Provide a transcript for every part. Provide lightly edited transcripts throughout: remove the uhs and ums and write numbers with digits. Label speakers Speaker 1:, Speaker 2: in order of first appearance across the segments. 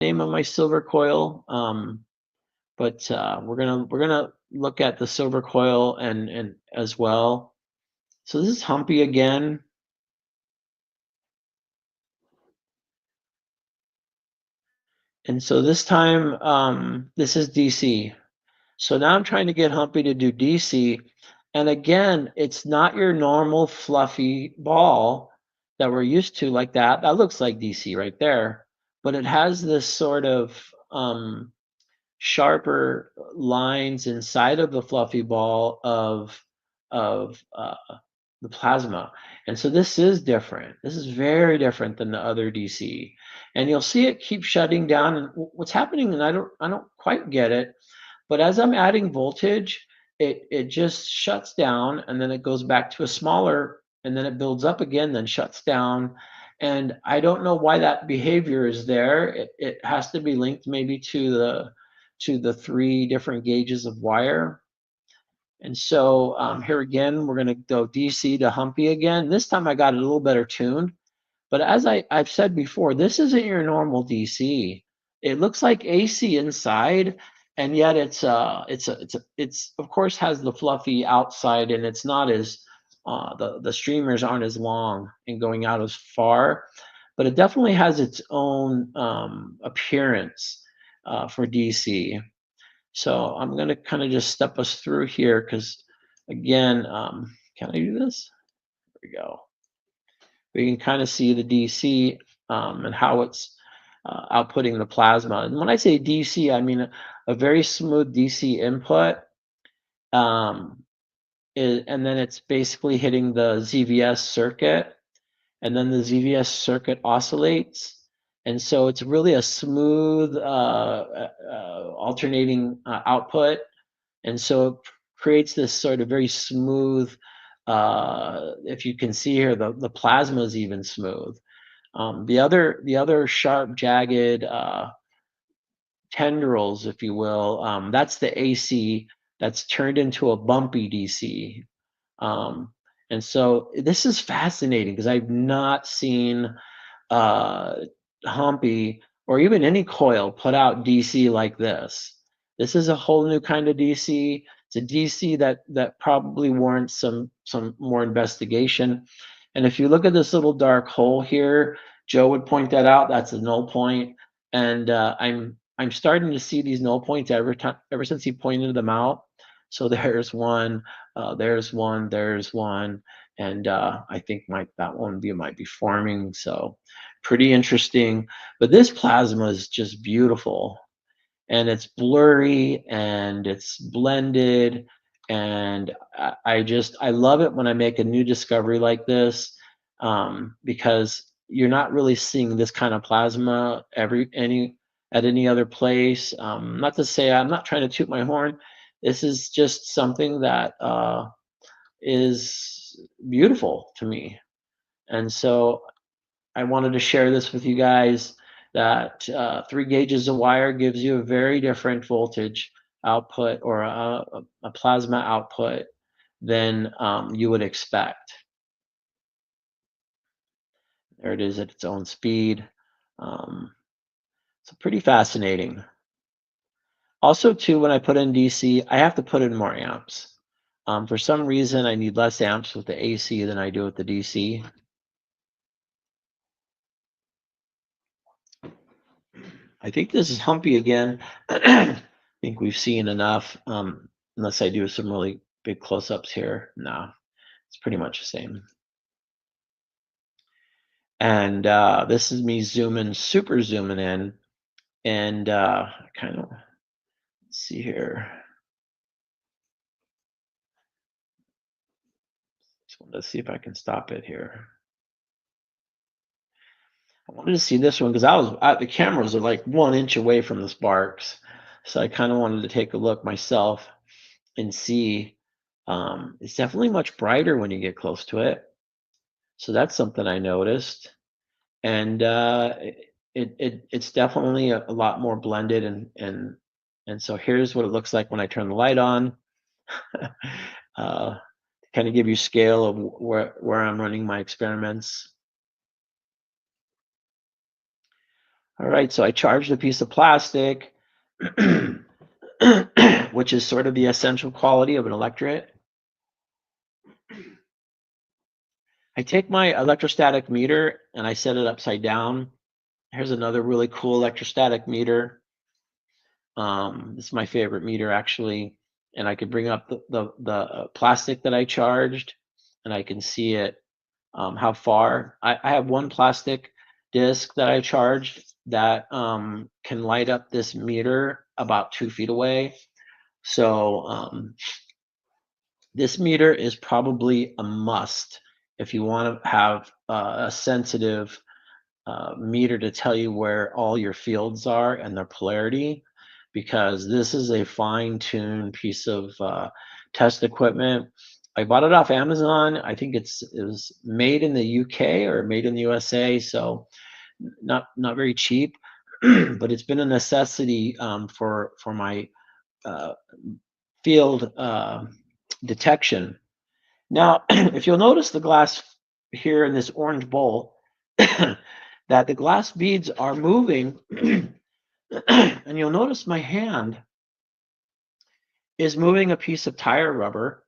Speaker 1: name of my silver coil, but we're gonna look at the silver coil and as well. So this is Humpy again. And so this time, this is DC. So now I'm trying to get Humpy to do DC. And again, it's not your normal fluffy ball that we're used to like that. That looks like DC right there. But it has this sort of sharper lines inside of the fluffy ball of the plasma. And so this is different. This is very different than the other DC. And you'll see it keep shutting down. And what's happening, and I don't quite get it, but as I'm adding voltage, it just shuts down and then it goes back to a smaller and then it builds up again, then shuts down. And I don't know why that behavior is there. It has to be linked maybe to the three different gauges of wire. And so here again, we're going to go DC to Humpy again. This time I got it a little better tuned. But as I've said before, this isn't your normal DC. It looks like AC inside, and yet it's of course has the fluffy outside, and it's not as the streamers aren't as long and going out as far, but it definitely has its own appearance for DC. So I'm going to kind of just step us through here because, again, can I do this? There we go. We can kind of see the DC and how it's outputting the plasma. And when I say DC, I mean a very smooth DC input. Um, and then it's basically hitting the ZVS circuit. And then the ZVS circuit oscillates. And so it's really a smooth alternating output. And so it creates this sort of very smooth, if you can see here, the plasma is even smooth. The other sharp, jagged tendrils, if you will, that's the AC that's turned into a bumpy DC. And so this is fascinating because I've not seen uh, Humpy or even any coil put out DC like this. This is a whole new kind of DC. It's a DC that probably warrants some more investigation. And if you look at this little dark hole here, Joe would point that out. That's a null point, and I'm starting to see these null points ever since he pointed them out. So there's one, there's one, there's one, and I think that one might be forming. So pretty interesting. But this plasma is just beautiful, and it's blurry and it's blended, and I love it when I make a new discovery like this, because you're not really seeing this kind of plasma at any other place. Not to say I'm not trying to toot my horn. This is just something that is beautiful to me, and so I wanted to share this with you guys that 3 gauges of wire gives you a very different voltage output or a plasma output than you would expect. There it is at its own speed. So pretty fascinating. Also, too, when I put in DC, I have to put in more amps. For some reason, I need less amps with the AC than I do with the DC. I think this is Humpy again. I think we've seen enough, unless I do some really big close-ups here. No, it's pretty much the same. And this is me super zooming in, and kind of see here. Just wanted to see if I can stop it here. I wanted to see this one because the cameras are like 1 inch away from the sparks, so I kind of wanted to take a look myself and see. It's definitely much brighter when you get close to it, so that's something I noticed. And it's definitely a lot more blended, and so here's what it looks like when I turn the light on. To kind of give you scale of where I'm running my experiments. All right, so I charged a piece of plastic, which is sort of the essential quality of an electret. I take my electrostatic meter and I set it upside down. Here's another really cool electrostatic meter. This is my favorite meter actually, and I could bring up the plastic that I charged, and I can see it, how far. I have one plastic disc that I charged that can light up this meter about 2 feet away. So this meter is probably a must if you want to have a sensitive meter to tell you where all your fields are and their polarity, because this is a fine-tuned piece of test equipment. I bought it off Amazon. I think it was made in the UK or made in the USA, so not very cheap, but it's been a necessity for my uh, field detection. Now, if you'll notice the glass here in this orange bowl, that the glass beads are moving, and you'll notice my hand is moving a piece of tire rubber.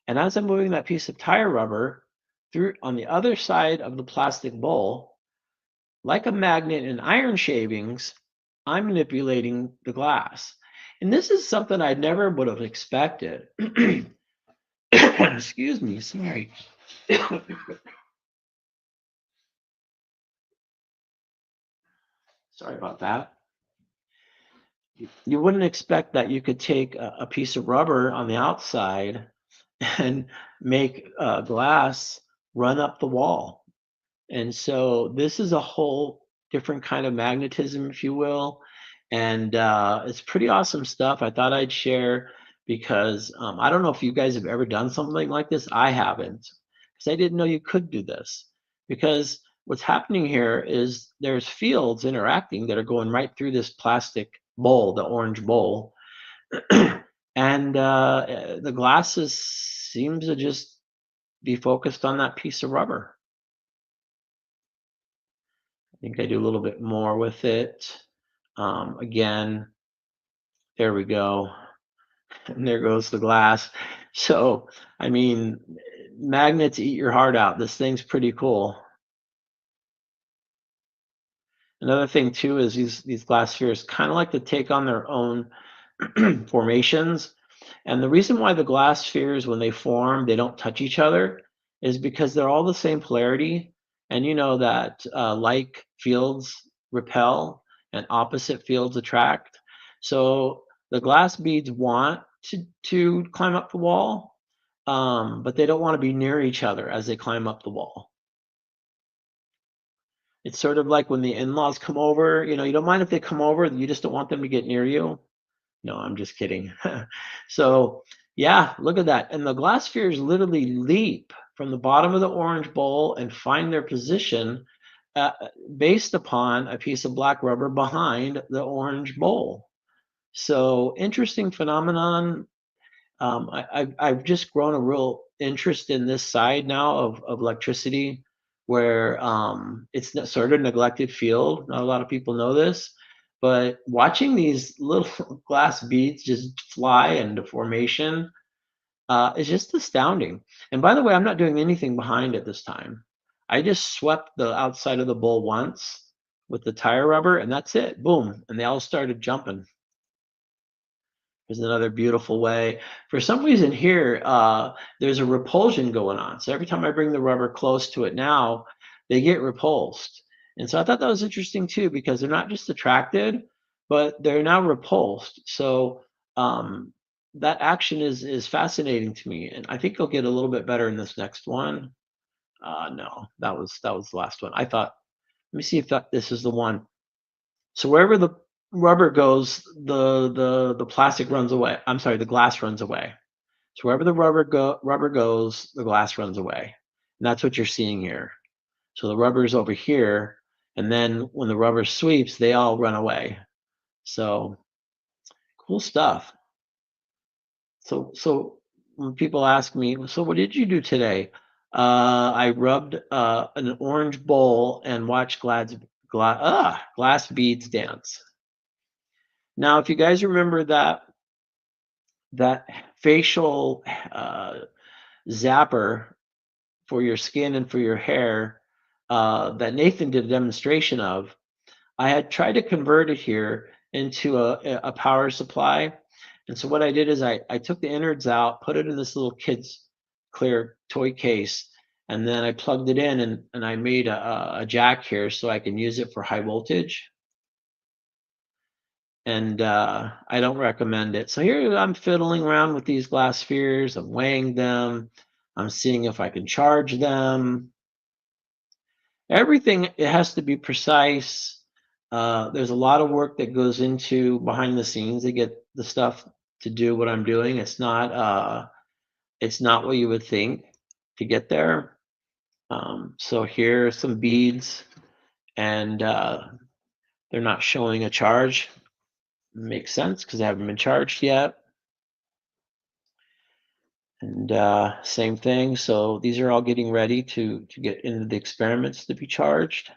Speaker 1: And as I'm moving that piece of tire rubber through on the other side of the plastic bowl, like a magnet in iron shavings, I'm manipulating the glass. And this is something I never would have expected. Excuse me, sorry. Sorry about that. You wouldn't expect that you could take a piece of rubber on the outside and make glass run up the wall. And so this is a whole different kind of magnetism, if you will. And it's pretty awesome stuff. I thought I'd share because I don't know if you guys have ever done something like this. I haven't, because I didn't know you could do this. Because what's happening here is there's fields interacting that are going right through this plastic bowl, the orange bowl, and the glasses seems to just be focused on that piece of rubber. I think I do a little bit more with it. Again, there we go. And there goes the glass. So, I mean, magnets eat your heart out. This thing's pretty cool. Another thing too is these glass spheres kind of like to take on their own formations. And the reason why the glass spheres, when they form, they don't touch each other is because they're all the same polarity. And you know that like fields repel and opposite fields attract. So the glass beads want to climb up the wall, but they don't want to be near each other as they climb up the wall. It's sort of like when the in-laws come over, you don't mind if they come over, you just don't want them to get near you. No, I'm just kidding. So, yeah, look at that. And the glass spheres literally leap from the bottom of the orange bowl and find their position uh, based upon a piece of black rubber behind the orange bowl. So, interesting phenomenon. I've just grown a real interest in this side now of electricity, where it's sort of neglected field. Not a lot of people know this, but watching these little glass beads just fly into formation is just astounding. And by the way, I'm not doing anything behind it this time. I just swept the outside of the bowl once with the tire rubber, and that's it. Boom, and they all started jumping. There's another beautiful way. For some reason here, there's a repulsion going on. So every time I bring the rubber close to it now, they get repulsed. And so I thought that was interesting too, because they're not just attracted, but they're now repulsed. So that action is fascinating to me, and I think it'll get a little bit better in this next one. No, that was the last one. I thought, let me see if this is the one. So wherever the rubber goes, the plastic runs away. I'm sorry, the glass runs away. So wherever the rubber goes, the glass runs away. And that's what you're seeing here. So the rubber's over here, and then when the rubber sweeps, they all run away. So cool stuff. So when people ask me, so what did you do today? I rubbed an orange bowl and watched glass beads dance. Now, if you guys remember that facial zapper for your skin and for your hair that Nathan did a demonstration of, I had tried to convert it here into a power supply. And so what I did is I took the innards out, put it in this little kid's clear toy case, and then I plugged it in and I made a jack here so I can use it for high voltage. And I don't recommend it. So here I'm fiddling around with these glass spheres. I'm weighing them. I'm seeing if I can charge them. Everything, it has to be precise. There's a lot of work that goes into behind the scenes to get the stuff to do what I'm doing. It's not what you would think to get there. So here are some beads, and they're not showing a charge. Makes sense because they haven't been charged yet. And same thing. So these are all getting ready to get into the experiments to be charged.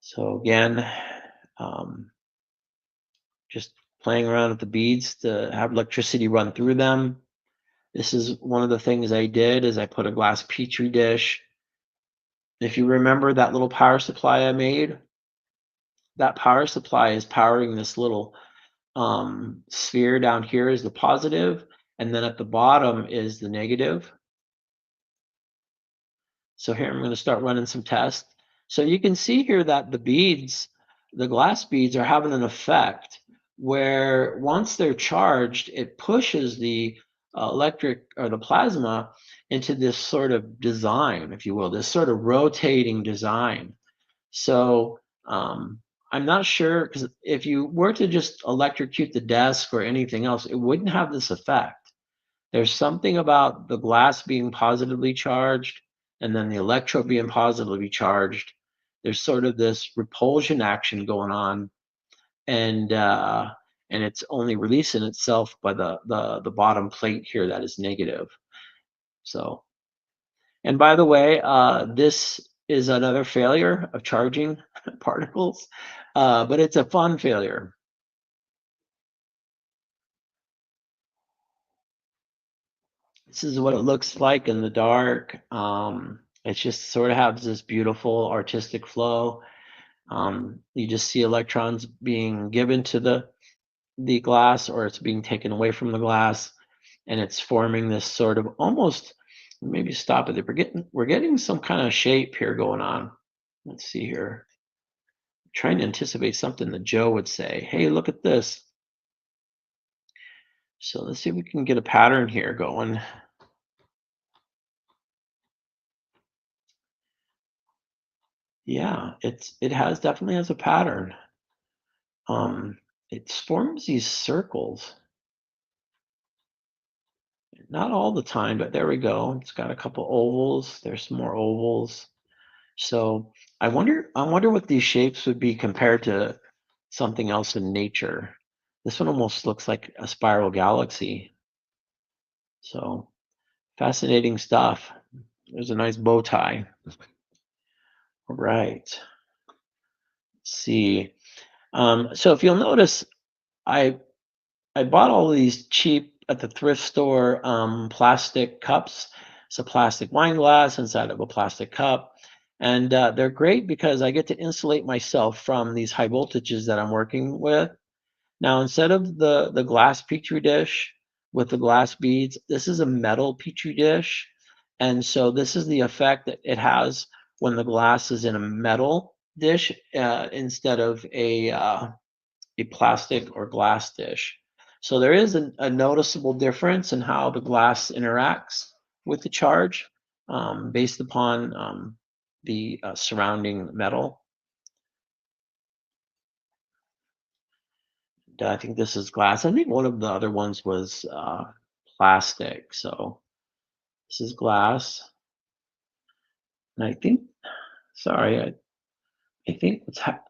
Speaker 1: So again, just playing around with the beads to have electricity run through them. This is one of the things I did is I put a glass petri dish. If you remember that little power supply I made, that power supply is powering this little sphere down here is the positive, and then at the bottom is the negative. So here I'm going to start running some tests. So you can see here that the beads, the glass beads are having an effect where once they're charged, it pushes the electric or the plasma into this sort of design, if you will, this sort of rotating design. So I'm not sure, because if you were to just electrocute the desk or anything else, it wouldn't have this effect. There's something about the glass being positively charged and then the electrode being positively charged. There's sort of this repulsion action going on, and it's only releasing itself by the bottom plate here that is negative. So, and by the way, this is another failure of charging particles, but it's a fun failure. This is what it looks like in the dark. It just sort of has this beautiful artistic flow. You just see electrons being given to the glass, or it's being taken away from the glass, and it's forming this sort of almost, maybe stop it. We're getting some kind of shape here going on. Let's see here. I'm trying to anticipate something that Joe would say. Hey, look at this. So let's see if we can get a pattern here going. Yeah, it has definitely has a pattern. It forms these circles. Not all the time, but there we go. It's got a couple ovals. There's some more ovals. So I wonder what these shapes would be compared to something else in nature. This one almost looks like a spiral galaxy. So fascinating stuff. There's a nice bow tie. All right. Let's see. So if you'll notice, I I bought all of these cheap at the thrift store plastic cups. It's a plastic wine glass inside of a plastic cup. And they're great because I get to insulate myself from these high voltages that I'm working with. Now, instead of the glass petri dish with the glass beads, this is a metal petri dish. And so this is the effect that it has when the glass is in a metal dish instead of a plastic or glass dish. So there is a noticeable difference in how the glass interacts with the charge based upon the surrounding metal. I think this is glass. I think one of the other ones was plastic. So this is glass. And I think, sorry, I think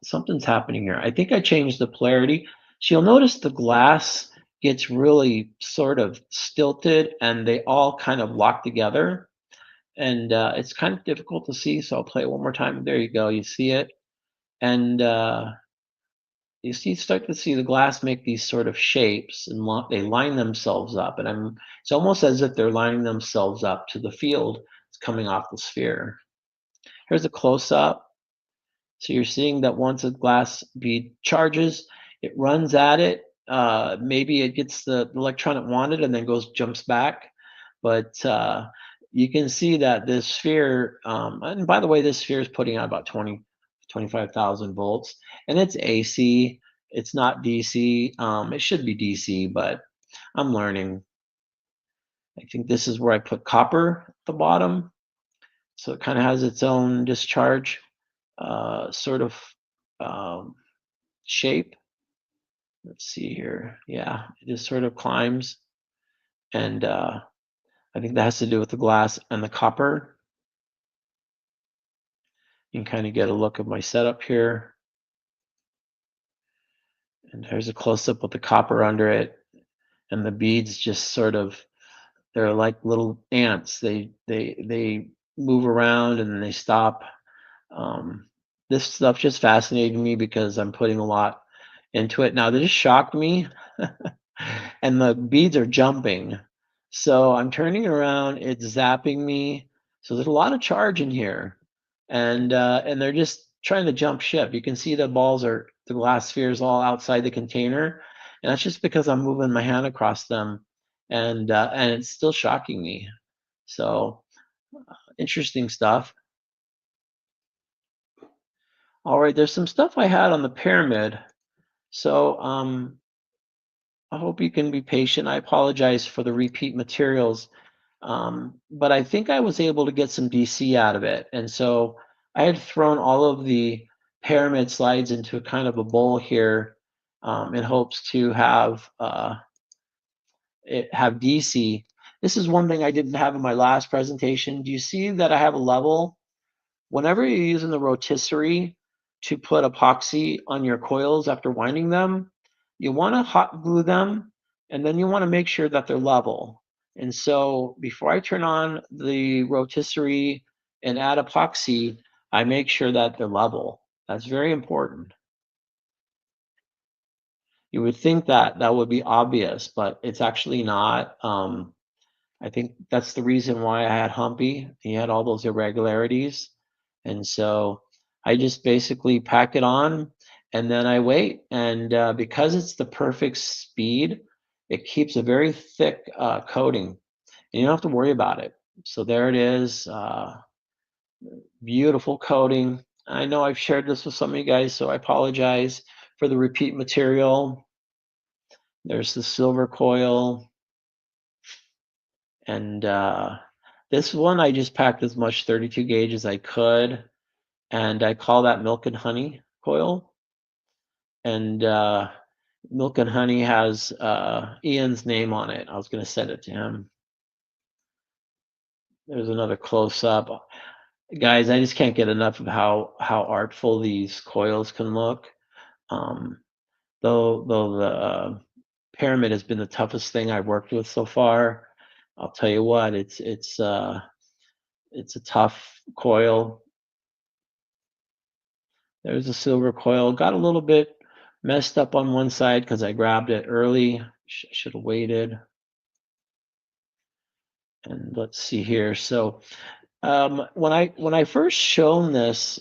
Speaker 1: something's happening here. I think I changed the polarity. So you'll notice the glass gets really sort of stilted and they all kind of lock together. and it's kind of difficult to see, so I'll play it one more time. There you go. You see it, and you see start to see the glass make these sort of shapes, and they line themselves up, and it's almost as if they're lining themselves up to the field that's coming off the sphere. Here's a close up. So you're seeing that once a glass bead charges, it runs at it. Maybe it gets the electron it wanted and then jumps back. But you can see that this sphere, and by the way, this sphere is putting out about 25,000 volts, and it's AC. It's not DC. It should be DC, but I'm learning. I think this is where I put copper at the bottom. So it kind of has its own discharge sort of um, shape. Let's see here. Yeah, it just sort of climbs. And I think that has to do with the glass and the copper. You can kind of get a look of my setup here. And there's a close-up with the copper under it. And the beads just sort of, they're like little ants. They move around and then they stop. This stuff just fascinated me because I'm putting a lot into it. Now, this shocked me. And the beads are jumping. So I'm turning around, it's zapping me. So there's a lot of charge in here. And they're just trying to jump ship. You can see the glass spheres all outside the container. And that's just because I'm moving my hand across them. And it's still shocking me. So interesting stuff. All right, there's some stuff I had on the pyramid. So I hope you can be patient. I apologize for the repeat materials, but I think I was able to get some DC out of it. And so I had thrown all of the pyramid slides into a kind of a bowl here in hopes to have DC. This is one thing I didn't have in my last presentation. Do you see that I have a level? Whenever you're using the rotisserie to put epoxy on your coils after winding them, you want to hot glue them, and then you want to make sure that they're level. And so before I turn on the rotisserie and add epoxy, I make sure that they're level. That's very important. You would think that that would be obvious, but it's actually not. I think that's the reason why I had Humpy. He had all those irregularities. And so I just basically pack it on and then I wait. And because it's the perfect speed, it keeps a very thick coating. And you don't have to worry about it. So there it is. Beautiful coating. I know I've shared this with some of you guys, so I apologize for the repeat material. There's the silver coil. And this one, I just packed as much 32 gauge as I could. And I call that milk and honey coil. And milk and honey has Ian's name on it. I was going to send it to him. There's another close up. Guys, I just can't get enough of how artful these coils can look. Though the pyramid has been the toughest thing I've worked with so far, I'll tell you what, it's a tough coil. There's a silver coil. Got a little bit messed up on one side because I grabbed it early. Should have waited. And let's see here. So when I first shown this,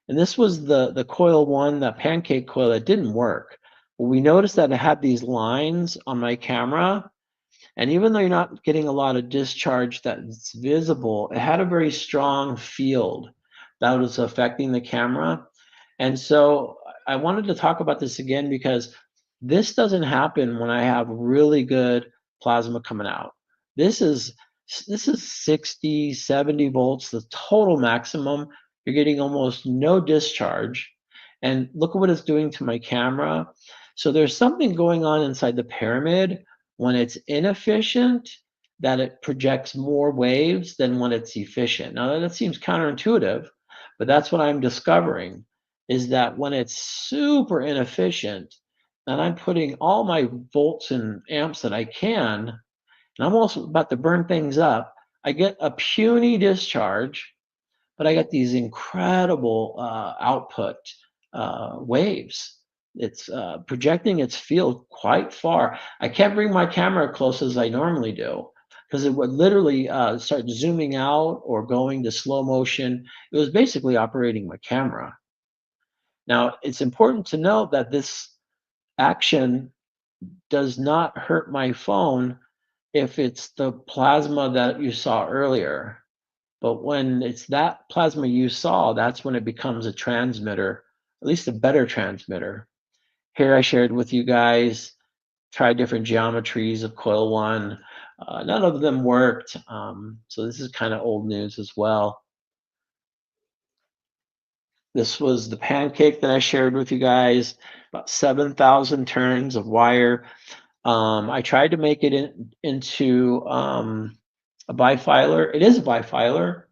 Speaker 1: and this was the coil one, that pancake coil that didn't work. We noticed that it had these lines on my camera. And even though you're not getting a lot of discharge that's visible, it had a very strong field that was affecting the camera. And so I wanted to talk about this again because this doesn't happen when I have really good plasma coming out. This is 60, 70 volts, the total maximum. You're getting almost no discharge. And look at what it's doing to my camera. So there's something going on inside the pyramid when it's inefficient, that it projects more waves than when it's efficient. Now that seems counterintuitive, but that's what I'm discovering, is that when it's super inefficient and I'm putting all my volts and amps that I can, and I'm also about to burn things up, I get a puny discharge, but I get these incredible output waves. It's projecting its field quite far. I can't bring my camera close as I normally do because it would literally start zooming out or going to slow motion. It was basically operating my camera. Now, it's important to note that this action does not hurt my phone if it's the plasma that you saw earlier. But when it's that plasma you saw, that's when it becomes a transmitter, at least a better transmitter. Here I shared with you guys, tried different geometries of coil one. None of them worked. So this is kind of old news as well. This was the pancake that I shared with you guys, about 7,000 turns of wire. I tried to make it into a bifilar. It is a bifilar.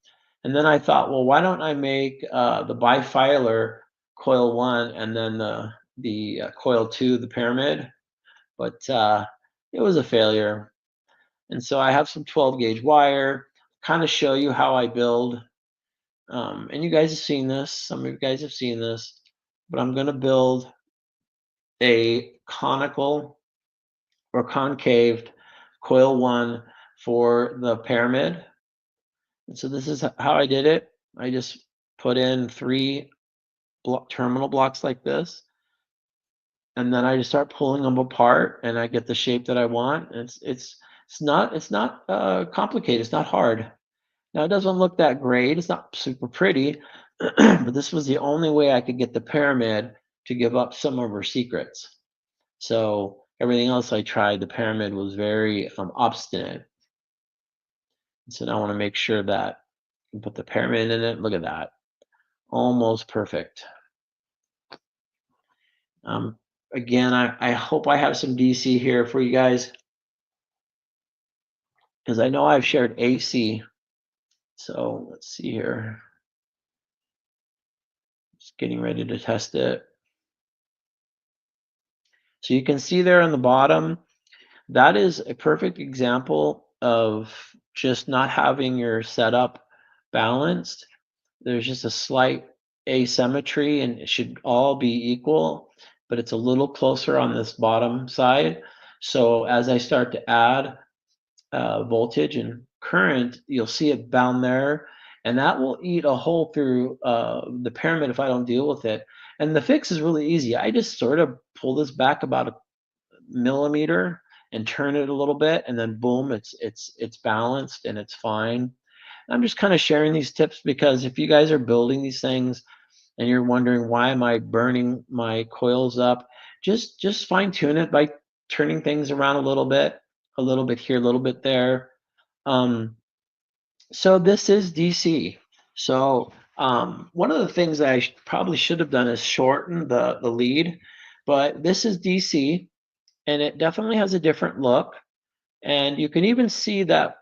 Speaker 1: And then I thought, well, why don't I make the bifilar coil one and then the coil two, the pyramid? But it was a failure. And so I have some 12 gauge wire, kind of show you how I build. And you guys have seen this. Some of you guys have seen this. But I'm going to build a conical or concaved coil one for the pyramid. And so this is how I did it. I just put in 3 terminal blocks like this, and then I just start pulling them apart, and I get the shape that I want. It's not complicated. It's not hard. Now it doesn't look that great. It's not super pretty, but this was the only way I could get the pyramid to give up some of her secrets. So everything else I tried, the pyramid was very obstinate. So now I want to make sure that I put the pyramid in it. Look at that. Almost perfect. Um, Again, I hope I have some DC here for you guys because I know I've shared AC. So let's see here. Just getting ready to test it. So you can see there on the bottom, that is a perfect example of just not having your setup balanced. There's just a slight asymmetry and it should all be equal, but it's a little closer on this bottom side. So as I start to add voltage and current, you'll see it down there, and that will eat a hole through the pyramid if I don't deal with it. And the fix is really easy. I just sort of pull this back about a millimeter and turn it a little bit, and then boom, it's balanced and it's fine. I'm just kind of sharing these tips because if you guys are building these things and you're wondering why am I burning my coils up, just fine tune it by turning things around a little bit here, a little bit there. Um, so this is DC. So one of the things that I probably should have done is shorten the lead, but this is DC and it definitely has a different look. And you can even see that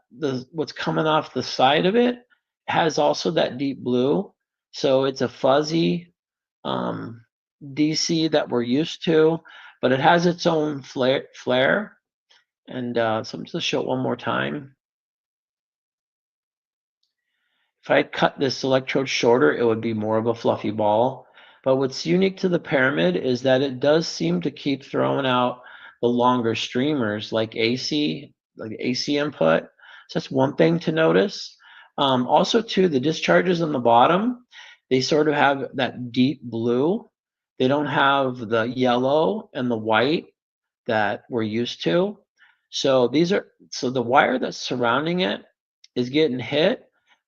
Speaker 1: what's coming off the side of it has also that deep blue. So it's a fuzzy DC that we're used to, but it has its own flare. And so I'm just show it one more time. If I cut this electrode shorter, it would be more of a fluffy ball. But what's unique to the pyramid is that it does seem to keep throwing out the longer streamers like AC input. So that's one thing to notice. Also, too, the discharges on the bottom, they sort of have that deep blue. They don't have the yellow and the white that we're used to. So the wire that's surrounding it is getting hit,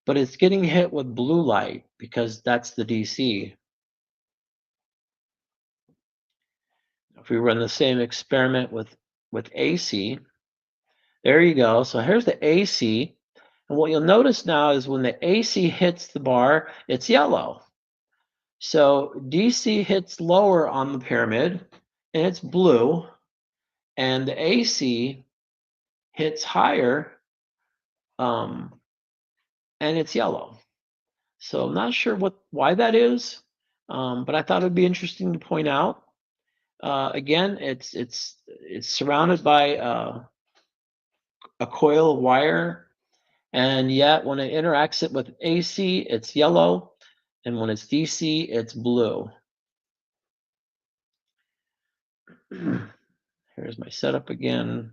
Speaker 1: but it's getting hit with blue light because that's the DC. If we run the same experiment with AC, there you go. So here's the AC. And what you'll notice now is when the AC hits the bar, it's yellow. So DC hits lower on the pyramid and it's blue. And the AC hits higher and it's yellow. So I'm not sure why that is, but I thought it'd be interesting to point out. Again, it's surrounded by a coil of wire, And yet when it interacts it with AC, it's yellow, and when it's DC, it's blue. Here's my setup again.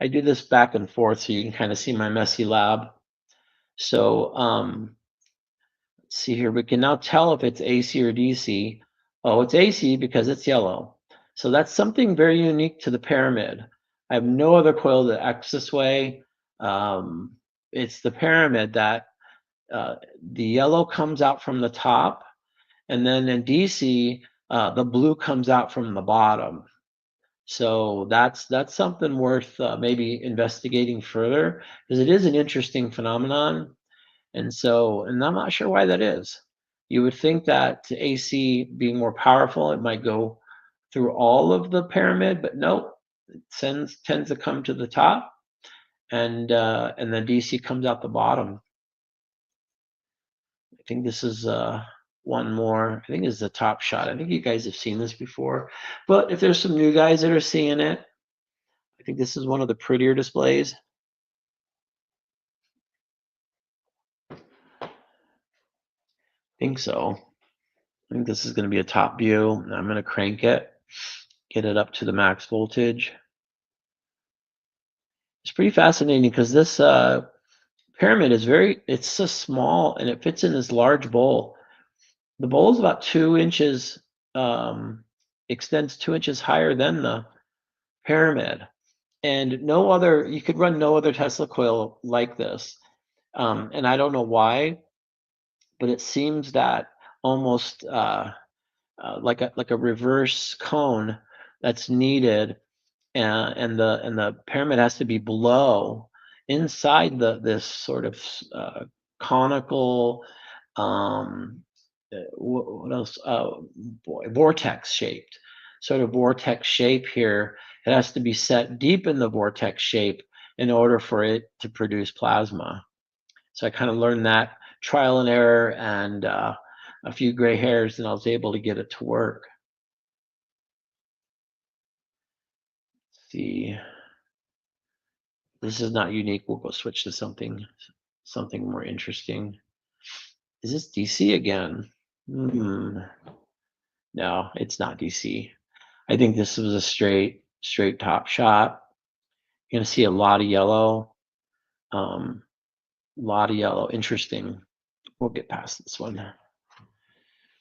Speaker 1: I do this back and forth so you can kind of see my messy lab. So let's see here. We can now tell if it's AC or DC. Oh, it's AC because it's yellow. So that's something very unique to the pyramid. I have no other coil that acts this way. It's the pyramid that the yellow comes out from the top, and then in DC, the blue comes out from the bottom. So that's something worth maybe investigating further because it is an interesting phenomenon. And I'm not sure why that is. You would think that AC being more powerful, it might go through all of the pyramid, but nope, it tends to come to the top, and then DC comes out the bottom. I think this is one more. I think this is the top shot. I think you guys have seen this before, but if there's some new guys that are seeing it, I think this is one of the prettier displays. I think so. I think this is going to be a top view. I'm going to crank it, get it up to the max voltage. It's pretty fascinating because this pyramid is it's so small and it fits in this large bowl. The bowl is about 2 inches, extends 2 inches higher than the pyramid. And you could run no other Tesla coil like this. And I don't know why, but it seems that almost like a reverse cone that's needed, and the pyramid has to be below inside this sort of conical, um, what else? Vortex shaped, sort of vortex shape here. It has to be set deep in the vortex shape in order for it to produce plasma. So I kind of learned that trial and error and a few gray hairs, and I was able to get it to work. Let's see, this is not unique. We'll go switch to something more interesting. Is this DC again? No, it's not DC. I think this was a straight top shot. You're gonna see a lot of yellow. Lot of yellow. Interesting. We'll get past this one.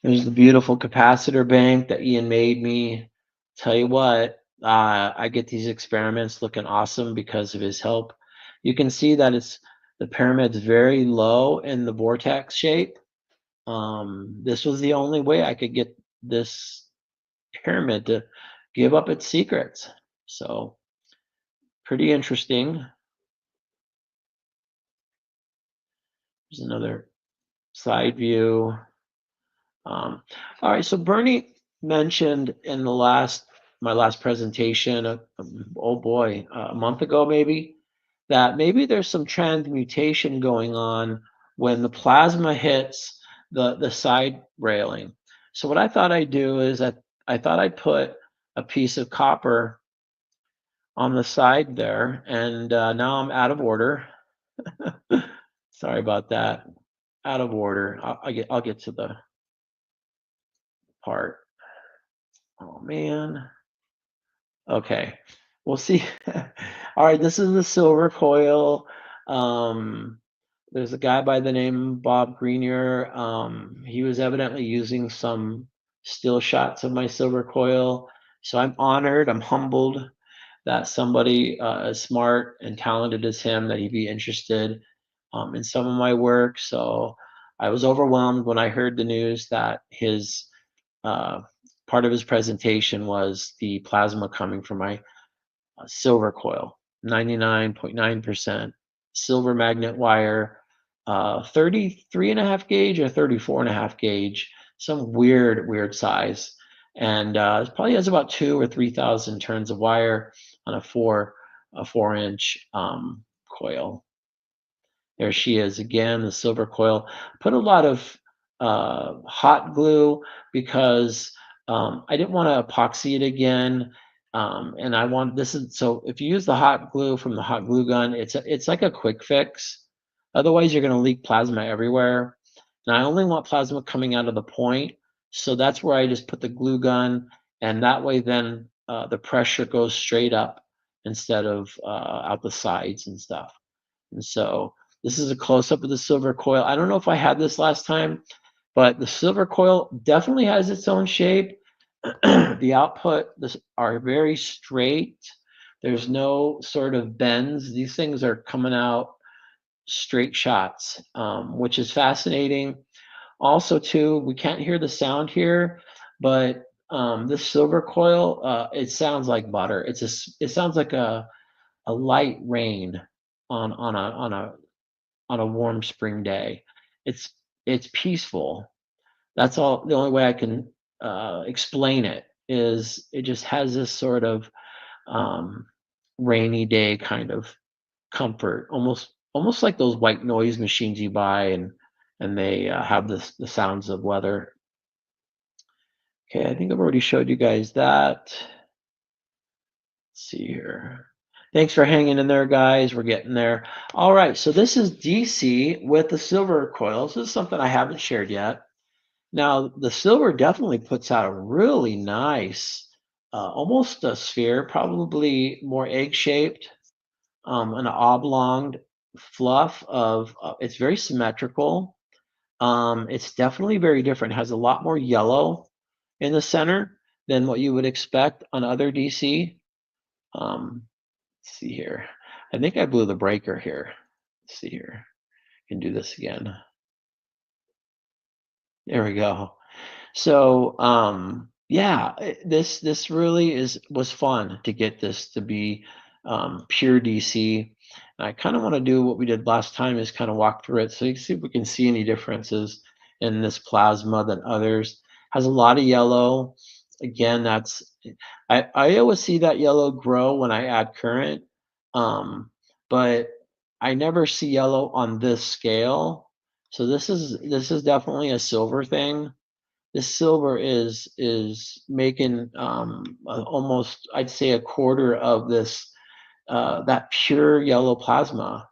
Speaker 1: There's the beautiful capacitor bank that Ian made me. Tell you what, I get these experiments looking awesome because of his help. You can see that the pyramid's very low in the vortex shape. This was the only way I could get this pyramid to give up its secrets. So pretty interesting. There's another side view. All right, so Bernie mentioned in my last presentation, oh boy, a month ago maybe, that maybe there's some transmutation going on when the plasma hits the side railing. So what I thought I'd do is I thought I'd put a piece of copper on the side there, and now I'm out of order. Sorry about that. Out of order. I'll get to the part. Oh man. Okay. We'll see. All right, this is the silver coil. Um, there's a guy by the name Bob Grenier. He was evidently using some still shots of my silver coil. So I'm honored, I'm humbled that somebody as smart and talented as him, that he'd be interested in some of my work. So I was overwhelmed when I heard the news that his uh, part of his presentation was the plasma coming from my silver coil, 99.9% silver magnet wire, 33 and a half gauge or 34 and a half gauge, some weird size. And it probably has about 2 or 3,000 turns of wire on a 4-inch coil. There she is again, the silver coil. Put a lot of hot glue because I didn't want to epoxy it again. And I want this is so if you use the hot glue from the hot glue gun, it's like a quick fix. Otherwise, you're going to leak plasma everywhere. And I only want plasma coming out of the point, so that's where I just put the glue gun, and that way then the pressure goes straight up instead of out the sides and stuff. And so this is a close up of the silver coil. I don't know if I had this last time, but the silver coil definitely has its own shape. The output are very straight. There's no sort of bends. These things are coming out straight shots, which is fascinating. Also, too, we can't hear the sound here, but this silver coil, it sounds like butter. It sounds like a light rain on a warm spring day. It's it's peaceful. That's all. The only way I can explain it is it just has this sort of um, rainy day kind of comfort, almost like those white noise machines you buy and they have the sounds of weather. Okay, I think I've already showed you guys that. Let's see here. Thanks for hanging in there, guys. We're getting there. All right, so this is DC with the silver coils. This is something I haven't shared yet. Now, the silver definitely puts out a really nice, almost a sphere, probably more egg-shaped, an oblong fluff of, it's very symmetrical. It's definitely very different. It has a lot more yellow in the center than what you would expect on other DC. Let's see here. I think I blew the breaker here. Let's see here. I can do this again. There we go. So yeah, this really was fun to get this to be pure DC. And I kind of want to do what we did last time is kind of walk through it so you can see if we can see any differences in this plasma than others. Has a lot of yellow. Again, that's I always see that yellow grow when I add current, but I never see yellow on this scale. So this is definitely a silver thing. This silver is making almost, I'd say, a quarter of this that pure yellow plasma.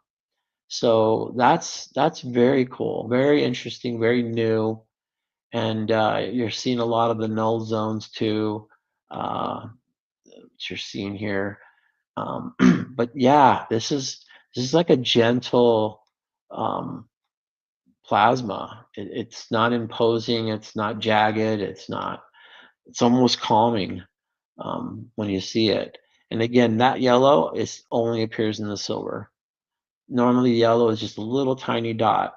Speaker 1: So that's very cool, very interesting, very new, and you're seeing a lot of the null zones too, which you're seeing here. But yeah, this is like a gentle um, plasma. It's not imposing. It's not jagged. It's almost calming when you see it. And again, that yellow is only appears in the silver. Normally, yellow is just a little tiny dot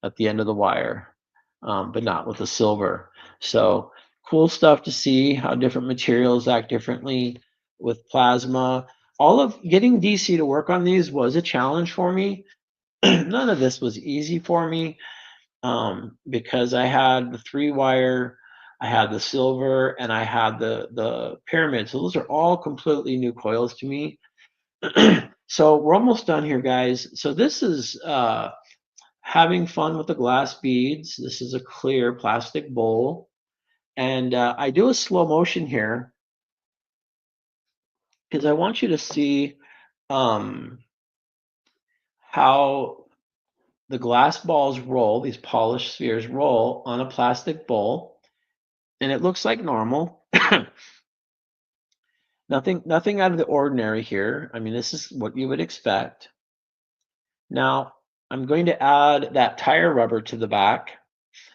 Speaker 1: at the end of the wire, but not with the silver. So cool stuff to see how different materials act differently with plasma. All of getting DC to work on these was a challenge for me. None of this was easy for me because I had the 3-wire, I had the silver, and I had the pyramid. So those are all completely new coils to me. So we're almost done here, guys. So this is having fun with the glass beads. This is a clear plastic bowl. And I do a slow motion here because I want you to see um, how the glass balls roll, these polished spheres roll on a plastic bowl. And it looks like normal. Nothing out of the ordinary here. I mean, this is what you would expect. Now, I'm going to add that tire rubber to the back,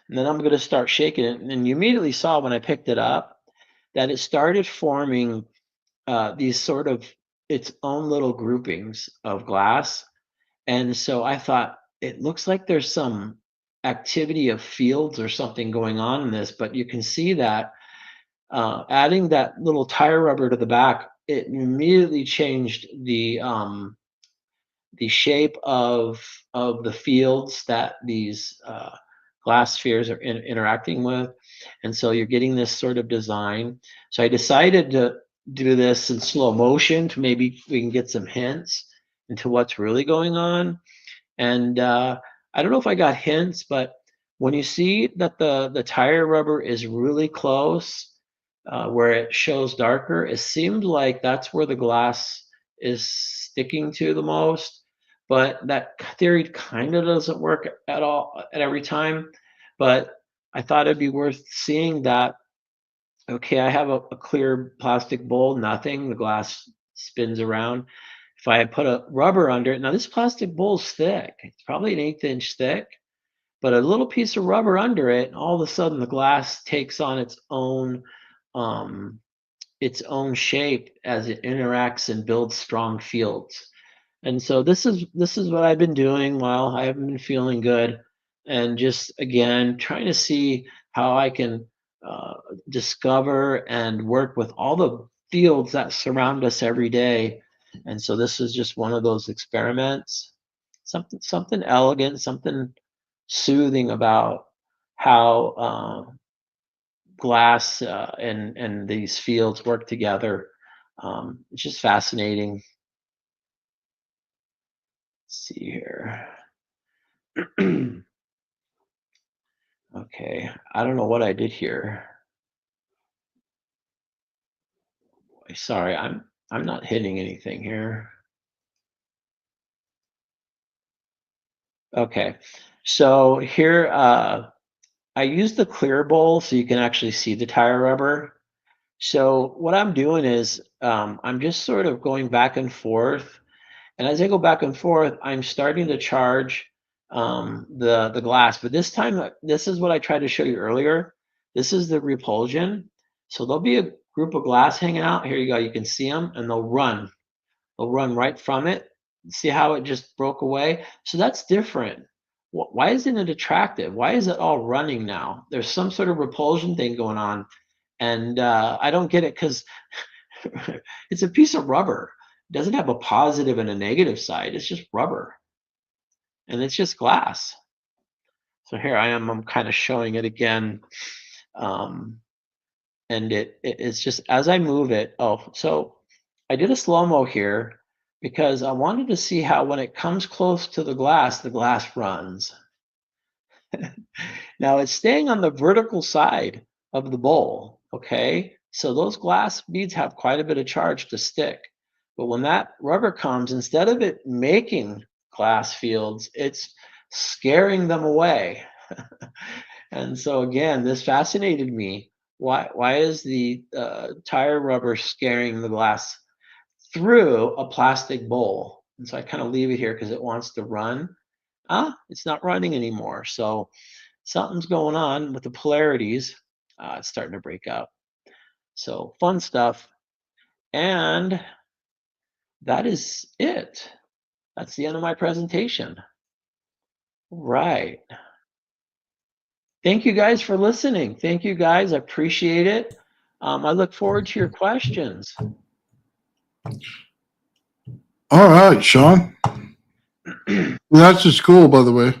Speaker 1: and then I'm going to start shaking it. And you immediately saw when I picked it up that it started forming these sort of its own little groupings of glass. And so I thought, it looks like there's some activity of fields or something going on in this, but you can see that adding that little tire rubber to the back, it immediately changed the shape of the fields that these glass spheres are interacting with, and so you're getting this sort of design. So I decided to do this in slow motion to maybe we can get some hints into what's really going on. And I don't know if I got hints, but when you see that the tire rubber is really close, where it shows darker, it seemed like that's where the glass is sticking to the most. But that theory kind of doesn't work at all at every time. But I thought it'd be worth seeing that. Okay, I have a clear plastic bowl, nothing. The glass spins around. If I put a rubber under it, now this plastic bowl is thick. It's probably an 1/8 inch thick, but a little piece of rubber under it, and all of a sudden the glass takes on um, its own shape as it interacts and builds strong fields. And so this is what I've been doing while I haven't been feeling good, and just again trying to see how I can uh, discover and work with all the fields that surround us every day. And so this is just one of those experiments, something elegant, something soothing about how glass and these fields work together. It's just fascinating. Let's see here. Okay, I don't know what I did here. Sorry, I'm not hitting anything here. Okay, so here I use the clear bowl so you can actually see the tire rubber. So what I'm doing is I'm just sort of going back and forth. And as I go back and forth, I'm starting to charge the glass. But this time, this is what I tried to show you earlier. This is the repulsion. So there'll be a group of glass hanging out. Here you go. You can see them, and they'll run. They'll run right from it. See how it just broke away? So that's different. Why isn't it attractive? Why is it all running now? There's some sort of repulsion thing going on, and I don't get it because it's a piece of rubber. It doesn't have a positive and a negative side. It's just rubber, and it's just glass. So here I am. I'm kind of showing it again, um, and it's just as I move it. Oh, so I did a slow mo here because I wanted to see how when it comes close to the glass runs. Now it's staying on the vertical side of the bowl, okay? So those glass beads have quite a bit of charge to stick. But when that rubber comes, instead of it making glass fields, it's scaring them away. And so again, this fascinated me. Why is the tire rubber scaring the glass through a plastic bowl? And so I kind of leave it here because it wants to run. It's not running anymore. So something's going on with the polarities. It's starting to break up. So fun stuff. And that is it. That's the end of my presentation. Right. Thank you guys for listening. Thank you guys. I appreciate it. I look forward to your questions.
Speaker 2: All right, Shawn. That's just cool, by the way.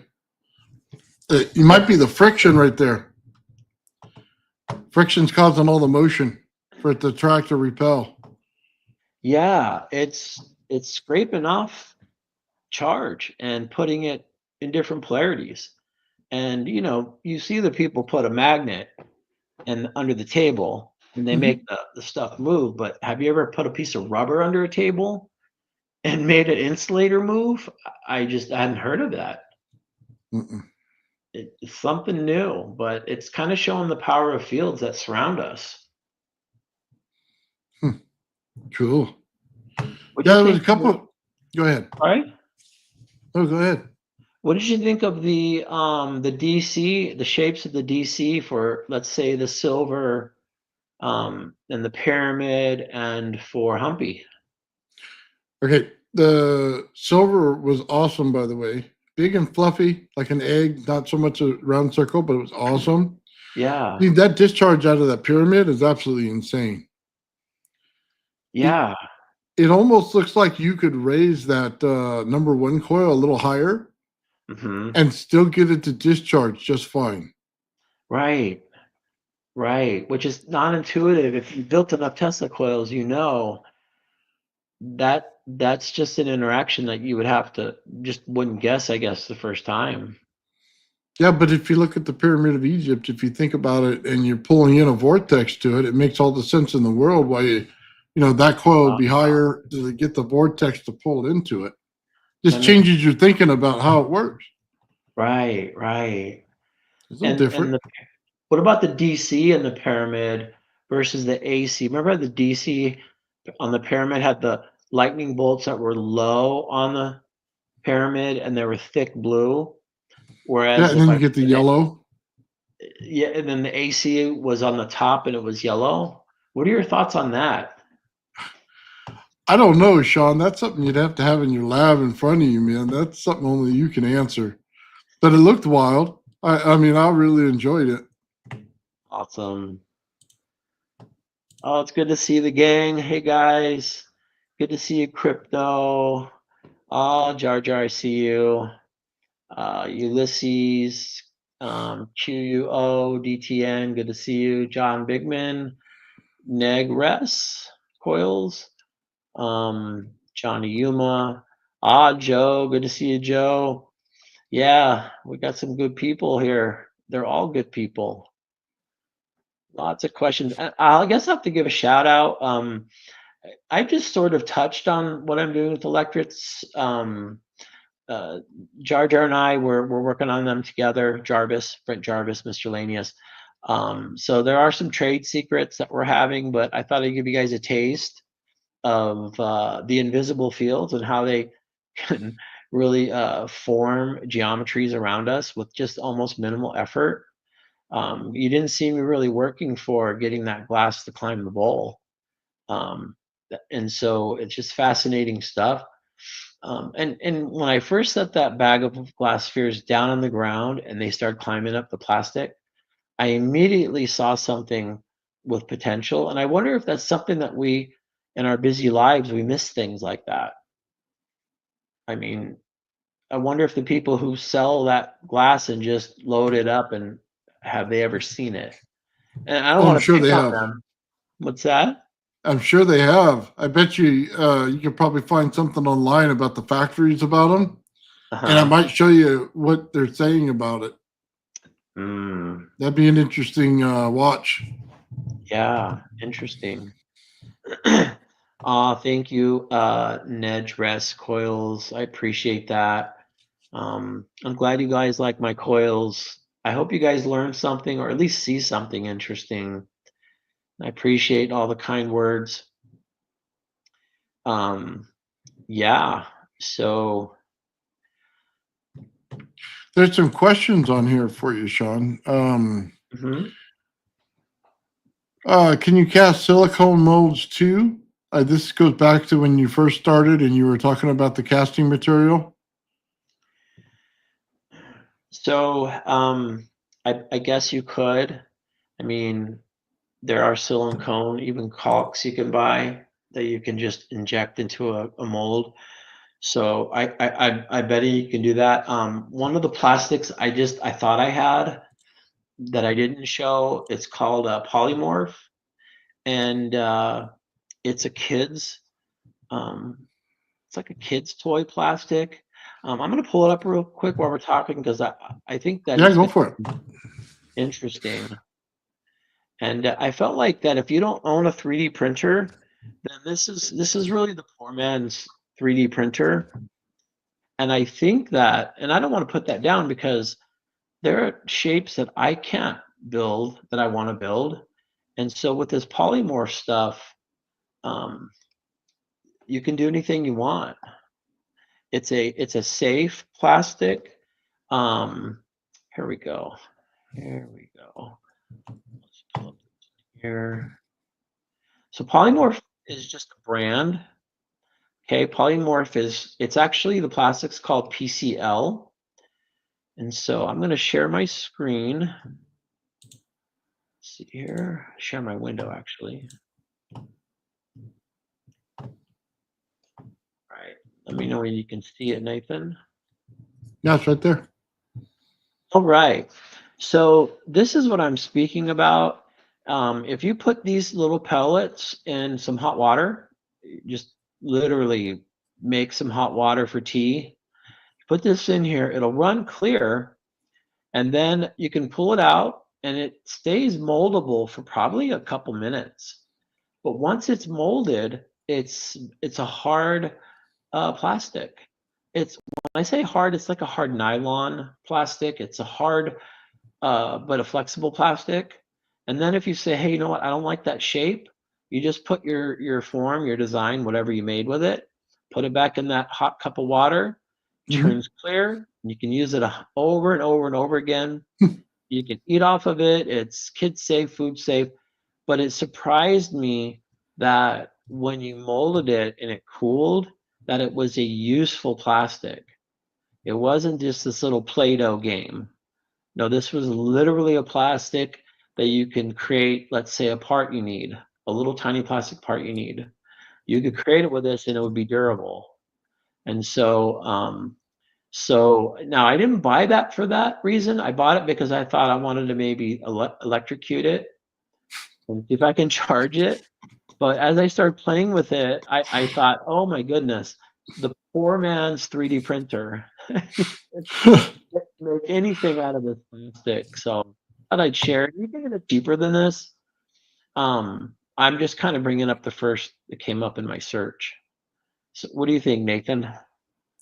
Speaker 2: It might be the friction right there. Friction's causing all the motion for it to attract or repel.
Speaker 1: Yeah, it's scraping off charge and putting it in different polarities. And you see the people put a magnet and under the table and they make the stuff move, but have you ever put a piece of rubber under a table and made an insulator move? I hadn't heard of that.
Speaker 2: Mm-mm.
Speaker 1: It's something new, but it's kind of showing the power of fields that surround us.
Speaker 2: Cool.
Speaker 1: What do
Speaker 2: Yeah,
Speaker 1: you
Speaker 2: there was a
Speaker 1: think?
Speaker 2: couple. Go ahead.
Speaker 1: All right.
Speaker 2: Oh, go ahead.
Speaker 1: What did you think of the DC, the shapes of the DC for, let's say, the silver and the pyramid and for Humpy?
Speaker 2: Okay. The silver was awesome, by the way. Big and fluffy, like an egg, not so much a round circle, but it was awesome.
Speaker 1: Yeah.
Speaker 2: See, that discharge out of that pyramid is absolutely insane.
Speaker 1: Yeah.
Speaker 2: It almost looks like you could raise that number one coil a little higher
Speaker 1: Hmm.
Speaker 2: and still get it to discharge just fine.
Speaker 1: Right. Right. Which is non-intuitive. If you built enough Tesla coils, that's just an interaction that you would have to just wouldn't guess, I guess, the first time.
Speaker 2: Yeah, but if you look at the Pyramid of Egypt, if you think about it and you're pulling in a vortex to it, it makes all the sense in the world why that coil would be
Speaker 1: Uh,
Speaker 2: higher to get the vortex to pull into it. Just
Speaker 1: that makes
Speaker 2: changes your thinking about how it works.
Speaker 1: right, right.
Speaker 2: It's a little
Speaker 1: And
Speaker 2: different.
Speaker 1: what about the DC in the pyramid versus the AC? Remember the DC on the pyramid had the lightning bolts that were low on the pyramid and they were thick blue,
Speaker 2: Yeah,
Speaker 1: whereas
Speaker 2: and
Speaker 1: if
Speaker 2: then
Speaker 1: I
Speaker 2: you get the
Speaker 1: put an
Speaker 2: yellow.
Speaker 1: yeah, and then the AC was on the top and it was yellow. What are your thoughts on that?
Speaker 2: I don't know, Sean. That's something you'd have to have in your lab in front of you, man. That's something only you can answer. But it looked wild. I mean, I really enjoyed it.
Speaker 1: Awesome. Oh, it's good to see the gang. Hey guys, good to see you, Crypto. Oh, Jar Jar, I see you. Ulysses, QUO, DTN, good to see you. John Bigman, Negres, Coils, Johnny Yuma. Ah, Joe, good to see you, Joe. Yeah, we got some good people here. They're all good people. Lots of questions. I guess I have to give a shout out. I just sort of touched on what I'm doing with electrics. Uh, Jar Jar and I we're working on them together. Jarvis, Brent Jarvis, Mr. Lanius. So there are some trade secrets that we're having, but I thought I'd give you guys a taste of the invisible fields and how they can really form geometries around us with just almost minimal effort. You didn't see me really working for getting that glass to climb the bowl. Um, and so it's just fascinating stuff. And when I first set that bag of glass spheres down on the ground and they started climbing up the plastic, I immediately saw something with potential. And I wonder if that's something that we, in our busy lives, we miss things like that. I mean, I wonder if the people who sell that glass and just load it up and have they ever seen it? And I don't
Speaker 2: Oh, I'm
Speaker 1: want to
Speaker 2: sure
Speaker 1: pick
Speaker 2: they
Speaker 1: on
Speaker 2: have.
Speaker 1: them. What's that?
Speaker 2: I'm sure they have. I bet you could probably find something online about the factories about them,
Speaker 1: Uh
Speaker 2: and I
Speaker 1: huh.
Speaker 2: might show you what they're saying about it.
Speaker 1: Mm,
Speaker 2: That'd be an interesting watch.
Speaker 1: yeah, interesting. Thank you, Nedress Coils. I appreciate that. I'm glad you guys like my coils. I hope you guys learned something or at least see something interesting. I appreciate all the kind words. Um, yeah, so
Speaker 2: There's some questions on here for you, Sean.
Speaker 1: mhm.
Speaker 2: Can you cast silicone molds too? This goes back to when you first started and you were talking about the casting material.
Speaker 1: So I guess you could. I mean, there are silicone, even caulks you can buy that you can just inject into a mold. So I bet you can do that. One of the plastics I thought I had that I didn't show. It's called a polymorph, and it's a kid's. Um, it's like a kid's toy plastic. I'm gonna pull it up real quick while we're talking because I think that
Speaker 2: Yeah,
Speaker 1: it's
Speaker 2: go
Speaker 1: gonna
Speaker 2: for it.
Speaker 1: be interesting. And I felt like that if you don't own a 3D printer, then this is really the poor man's 3D printer. And I think that, and I don't want to put that down because there are shapes that I can't build that I want to build. And so with this polymorph stuff, um, you can do anything you want. It's a safe plastic. Um, here we go. Here we go. Let's pull up here. So polymorph is just a brand. Okay, polymorph it's actually the plastic's called PCL. And so I'm going to share my screen. Let's see here, share my window actually. All right, let me know when you can see it, Nathan.
Speaker 2: Yeah, it's right there.
Speaker 1: All right, so this is what I'm speaking about. If you put these little pellets in some hot water, just literally make some hot water for tea, put this in here, it'll run clear. And then you can pull it out and it stays moldable for probably a couple minutes. But once it's molded, it's a hard plastic. It's when I say hard, it's like a hard nylon plastic. It's a hard but a flexible plastic. And then if you say, hey, you know what, I don't like that shape, you just put your form, your design, whatever you made with it, put it back in that hot cup of water,
Speaker 2: Hmm.
Speaker 1: turns clear. You can use it over and over and over again. You can eat off of it. It's kid safe, food safe. But it surprised me that when you molded it and it cooled, that it was a useful plastic. It wasn't just this little Play-Doh game. No, this was literally a plastic that you can create, let's say, a part you need, a little tiny plastic part you need. You could create it with this and it would be durable. And so now I didn't buy that for that reason. I bought it because I thought I wanted to maybe electrocute it and see if I can charge it. But as I started playing with it, I thought, oh my goodness, the poor man's 3D printer. Make anything out of this plastic. So I thought I'd share it. You can get it cheaper than this. I'm just kind of bringing up the first that came up in my search. So what do you think, Nathan?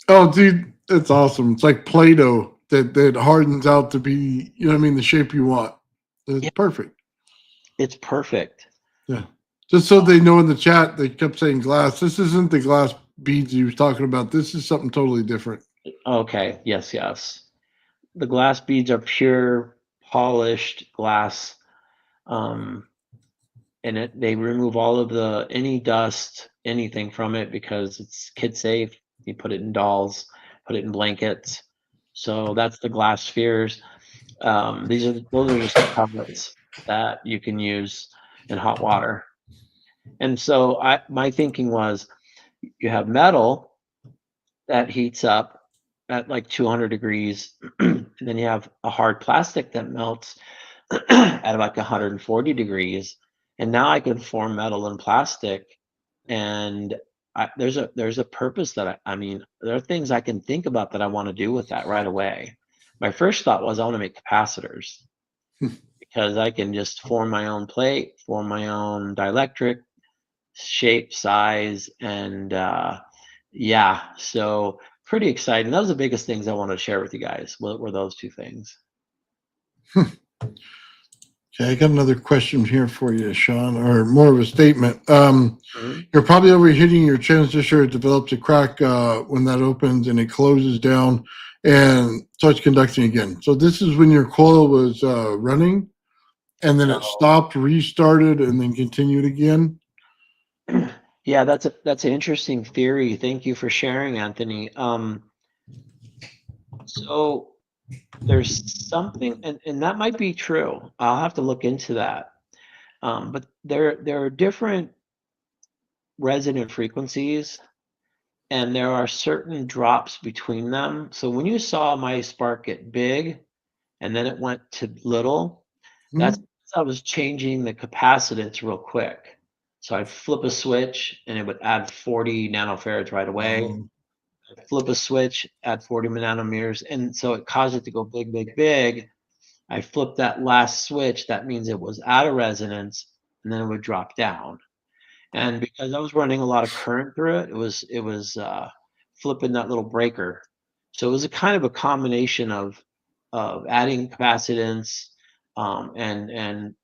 Speaker 2: Oh, dude, it's awesome. It's like Play-Doh that hardens out to be, you know what I mean, the shape you want. It's
Speaker 1: Yeah,
Speaker 2: perfect.
Speaker 1: it's perfect.
Speaker 2: Yeah. Just so they know in the chat, they kept saying glass. This isn't the glass beads you was talking about. This is something totally different.
Speaker 1: Okay, yes, yes. The glass beads are pure polished glass. Um, and they remove all of the any dust, anything from it because it's kid safe. You put it in dolls, put it in blankets. So that's the glass spheres. Those are just the pellets that you can use in hot water. And so my thinking was you have metal that heats up at like 200 degrees, and then you have a hard plastic that melts at like 140 degrees. And now I can form metal and plastic, and there's a purpose that I mean, there are things I can think about that I want to do with that right away. My first thought was I want to make capacitors because I can just form my own plate, form my own dielectric, shape, size, and yeah, so pretty exciting. That was the biggest things I wanted to share with you guys. Were those two things?
Speaker 2: Okay, I got another question here for you, Shawn, or more of a statement.
Speaker 1: Mhm.
Speaker 2: You're probably overheating your transistor. It develops a crack when that opens and it closes down and starts conducting again. So this is when your coil was running and then it stopped, restarted, and then continued again.
Speaker 1: Yeah, that's an interesting theory. Thank you for sharing, Anthony. So there's something, and that might be true. I'll have to look into that. But there are different resonant frequencies, and there are certain drops between them. So when you saw my spark get big and then it went to little, that's
Speaker 2: Hmm.
Speaker 1: I was changing the capacitance real quick. So I'd flip a switch and it would add 40 nanofarads right away.
Speaker 2: Um,
Speaker 1: Flip a switch, add 40 nanometers, and so it caused it to go big, big, big. I flipped that last switch, that means it was out of resonance, and then it would drop down. And because I was running a lot of current through it, it was flipping that little breaker. So it was a kind of a combination of adding capacitance and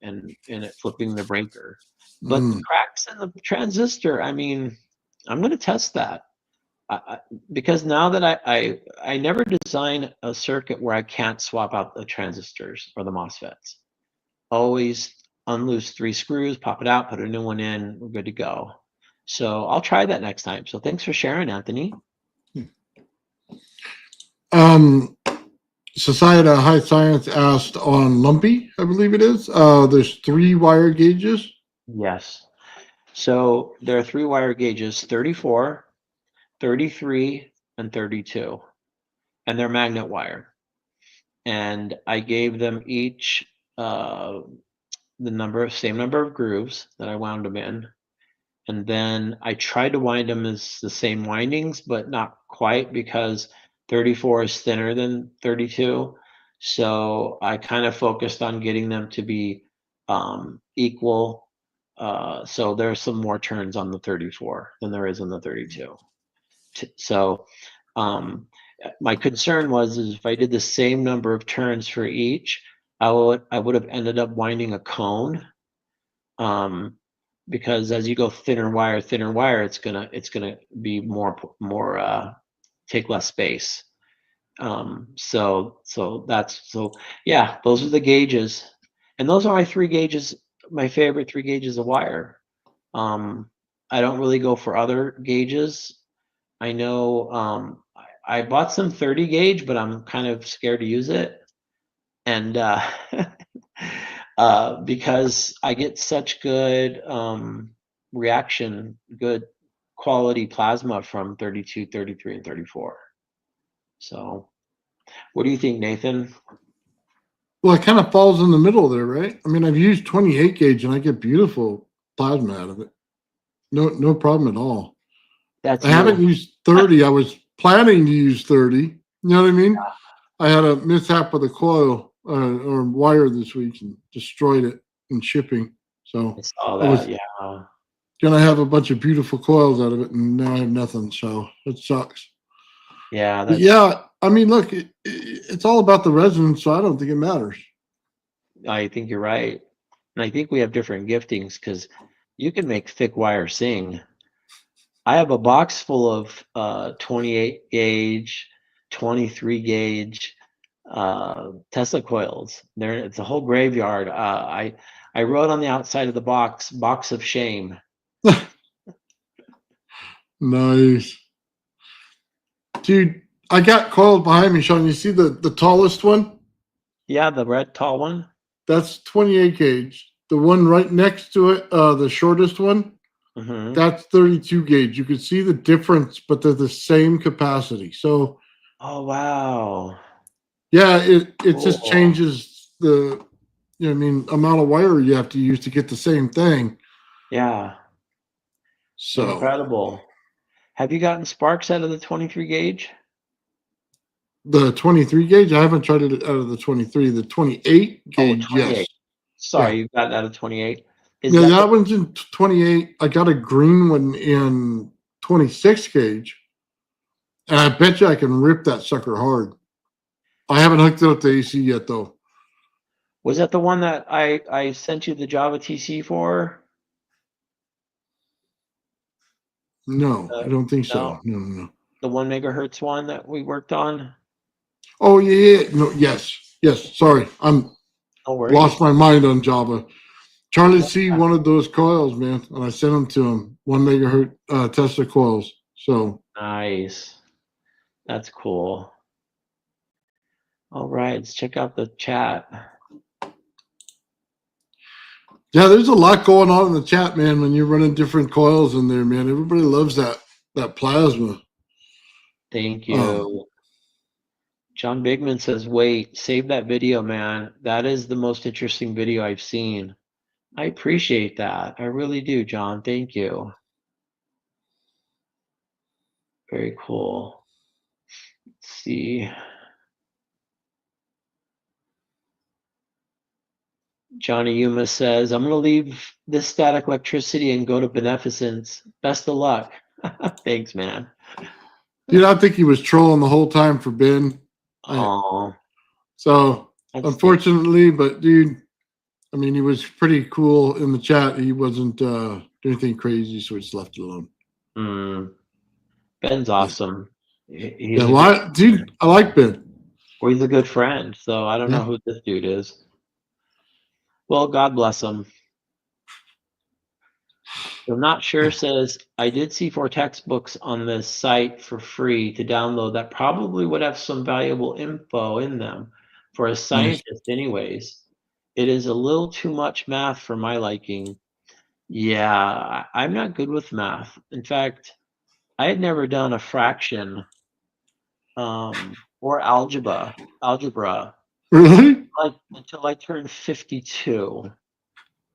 Speaker 1: it flipping the breaker. But the
Speaker 2: mm,
Speaker 1: cracks in the transistor, I mean, I'm going to test that. I, because now that I never design a circuit where I can't swap out the transistors or the MOSFETs. Always unloose 3 screws, pop it out, put a new one in, we're good to go. So I'll try that next time. So thanks for sharing, Anthony.
Speaker 2: um, Society of High Science asked on lumpy, I believe it is. There's 3 wire gauges.
Speaker 1: Yes. So there are 3 wire gauges, 34, 33, and 32, and they're magnet wire. And I gave them each the same number of grooves that I wound them in. And then I tried to wind them as the same windings, but not quite because 34 is thinner than 32. So I kind of focused on getting them to be equal. So there's some more turns on the 34 than there is on the 32. So my concern was is if I did the same number of turns for each, I would have ended up winding a cone. Because as you go thinner wire, it's gonna be more take less space. So yeah, those are the gauges, and those are my 3 gauges, my favorite 3 gauges of wire. I don't really go for other gauges. I know I bought some 30 gauge, but I'm kind of scared to use it. And because I get such good reaction, good quality plasma from 32, 33, and 34. So, what do you think, Nathan?
Speaker 2: Well, it kind of falls in the middle there, right? I mean, I've used 28 gauge and I get beautiful plasma out of it. No problem at all.
Speaker 1: That's
Speaker 2: I haven't
Speaker 1: you.
Speaker 2: used 30. I was planning to use 30. You know what I mean? I had a mishap with a coil or wire this week and destroyed it in shipping.
Speaker 1: I
Speaker 2: So
Speaker 1: saw
Speaker 2: I
Speaker 1: that.
Speaker 2: was
Speaker 1: Yeah.
Speaker 2: gonna have a bunch of beautiful coils out of it, and now I have nothing. So it sucks.
Speaker 1: Yeah,
Speaker 2: But
Speaker 1: that's.
Speaker 2: yeah, I mean, look, it's all about the resonance, so I don't think it matters.
Speaker 1: I think you're right, and I think we have different giftings because you can make thick wire sing. I have a box full of 28 gauge, 23 gauge Tesla coils. There, it's a whole graveyard. I wrote on the outside of the box of shame.
Speaker 2: Nice, dude. I got coiled behind me, Sean. You see the tallest one?
Speaker 1: Yeah, the red tall one.
Speaker 2: That's 28 gauge. The one right next to it, the shortest one,
Speaker 1: Hmm.
Speaker 2: that's 32 gauge. You can see the difference, but they're the same capacity. So
Speaker 1: Oh wow,
Speaker 2: yeah, it just
Speaker 1: cool.
Speaker 2: changes the I mean amount of wire you have to use to get the same thing.
Speaker 1: Yeah,
Speaker 2: So
Speaker 1: incredible. Have you gotten sparks out of the 23 gauge?
Speaker 2: the 23 gauge, I haven't tried it out of the 23. The 28
Speaker 1: Oh,
Speaker 2: gauge,
Speaker 1: 28.
Speaker 2: yes.
Speaker 1: Sorry,
Speaker 2: Yeah.
Speaker 1: you've gotten out of 28. Is
Speaker 2: Yeah,
Speaker 1: that the
Speaker 2: that one's in 28. I got a green one in 26 gauge, and I bet you I can rip that sucker hard. I haven't hooked it up to AC yet, though.
Speaker 1: was that the one that I sent you the Java TC for?
Speaker 2: No, I don't think
Speaker 1: No,
Speaker 2: so. No, no, no.
Speaker 1: the 1 megahertz one that we worked on.
Speaker 2: Oh, yeah, yeah. No, yes. Yes. Sorry. I'm
Speaker 1: No
Speaker 2: lost
Speaker 1: worries.
Speaker 2: my mind on Java. Charlie C wanted those coils, man, and I sent them to him. 1 megahertz Tesla coils. So
Speaker 1: Nice. That's cool. All right, let's check out the chat.
Speaker 2: yeah, there's a lot going on in the chat, man. When you're running different coils in there, man, everybody loves that plasma.
Speaker 1: Thank
Speaker 2: Um,
Speaker 1: you. John Bigman says, wait, save that video, man. That is the most interesting video I've seen. I appreciate that. I really do, John. Thank you. Very cool. Let's see. Johnny Yuma says, I'm going to leave this static electricity and go to beneficence. Best of luck. Thanks, man.
Speaker 2: dude, I think he was trolling the whole time for Ben. I,
Speaker 1: Oh,
Speaker 2: so
Speaker 1: that's thank.
Speaker 2: unfortunately, but dude, I mean, he was pretty cool in the chat. He wasn't doing anything crazy, so we just left it alone.
Speaker 1: Ben's
Speaker 2: Yeah,
Speaker 1: awesome.
Speaker 2: yeah.
Speaker 1: He's a
Speaker 2: Well,
Speaker 1: good
Speaker 2: dude, I like Ben.
Speaker 1: well, he's a good friend. So I don't know
Speaker 2: Yeah.
Speaker 1: who this dude is. Well, God bless him. I'm not sure says I did see 4 textbooks on this site for free to download that probably would have some valuable info in them for a
Speaker 2: Nice.
Speaker 1: scientist anyways. It is a little too much math for my liking. Yeah, I'm not good with math. In fact, I had never done a fraction or algebra
Speaker 2: Really?
Speaker 1: until I turned 52.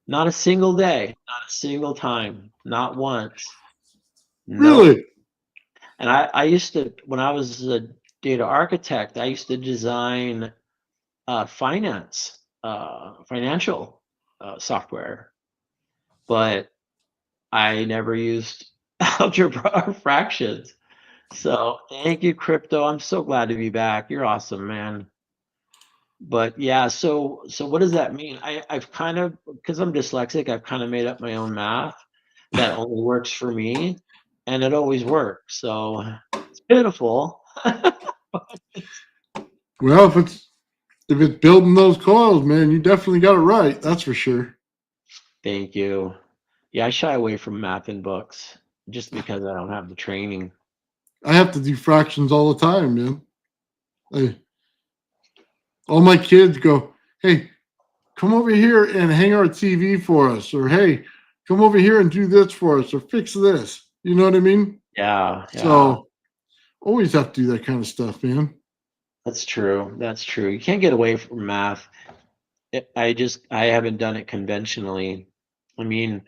Speaker 1: Not a single day, not a single time, not once. Nope.
Speaker 2: Really?
Speaker 1: And I used to, when I was a data architect, I used to design financial software, but I never used algebra or fractions. So thank you, crypto. I'm so glad to be back. You're awesome, man. But yeah, so what does that mean? I've kind of, because I'm dyslexic, I've kind of made up my own math that only works for me, and it always works. So it's pitiful.
Speaker 2: Well, if it's building those coils, man, you definitely got it right. That's for sure.
Speaker 1: Thank you. Yeah, I shy away from math in books just because I don't have the training.
Speaker 2: I have to do fractions all the time, man. I, all my kids go, "Hey, come over here and hang our TV for us," or "Hey, come over here and do this for us," or "Fix this." You know what I mean?
Speaker 1: Yeah, yeah,
Speaker 2: So always have to do that kind of stuff, man.
Speaker 1: that's true. That's true. You can't get away from math. I haven't done it conventionally. I mean,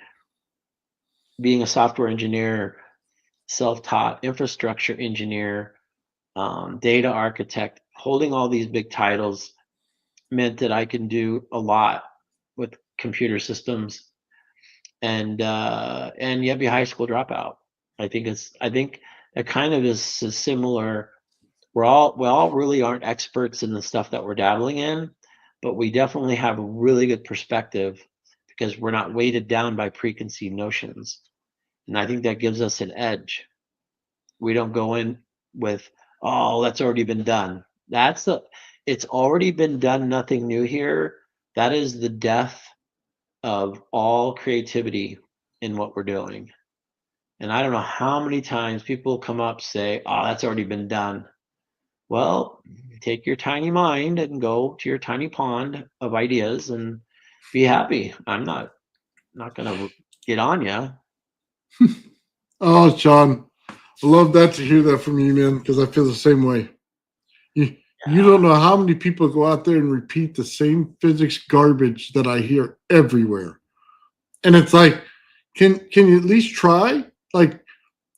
Speaker 1: being a software engineer, self-taught infrastructure engineer, data architect, holding all these big titles meant that I can do a lot with computer systems and yet be a high school dropout. I think it kind of is a similar. We all really aren't experts in the stuff that we're dabbling in, but we definitely have a really good perspective because we're not weighted down by preconceived notions. And I think that gives us an edge. We don't go in with, oh, that's already been done. It's already been done, nothing new here. That is the death of all creativity in what we're doing. And I don't know how many times people come up say, oh, that's already been done. Well, take your tiny mind and go to your tiny pond of ideas and be happy. I'm not gonna get on you.
Speaker 2: Oh, Sean, I love that to hear that from you, man, because I feel the same way. You don't
Speaker 1: Yeah.
Speaker 2: know how many people go out there and repeat the same physics garbage that I hear everywhere. And it's like, can you at least try? Like,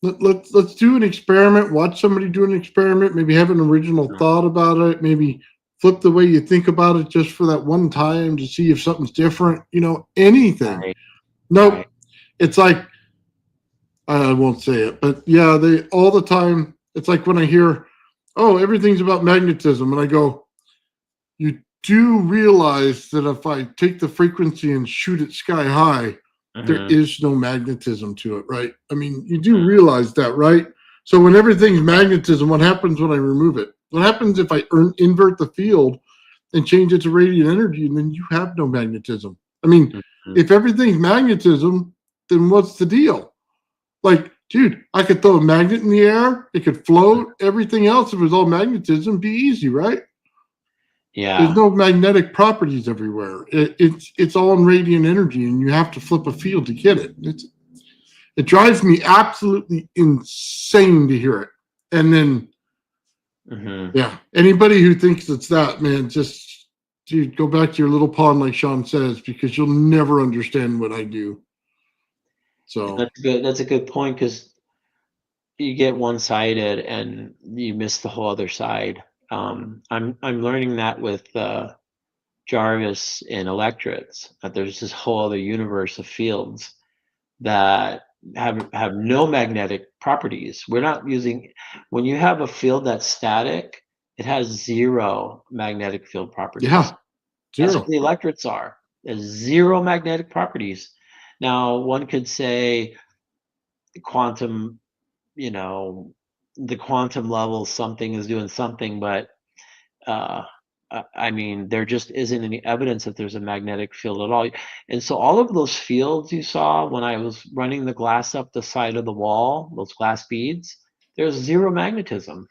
Speaker 2: let's do an experiment. Watch somebody do an experiment. Maybe have an original thought about it. Maybe flip the way you think about it just for that one time to see if something's different. You know, anything.
Speaker 1: Right. Right.
Speaker 2: Nope. It's like I won't say it, but yeah, they all the time. It's like when I hear, "Oh, everything's about magnetism," and I go, "You do realize that if I take the frequency and shoot it sky high, there
Speaker 1: Hmm.
Speaker 2: is no magnetism to it, right? I mean, you do realize that, right? So when everything's magnetism, what happens when I remove it? What happens if I invert the field and change it to radiant energy, and then you have no magnetism? I mean,
Speaker 1: Hmm.
Speaker 2: if everything's magnetism, then what's the deal? Like, dude, I could throw a magnet in the air, it could float. Everything else, if it was all magnetism, be easy, right? There's
Speaker 1: Yeah.
Speaker 2: no magnetic properties everywhere. It's all in radiant energy, and you have to flip a field to get it. It drives me absolutely insane to hear it. And then,
Speaker 1: Hmm.
Speaker 2: yeah, anybody who thinks it's that, man, just dude, go back to your little pond, like Shawn says, because you'll never understand what I do. So
Speaker 1: That's good. That's a good point because you get one-sided and you miss the whole other side. I'm learning that with Jarvis and electrodes, that there's this whole other universe of fields that have no magnetic properties. We're not using when you have a field that's static, it has zero magnetic field properties.
Speaker 2: yeah,
Speaker 1: That's what
Speaker 2: zero.
Speaker 1: the electrodes are. There's zero magnetic properties. Now, one could say quantum, you know, the quantum level, something is doing something, but uh, I mean, there just isn't any evidence that there's a magnetic field at all. And so all of those fields you saw when I was running the glass up the side of the wall, those glass beads, there's zero magnetism,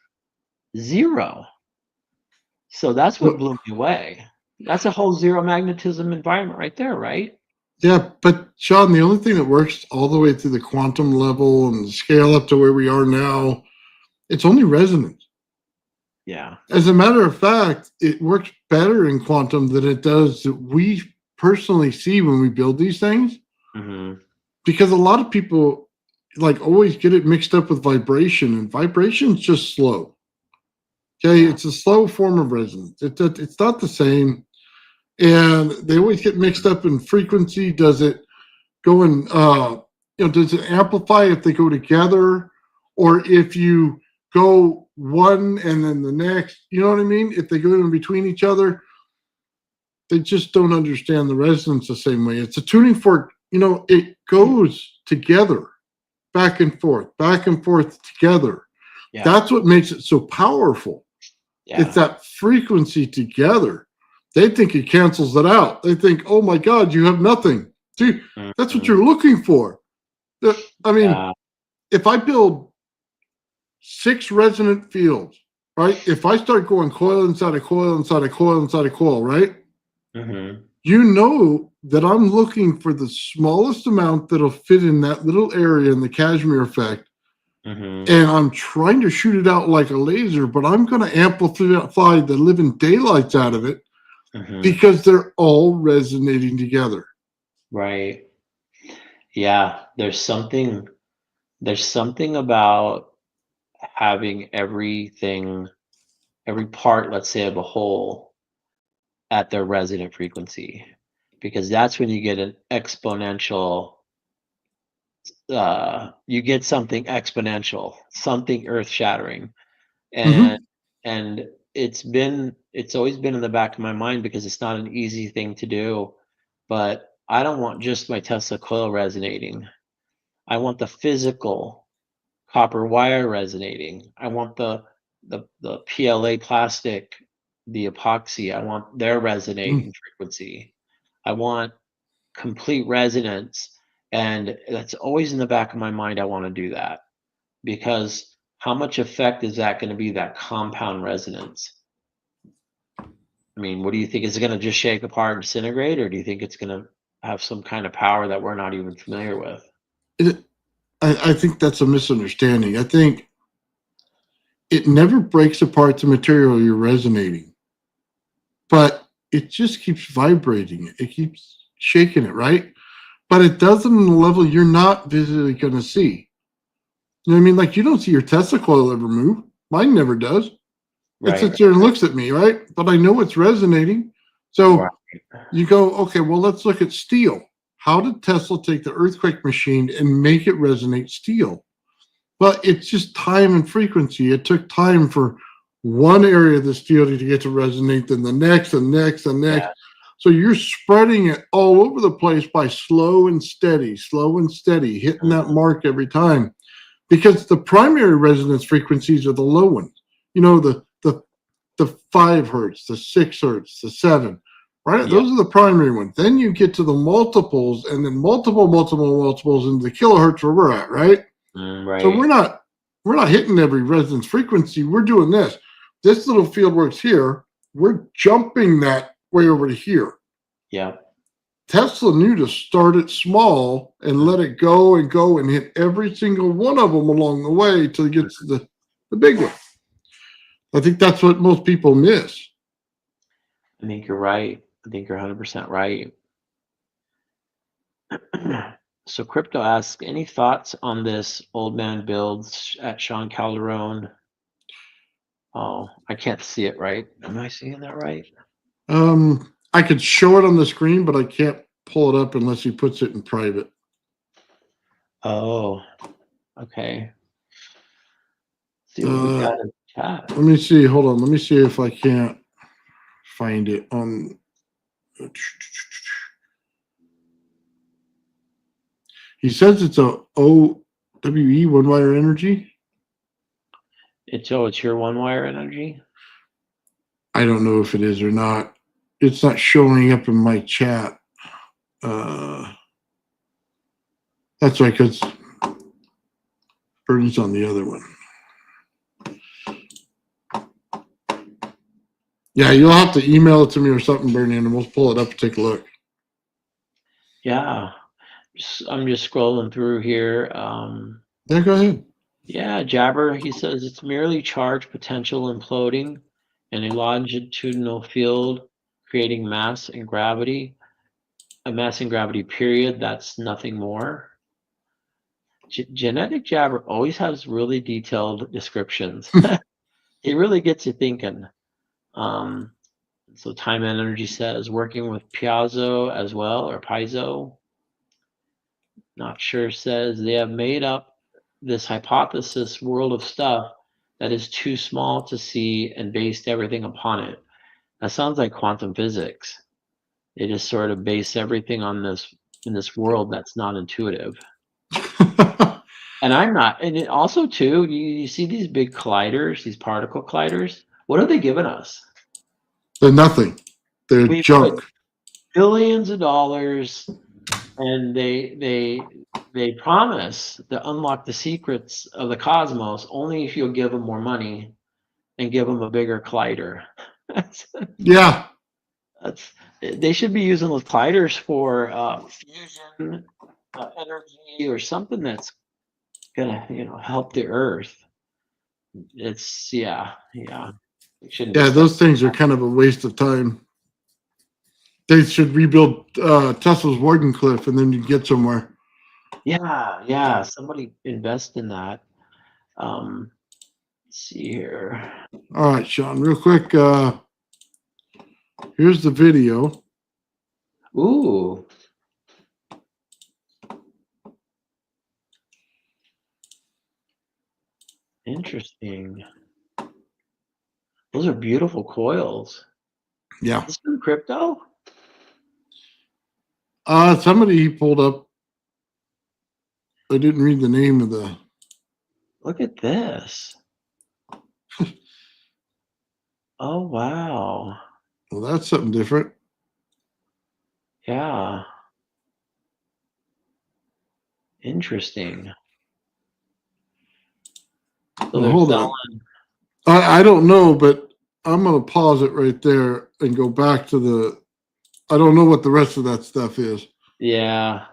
Speaker 1: zero. So that's what blew me away. That's a whole zero magnetism environment right there, right?
Speaker 2: Yeah, but Sean, the only thing that works all the way through the quantum level and scale up to where we are now, it's only resonance.
Speaker 1: Yeah.
Speaker 2: As a matter of fact, it works better in quantum than it does that we personally see when we build these things.
Speaker 1: Hmm.
Speaker 2: Because a lot of people like always get it mixed up with vibration, and vibration's just slow. Okay,
Speaker 1: Yeah.
Speaker 2: it's a slow form of resonance. It's not the same, and they always get mixed up in frequency. Does it go in? Does it amplify if they go together, or if you go one and then the next? You know what I mean? If they go in between each other, they just don't understand the resonance the same way. It's a tuning fork. It goes together, back and forth together.
Speaker 1: Yeah.
Speaker 2: That's what makes it so powerful. It's
Speaker 1: Yeah.
Speaker 2: that frequency together. They think it cancels it out. They think, oh my God, you have nothing. See, that's what
Speaker 1: Mhm.
Speaker 2: you're looking for. I mean,
Speaker 1: Yeah.
Speaker 2: if I build 6 resonant fields, right? If I start going coil inside a coil inside a coil inside a coil, right?
Speaker 1: Mhm.
Speaker 2: You know that I'm looking for the smallest amount that'll fit in that little area in the Casimir effect.
Speaker 1: Mhm.
Speaker 2: And I'm trying to shoot it out like a laser, but I'm going to amplify the living daylights out of it
Speaker 1: Mhm.
Speaker 2: because they're all resonating together.
Speaker 1: Right. Yeah. There's something about having every part, let's say, of a whole at their resonant frequency, because that's when you get an exponential, you get something exponential, something earth-shattering. And
Speaker 2: Mm-hmm.
Speaker 1: and it's always been in the back of my mind because it's not an easy thing to do, but I don't want just my Tesla coil resonating. I want the physical copper wire resonating. I want the PLA plastic, the epoxy. I want their resonating frequency. I want complete resonance, and that's always in the back of my mind. I want to do that because how much effect is that going to be? That compound resonance. I mean, what do you think? Is it going to just shake apart and disintegrate, or do you think it's going to have some kind of power that we're not even familiar with?
Speaker 2: It, I think that's a misunderstanding. I think it never breaks apart the material you're resonating, but it just keeps vibrating it. It keeps shaking it, right? But it does it on a level you're not visually going to see. You know what I mean? Like you don't see your Tesla coil ever move. Mine never does. It
Speaker 1: Right.
Speaker 2: sits there and looks at me, right? But I know it's resonating.
Speaker 1: Right.
Speaker 2: So you go, okay, well, let's look at steel. How did Tesla take the earthquake machine and make it resonate steel? Well, it's just time and frequency. It took time for one area of the steel to get to resonate, then the next, and next, and next.
Speaker 1: Yeah.
Speaker 2: So you're spreading it all over the place by slow and steady, hitting that
Speaker 1: Mhm.
Speaker 2: mark every time. Because the primary resonance frequencies are the low ones. The 5 hertz, the 6 hertz, the 7, right?
Speaker 1: Yeah.
Speaker 2: Those are the primary ones. Then you get to the multiples, and then multiples into the kilohertz where we're at, right? So we're
Speaker 1: Right.
Speaker 2: not we're not hitting every resonance frequency. We're doing this. This little field works here. We're jumping that way over to here.
Speaker 1: Yeah.
Speaker 2: Tesla knew to start it small and let it go and hit every single one of them along the way till it gets to the big one. I think that's what most people miss.
Speaker 1: I think you're right. I think you're 100% right. So Crypto asks, any thoughts on this old man builds at Shawn Calderon? Oh, I can't see it right. Am I seeing that right?
Speaker 2: I could show it on the screen, but I can't pull it up unless he puts it in private.
Speaker 1: Oh, okay. Let's see what we
Speaker 2: Uh,
Speaker 1: got in chat.
Speaker 2: Let me see. Hold on. Let me see if I can't find it on. He says it's a OWE one wire energy.
Speaker 1: It's your one wire energy.
Speaker 2: I don't know if it is or not. It's not showing up in my chat. Uh, that's right, because Bernie's on the other one. Yeah, you'll have to email it to me or something, Bernie, and we'll pull it up and take a look.
Speaker 1: Yeah, I'm just scrolling through here.
Speaker 2: Yeah, go ahead.
Speaker 1: Yeah, Jabber, he says it's merely charge potential imploding in a longitudinal field, creating mass and gravity, period. That's nothing more. Genetic Jabber always has really detailed descriptions. it really gets you thinking. Um, so Time and Energy says working with piezo as well, or piezo. Not sure, says they have made up this hypothesis world of stuff that is too small to see and based everything upon it. That sounds like quantum physics. They just sort of base everything on this in this world that's not intuitive. And I'm not. And it also too, you see these big colliders, these particle colliders. What have they given us?
Speaker 2: They're nothing. They're
Speaker 1: We put
Speaker 2: junk.
Speaker 1: billions of dollars, and they promise to unlock the secrets of the cosmos only if you'll give them more money and give them a bigger collider. that's,
Speaker 2: Yeah.
Speaker 1: that's they should be using those colliders for fusion energy or something that's gonna help the Earth. It's yeah. We shouldn't be
Speaker 2: Yeah,
Speaker 1: spending.
Speaker 2: those things are kind of a waste of time. They should rebuild Tesla's Wardenclyffe, and then you get somewhere.
Speaker 1: Yeah. Somebody invest in that. Let's see here.
Speaker 2: All right, Shawn, real quick. Here's the video.
Speaker 1: Ooh, interesting. Those are beautiful coils.
Speaker 2: Yeah.
Speaker 1: Is this from crypto?
Speaker 2: Somebody pulled up. I didn't read the name of the.
Speaker 1: Look at this. Oh wow.
Speaker 2: Well, that's something different.
Speaker 1: Yeah. Interesting. So
Speaker 2: Well,
Speaker 1: they're
Speaker 2: hold on.
Speaker 1: selling.
Speaker 2: I don't know, but I'm going to pause it right there and go back to the. I don't know what the rest of that stuff is.
Speaker 1: Yeah.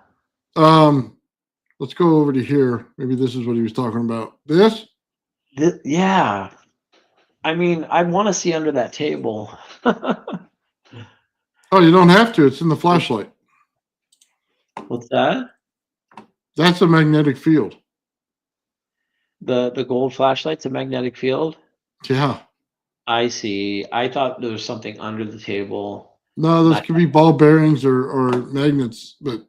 Speaker 2: Um, let's go over to here. Maybe this is what he was talking about. This?
Speaker 1: Yeah. I mean, I want to see under that table.
Speaker 2: Oh, you don't have to. It's in the flashlight.
Speaker 1: What's that?
Speaker 2: That's a magnetic field.
Speaker 1: The gold flashlight's a magnetic field?
Speaker 2: Yeah.
Speaker 1: I see. I thought there was something under the table.
Speaker 2: No, those
Speaker 1: Not
Speaker 2: could be ball bearings or magnets, but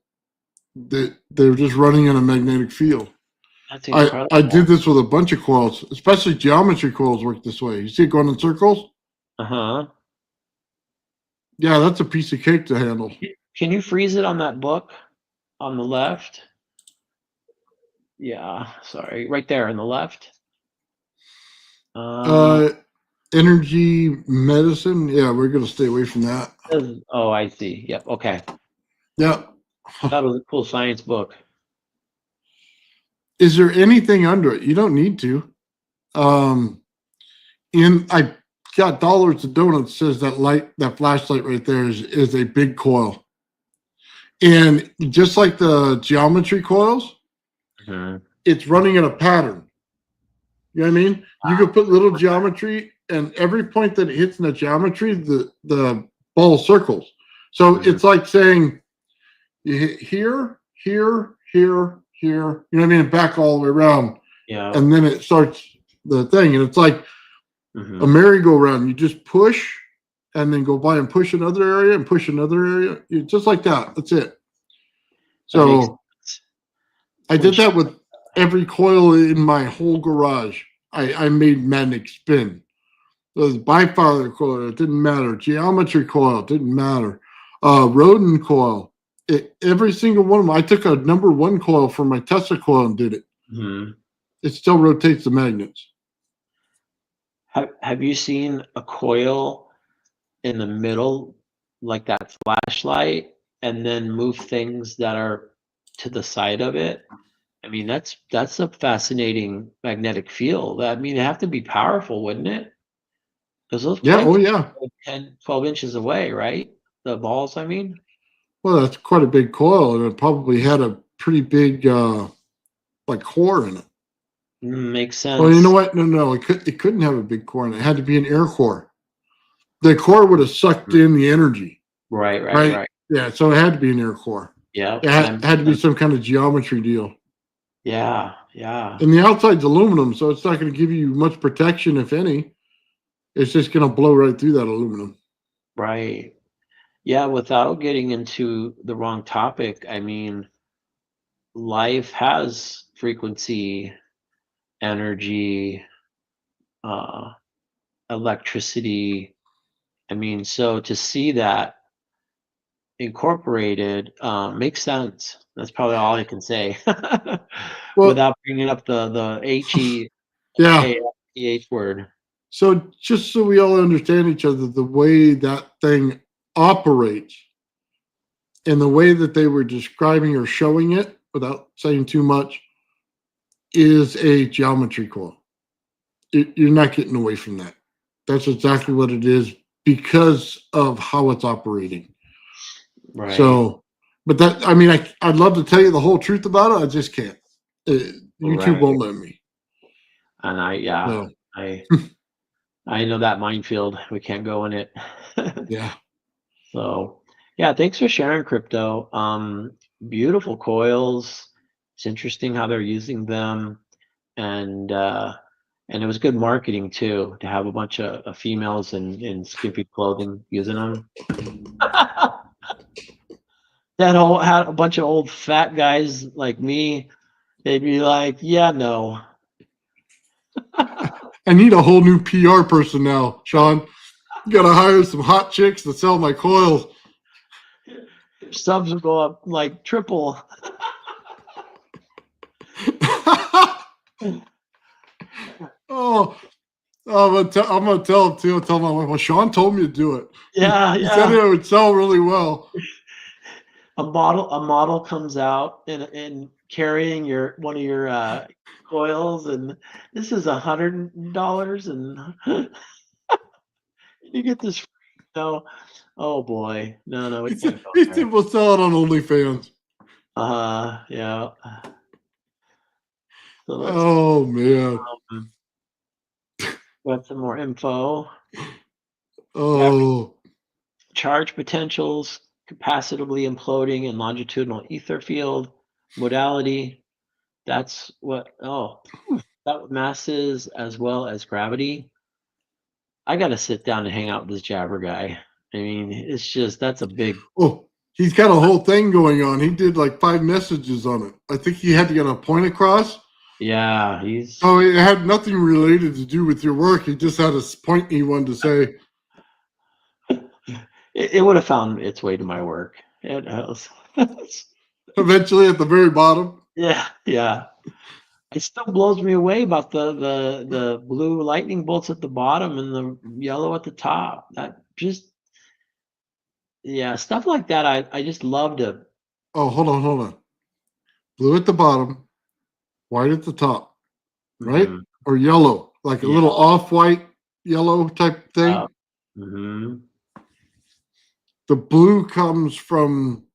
Speaker 2: they're just running in a magnetic field.
Speaker 1: That's
Speaker 2: I did
Speaker 1: incredible.
Speaker 2: this with a bunch of coils, especially geometry coils work this way. You see it going in circles?
Speaker 1: Uh-huh.
Speaker 2: Yeah, that's a piece of cake to handle.
Speaker 1: Can you freeze it on that book on the left? Yeah, sorry. Right there on the left. Uh,
Speaker 2: Uh, energy medicine. Yeah, we're gonna stay away from that.
Speaker 1: oh, I see. Yep. Okay.
Speaker 2: Yeah.
Speaker 1: That was a cool science book.
Speaker 2: Is there anything under it? You don't need to. In I got dollars to donuts says that flashlight right there is a big coil. And just like the geometry coils,
Speaker 1: Mhm.
Speaker 2: it's running in a pattern. You know what I mean? You could put little geometry, and every point that it hits in the geometry, the ball circles. So it's like saying you hit here, here, here, here. You know what I mean? And back all the way around,
Speaker 1: Yeah.
Speaker 2: and then it starts the thing, and it's like a merry-go-round. You just push, and then go by and push another area and push another area. Just like that. That's it.
Speaker 1: That makes
Speaker 2: So
Speaker 1: sense.
Speaker 2: I did that with every coil in my whole garage. I made magnetic spin. It was bifather coil, it didn't matter. Geometry coil, it didn't matter. Rodent coil, every single one of them. I took a number one coil from my Tesla coil and did it.
Speaker 1: Mhm.
Speaker 2: It still rotates the magnets.
Speaker 1: Have you seen a coil in the middle, like that flashlight, and then move things that are to the side of it? I mean, that's a fascinating magnetic field. I mean, it'd have to be powerful, wouldn't it? Because those
Speaker 2: Yeah, oh
Speaker 1: plates
Speaker 2: yeah.
Speaker 1: are 10, 12 inches away, right? The balls, I mean.
Speaker 2: Well, that's quite a big coil, and it probably had a pretty big like core in it.
Speaker 1: Makes
Speaker 2: Well, you know
Speaker 1: sense.
Speaker 2: what? No, it couldn't have a big core in it. It had to be an air core. The core would have sucked in the energy. Right.
Speaker 1: Right.
Speaker 2: Yeah, so it had to be an air core.
Speaker 1: Yeah,
Speaker 2: It
Speaker 1: that
Speaker 2: had to
Speaker 1: makes
Speaker 2: be
Speaker 1: sense.
Speaker 2: some kind of geometry deal.
Speaker 1: Yeah.
Speaker 2: And the outside's aluminum, so it's not going to give you much protection, if any. it's just going to blow right through that aluminum.
Speaker 1: Right. Yeah, without getting into the wrong topic, I mean, life has frequency, energy, uh, electricity. I mean, so to see that incorporated makes sense. That's probably all I can say
Speaker 2: Well,
Speaker 1: without bringing up the
Speaker 2: yeah.
Speaker 1: HEAFTH word.
Speaker 2: So just so we all understand each other, the way that thing operates and the way that they were describing or showing it without saying too much is a geometry coil. You're not getting away from that. That's exactly what it is because of how it's operating.
Speaker 1: Right,
Speaker 2: So, but that, I mean, I'd love to tell you the whole truth about it. I just can't. YouTube
Speaker 1: right.
Speaker 2: won't let me.
Speaker 1: And yeah,
Speaker 2: So,
Speaker 1: I I know that minefield. We can't go in it.
Speaker 2: yeah.
Speaker 1: So, yeah, thanks for sharing crypto. Beautiful coils. It's interesting how they're using them, and and it was good marketing too to have a bunch of females in skimpy clothing using them. That whole had a bunch of old fat guys like me. They'd be like, "Yeah, no."
Speaker 2: I need a whole new PR person now, Sean. You got to hire some hot chicks to sell my coils.
Speaker 1: Subs will go up like triple.
Speaker 2: Oh, I'm gonna tell him too. I'll tell my wife. Well, Sean told me to do it.
Speaker 1: Yeah,
Speaker 2: He said
Speaker 1: yeah.
Speaker 2: it would sell really well.
Speaker 1: A model comes out and carrying your one of your coils, and this is $100, and you get this. No, oh boy, no, we can't go
Speaker 2: He
Speaker 1: there.
Speaker 2: said we'll sell it on OnlyFans.
Speaker 1: Yeah. So let's
Speaker 2: Oh man.
Speaker 1: um, got some more info. Yeah,
Speaker 2: Oh.
Speaker 1: charge potentials, capacitively imploding and longitudinal ether field, modality. That's what. Oh, that masses as well as gravity. I got to sit down and hang out with this Jabber guy. I mean, it's just that's a big.
Speaker 2: Oh. He's got a whole thing going on. He did like 5 messages on it. I think he had to get a point across.
Speaker 1: Yeah, he's.
Speaker 2: Oh, it had nothing related to do with your work. He just had a point he wanted to say.
Speaker 1: It would have found its way to my work. It has.
Speaker 2: Eventually, at the very bottom.
Speaker 1: Yeah, yeah. It still blows me away about the blue lightning bolts at the bottom and the yellow at the top. That just yeah, stuff like that. I just love to.
Speaker 2: Oh, hold on. Blue at the bottom, white at the top, right?
Speaker 1: Mhm,
Speaker 2: Or yellow, like a
Speaker 1: yeah.
Speaker 2: little off-white yellow type thing.
Speaker 1: Mhm.
Speaker 2: The blue comes from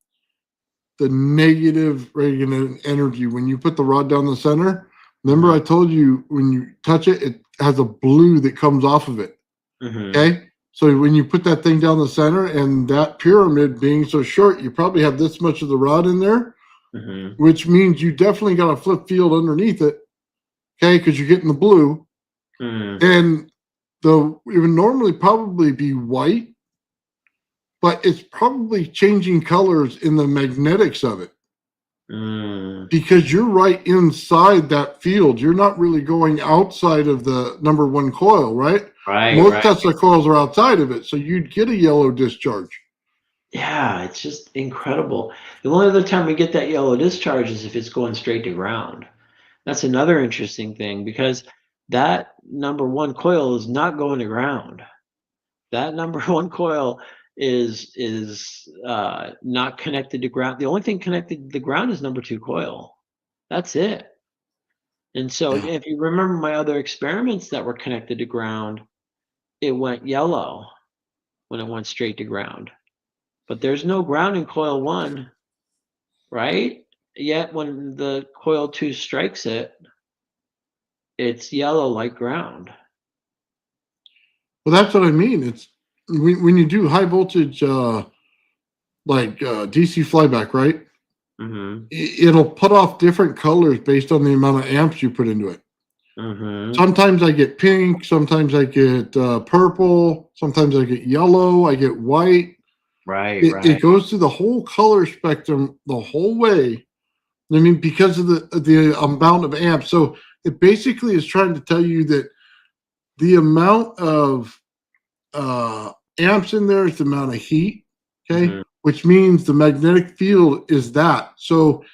Speaker 2: the negative radiant energy. When you put the rod down the center, remember
Speaker 1: Mhm.
Speaker 2: I told you when you touch it, it has a blue that comes off of it.
Speaker 1: Mhm.
Speaker 2: Okay. So when you put that thing down the center and that pyramid being so short, you probably have this much of the rod in there,
Speaker 1: Mhm.
Speaker 2: which means you definitely got a flip field underneath it. Okay. Because you're getting the blue.
Speaker 1: Mhm.
Speaker 2: And it would normally probably be white, but it's probably changing colors in the magnetics of it.
Speaker 1: Mm.
Speaker 2: Because you're right inside that field. You're not really going outside of the number one coil, right?
Speaker 1: Right,
Speaker 2: Most
Speaker 1: right.
Speaker 2: Tesla coils are outside of it, so you'd get a yellow discharge.
Speaker 1: Yeah, it's just incredible. The only other time we get that yellow discharge is if it's going straight to ground. That's another interesting thing because that number one coil is not going to ground. That number one coil is not connected to ground. The only thing connected to the ground is number two coil. That's it. And so
Speaker 2: Yeah.
Speaker 1: if you remember my other experiments that were connected to ground, it went yellow when it went straight to ground. But there's no ground in coil one, right? Yet when the coil two strikes it, it's yellow like ground.
Speaker 2: Well, that's what I mean. It's when you do high voltage, like DC flyback, right?
Speaker 1: Hmm.
Speaker 2: It'll put off different colors based on the amount of amps you put into it.
Speaker 1: Mm-hmm.
Speaker 2: Sometimes I get pink, sometimes I get purple, sometimes I get yellow, I get white.
Speaker 1: Right,
Speaker 2: It
Speaker 1: right.
Speaker 2: goes through the whole color spectrum the whole way. I mean, because of the amount of amps. So it basically is trying to tell you that the amount of uh, amps in there is the amount of heat. Okay,
Speaker 1: Mm-hmm.
Speaker 2: which means the magnetic field is that. So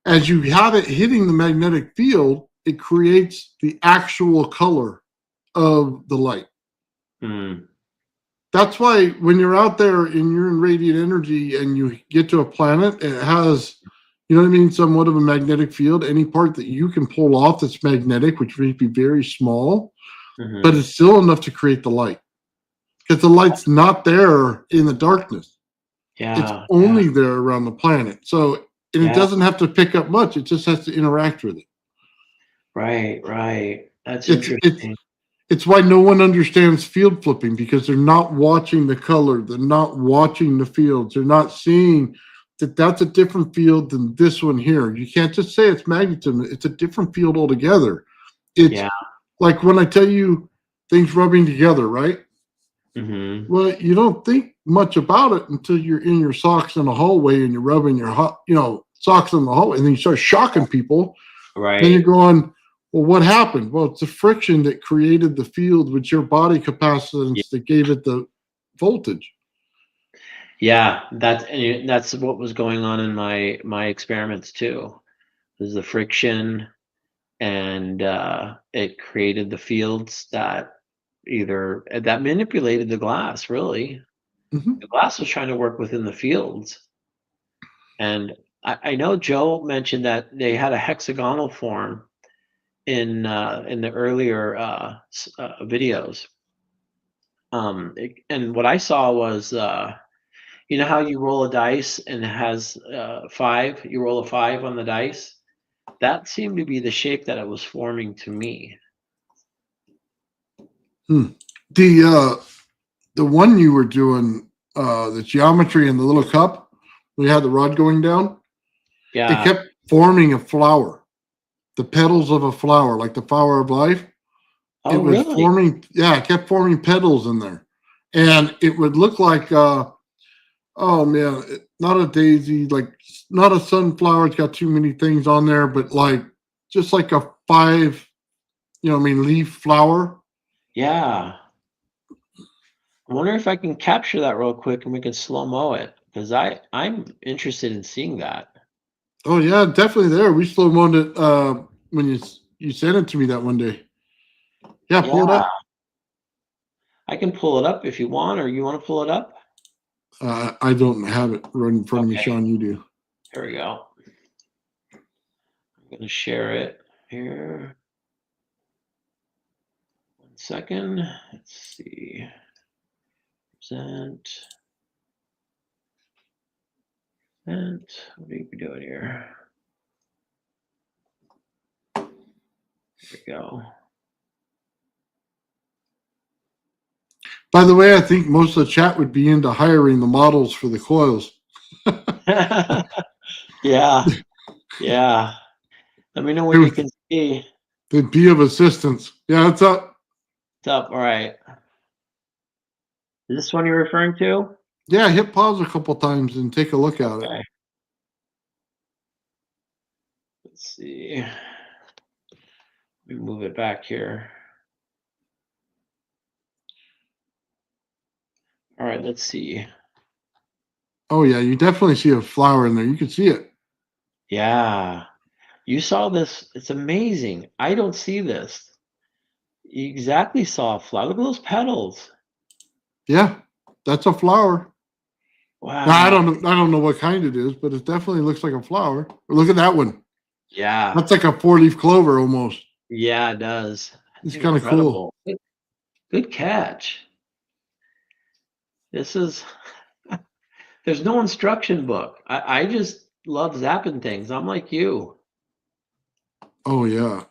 Speaker 2: as you have it hitting the magnetic field, it creates the actual color of the light.
Speaker 1: Mm.
Speaker 2: That's why when you're out there and you're in radiant energy and you get to a planet, it has, you know what I mean, somewhat of a magnetic field. Any part that you can pull off that's magnetic, which may be very small, but
Speaker 1: Mm-hmm.
Speaker 2: it's still enough to create the light because the light's not there in the darkness. It's
Speaker 1: Yeah, yeah,
Speaker 2: only there around the planet. So, and it
Speaker 1: yeah.
Speaker 2: doesn't have to pick up much. It just has to interact with it.
Speaker 1: Right, right. That's
Speaker 2: It's
Speaker 1: interesting.
Speaker 2: it's why no one understands field flipping because they're not watching the color, they're not watching the fields, they're not seeing that that's a different field than this one here. You can't just say it's magnetism, it's a different field altogether. It's
Speaker 1: Yeah.
Speaker 2: like when I tell you things rubbing together, right?
Speaker 1: Mm-hmm.
Speaker 2: Well, you don't think much about it until you're in your socks in the hallway and you're rubbing your socks in the hallway, and then you start shocking people. Then you're
Speaker 1: Right.
Speaker 2: going, well, what happened? Well, it's the friction that created the field with your body
Speaker 1: Yeah.
Speaker 2: capacitance that gave it the voltage.
Speaker 1: Yeah, that's what was going on in my experiments too. Was the friction, and it created the fields that that manipulated the glass, really.
Speaker 2: Hmm.
Speaker 1: The glass was trying to work within the fields. And I know Joe mentioned that they had a hexagonal form in the earlier videos. And what I saw was, you know how you roll a dice and it has five. You roll a five on the dice. That seemed to be the shape that it was forming to me.
Speaker 2: Hmm. The one you were doing, the geometry in the little cup, we had the rod going down. It
Speaker 1: Yeah.
Speaker 2: kept forming a flower, the petals of a flower, like the flower of life. It
Speaker 1: Oh,
Speaker 2: was
Speaker 1: really?
Speaker 2: forming, yeah, it kept forming petals in there, and it would look like oh man, not a daisy, like not a sunflower. It's got too many things on there, but like just like a five, leaf flower.
Speaker 1: Yeah. I wonder if I can capture that real quick and we can slow mo it because I'm interested in seeing that.
Speaker 2: Oh yeah, definitely there. We slow moed it when you sent it to me that one day. Yeah, pull it
Speaker 1: Yeah,
Speaker 2: up.
Speaker 1: I can pull it up if you want, or you want to pull it up?
Speaker 2: I don't have it right in front of me,
Speaker 1: Okay,
Speaker 2: Sean. You do.
Speaker 1: here we go. I'm gonna share it here. 1 second. Let's see. Present. And what are we doing here? Here we go.
Speaker 2: By the way, I think most of the chat would be into hiring the models for the coils.
Speaker 1: Yeah, yeah. Let me know
Speaker 2: It
Speaker 1: when you
Speaker 2: would,
Speaker 1: can see.
Speaker 2: they'd be of assistance. Yeah, it's up.
Speaker 1: It's up. All right. Is this one you're referring to?
Speaker 2: Yeah, hit pause a couple times and take a look at it.
Speaker 1: Okay. Let's see. Let me move it back here. All right, let's see.
Speaker 2: Oh yeah, you definitely see a flower in there. You can see it.
Speaker 1: Yeah. You saw this. It's amazing. I don't see this. You exactly saw a flower. Look at those petals.
Speaker 2: Yeah, that's a flower. Now,
Speaker 1: Wow.
Speaker 2: I don't know what kind it is, but it definitely looks like a flower. Look at that one.
Speaker 1: Yeah.
Speaker 2: That's like a four-leaf clover almost.
Speaker 1: Yeah, it does. That's
Speaker 2: It's kind of cool.
Speaker 1: incredible. Good catch. This is, there's no instruction book. I just love zapping things. I'm like you.
Speaker 2: Oh yeah.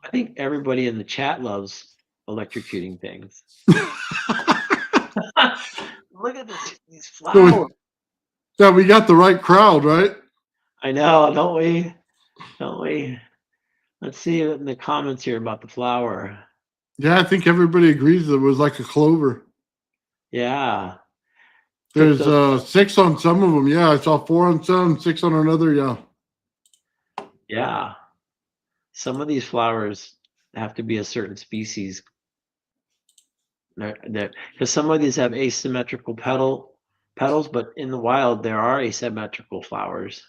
Speaker 1: I think everybody in the chat loves electrocuting things. Look at these
Speaker 2: So
Speaker 1: flowers.
Speaker 2: yeah, we got the right crowd, right?
Speaker 1: I know, don't we? Don't we? Let's see in the comments here about the flower.
Speaker 2: Yeah, I think everybody agrees it was like a clover.
Speaker 1: Yeah. Took
Speaker 2: There's
Speaker 1: those.
Speaker 2: 6 on some of them. Yeah, I saw 4 on some, 6 on another. Yeah.
Speaker 1: Yeah. Some of these flowers have to be a certain species. Because some of these have asymmetrical petals, but in the wild there are asymmetrical flowers.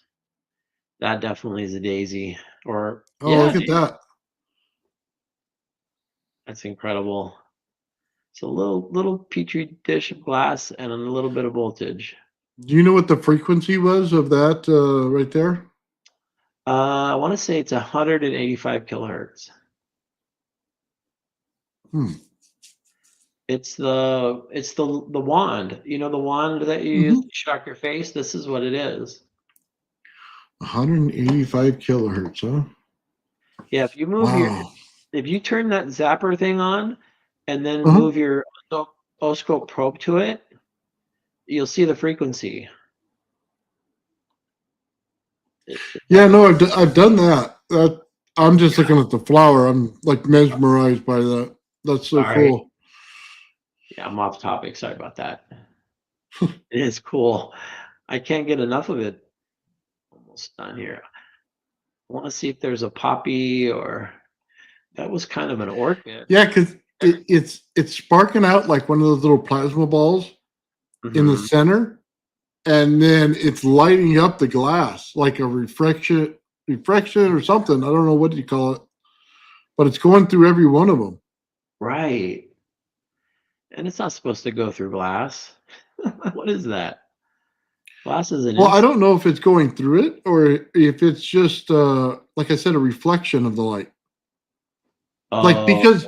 Speaker 1: That definitely is a daisy. Or
Speaker 2: Oh,
Speaker 1: yeah,
Speaker 2: look at that.
Speaker 1: that's incredible. It's a little petri dish of glass and a little bit of voltage.
Speaker 2: Do you know what the frequency was of that right there?
Speaker 1: I want to say it's 185 kilohertz.
Speaker 2: Hmm.
Speaker 1: It's the wand. You know the wand that you use
Speaker 2: Mm-hmm.
Speaker 1: to shock your face? This is what it is.
Speaker 2: 185 kilohertz, huh?
Speaker 1: Yeah,
Speaker 2: Wow.
Speaker 1: if you turn that zapper thing on and then
Speaker 2: Uh-huh.
Speaker 1: move your oscilloscope probe to it, you'll see the frequency. It's
Speaker 2: Yeah,
Speaker 1: like,
Speaker 2: no, I've done that. I'm just looking at the flower. I'm like mesmerized by that. That's so
Speaker 1: sorry.
Speaker 2: cool.
Speaker 1: Yeah, I'm off topic. Sorry about that. It is cool. I can't get enough of it. Almost done here. I want to see if there's a poppy or that was kind of an orchid.
Speaker 2: Yeah, because it's sparking out like one of those little plasma balls in the
Speaker 1: Mm-hmm.
Speaker 2: center, and then it's lighting up the glass like a reflection or something. I don't know what you call it, but it's going through every one of them.
Speaker 1: Right. And it's not supposed to go through glass. What is that? Glass is an
Speaker 2: Well, I
Speaker 1: ins.
Speaker 2: don't know if it's going through it or if it's just like I said, a reflection of the light. Like
Speaker 1: Oh.
Speaker 2: because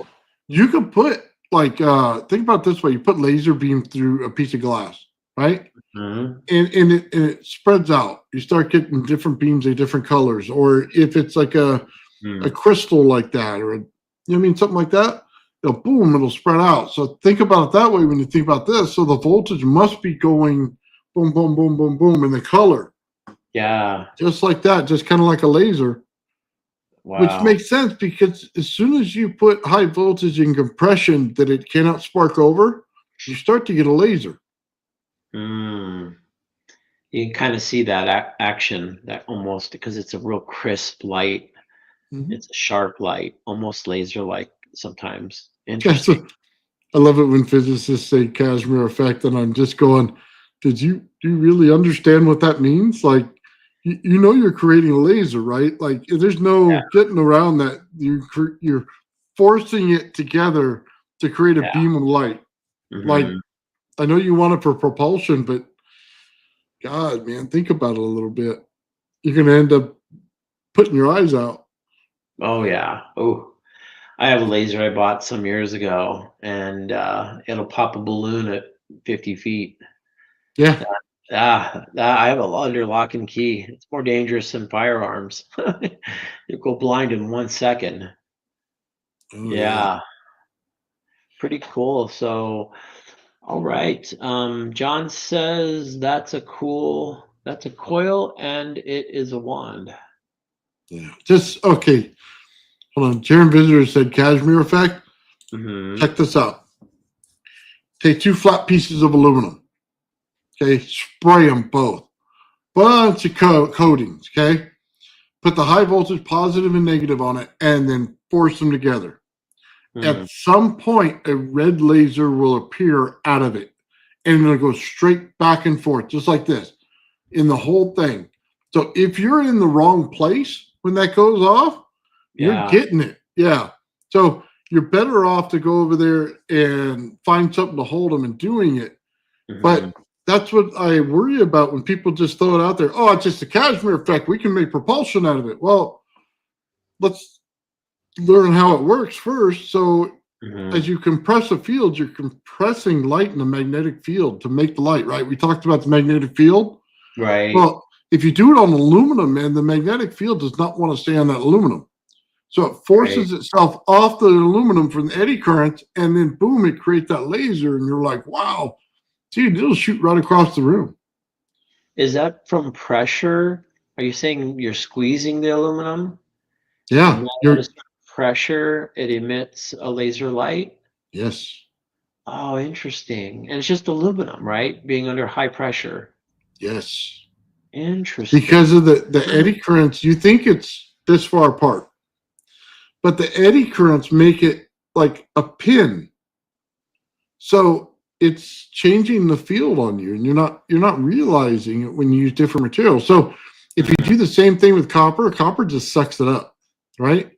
Speaker 2: you could put like think about it this way: you put laser beam through a piece of glass, right?
Speaker 1: Mhm.
Speaker 2: And it spreads out. You start getting different beams of different colors, or if it's like a
Speaker 1: Mm.
Speaker 2: crystal like that, or you know what I mean, something like that. Boom, it'll spread out. So think about it that way when you think about this. So the voltage must be going boom, boom, boom, boom, boom, and the color
Speaker 1: Yeah.
Speaker 2: just like that, just kind of like a laser, which
Speaker 1: Wow.
Speaker 2: makes sense because as soon as you put high voltage in compression that it cannot spark over, you start to get a laser.
Speaker 1: Mm. You can kind of see that action, that almost because it's a real crisp light.
Speaker 2: Mhm.
Speaker 1: It's a sharp light, almost laser-like sometimes.
Speaker 2: That's
Speaker 1: Interesting.
Speaker 2: what, I love it when physicists say Casimir effect, and I'm just going, do you really understand what that means? Like, you know, you're creating a laser, right? Like, there's
Speaker 1: Yeah.
Speaker 2: no getting around that. You're forcing it together to create a
Speaker 1: Yeah.
Speaker 2: beam of light. Like,
Speaker 1: Hmm.
Speaker 2: I know you want it for propulsion, but God, man, think about it a little bit. You're going to end up putting your eyes out.
Speaker 1: Oh yeah. Oh, I have a laser I bought some years ago, and it'll pop a balloon at 50 feet.
Speaker 2: Yeah.
Speaker 1: I have a under lock and key. It's more dangerous than firearms. You go blind in 1 second.
Speaker 2: Oh, yeah.
Speaker 1: Yeah, pretty cool. So, all right. John says that's a coil and it is a wand.
Speaker 2: Yeah. Just, okay. Hold on. Jaren Visitor said Casimir effect.
Speaker 1: Mm-hmm.
Speaker 2: Check this out. Take 2 flat pieces of aluminum. Okay. Spray them both. Bunch of coatings. Okay. Put the high voltage positive and negative on it and then force them together.
Speaker 1: Hmm.
Speaker 2: At some point, a red laser will appear out of it and it'll go straight back and forth, just like this, in the whole thing. So if you're in the wrong place when that goes off, you're
Speaker 1: Yeah.
Speaker 2: getting it. Yeah. So you're better off to go over there and find something to hold them and doing it.
Speaker 1: Hmm.
Speaker 2: But that's what I worry about when people just throw it out there. Oh, it's just a Casimir effect. We can make propulsion out of it. Well, let's learn how it works first. So
Speaker 1: Hmm.
Speaker 2: as you compress a field, you're compressing light in a magnetic field to make the light, right? We talked about the magnetic field.
Speaker 1: Right.
Speaker 2: Well, if you do it on aluminum, man, the magnetic field does not want to stay on that aluminum. So it
Speaker 1: Right.
Speaker 2: forces itself off the aluminum from the eddy current, and then boom, it creates that laser, and you're like, wow, dude, it'll shoot right across the room.
Speaker 1: Is that from pressure? Are you saying you're squeezing the aluminum?
Speaker 2: Yeah,
Speaker 1: And then at a
Speaker 2: you're
Speaker 1: certain pressure, it emits a laser light.
Speaker 2: yes,
Speaker 1: Oh, interesting. And it's just aluminum, right? Being under high pressure.
Speaker 2: yes. Because
Speaker 1: Interesting.
Speaker 2: of the eddy currents, you think it's this far apart, but the eddy currents make it like a pin. So it's changing the field on you, and you're not realizing it when you use different materials. So if you do the same thing with copper, copper just sucks it up, right?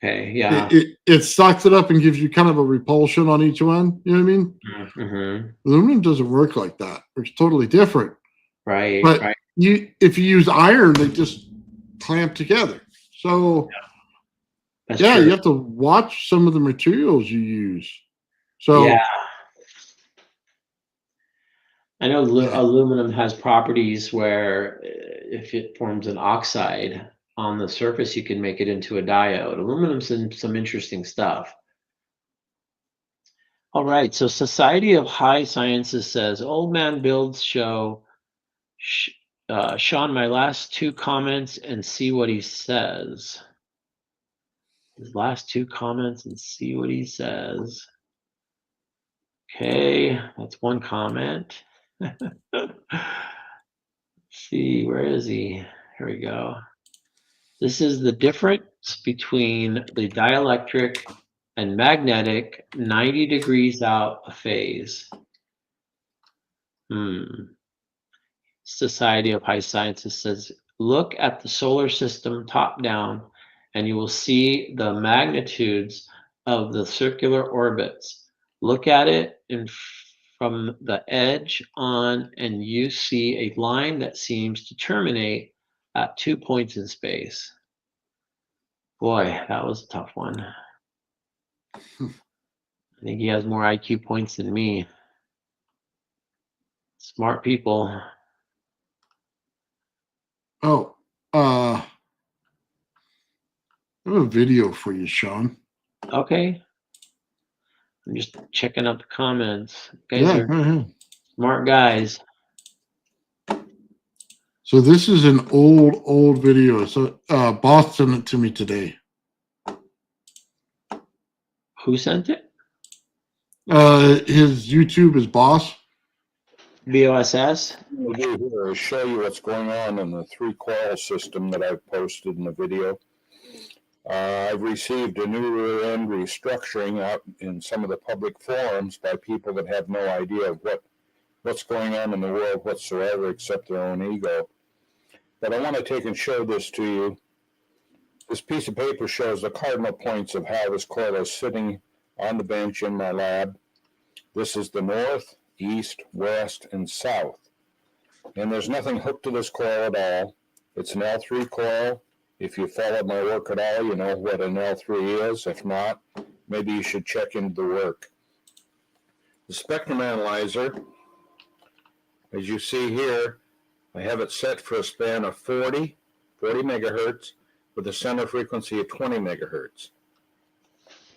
Speaker 1: Okay,
Speaker 2: It,
Speaker 1: yeah.
Speaker 2: it it sucks it up and gives you kind of a repulsion on each one. You know what I mean?
Speaker 1: Mm-hmm.
Speaker 2: Aluminum doesn't work like that. It's totally different.
Speaker 1: Right,
Speaker 2: But
Speaker 1: right.
Speaker 2: if you use iron, they just clamp together. So
Speaker 1: That's
Speaker 2: yeah, you
Speaker 1: true.
Speaker 2: have to watch some of the materials you use.
Speaker 1: Yeah.
Speaker 2: So
Speaker 1: I know
Speaker 2: yeah,
Speaker 1: aluminum has properties where if it forms an oxide on the surface, you can make it into a diode. Aluminum's in some interesting stuff. All right, so Society of High Sciences says, old man builds show. Sh- Sean, my last two comments and see what he says. His last two comments and see what he says. Okay, that's one comment. Let's see, where is he? Here we go. This is the difference between the dielectric and magnetic 90 degrees out of phase. Society of High Sciences says, look at the solar system top down and you will see the magnitudes of the circular orbits. Look at it from the edge on and you see a line that seems to terminate at 2 points in space. Boy, that was a tough one. I think he has more IQ points than me. Smart people.
Speaker 2: oh, I have a video for you, Sean.
Speaker 1: Okay. I'm just checking out the comments. You guys
Speaker 2: Yeah,
Speaker 1: are
Speaker 2: right here.
Speaker 1: smart guys.
Speaker 2: So this is an old video. So Boss sent it to me today.
Speaker 1: Who sent it?
Speaker 2: His YouTube is Boss.
Speaker 1: BOSS?
Speaker 3: What I'm going to do here is show you what's going on in the three coil system that I've posted in the video. I've received a new rear end restructuring out in some of the public forums by people that have no idea of what's going on in the world whatsoever except their own ego. But I want to take and show this to you. This piece of paper shows the cardinal points of how this coil is sitting on the bench in my lab. This is the north, east, west, and south. And there's nothing hooked to this coil at all. It's an L3 coil. If you followed my work at all, you know what an L3 is. If not, maybe you should check into the work. The spectrum analyzer, as you see here, I have it set for a span of 40 megahertz with a center frequency of 20 megahertz.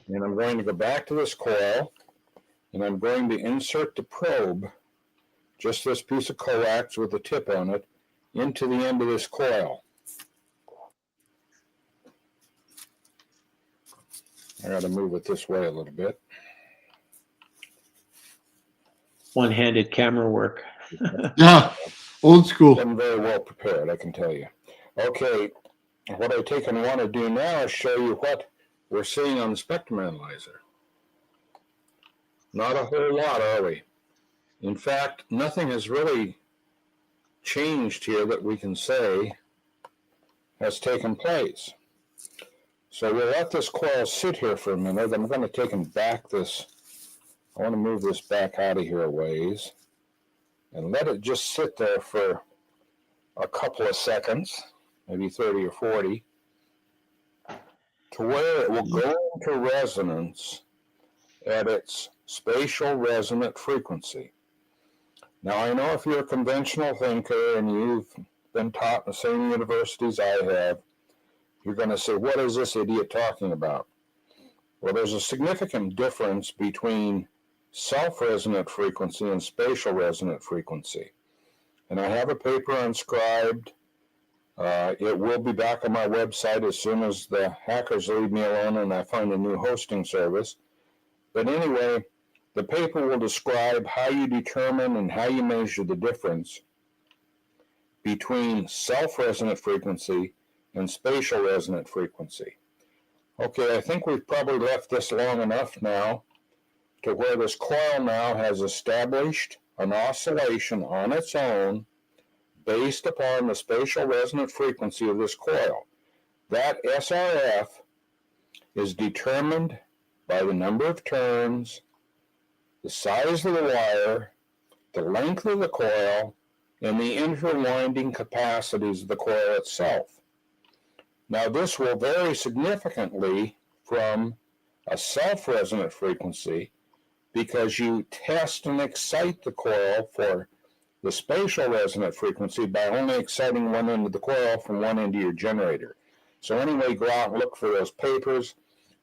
Speaker 3: And I'm going to go back to this coil, and I'm going to insert the probe, just this piece of coax with a tip on it, into the end of this coil. I got to move it this way a little bit.
Speaker 1: One-handed camera work.
Speaker 2: Yeah, old school.
Speaker 3: I'm very well prepared, I can tell you. Okay, what I take and want to do now is show you what we're seeing on the spectrum analyzer. Not a whole lot, are we? In fact, nothing has really changed here that we can say has taken place. So we'll let this coil sit here for a minute. I'm going to take and back this. I want to move this back out of here a ways and let it just sit there for a couple of seconds, maybe 30 or 40, to where it will go into resonance at its spatial resonant frequency. Now, I know if you're a conventional thinker and you've been taught in the same universities I have, you're going to say, what is this idiot talking about? Well, there's a significant difference between self-resonant frequency and spatial resonant frequency. And I have a paper inscribed It will be back on my website as soon as the hackers leave me alone and I find a new hosting service. But anyway, the paper will describe how you determine and how you measure the difference between self-resonant frequency and spatial resonant frequency. Okay, I think we've probably left this long enough now to where this coil now has established an oscillation on its own based upon the spatial resonant frequency of this coil. That SRF is determined by the number of turns, the size of the wire, the length of the coil, and the interwinding capacities of the coil itself. Now, this will vary significantly from a self-resonant frequency because you test and excite the coil for the spatial resonant frequency by only exciting one end of the coil from one end of your generator. So anyway, go out and look for those papers,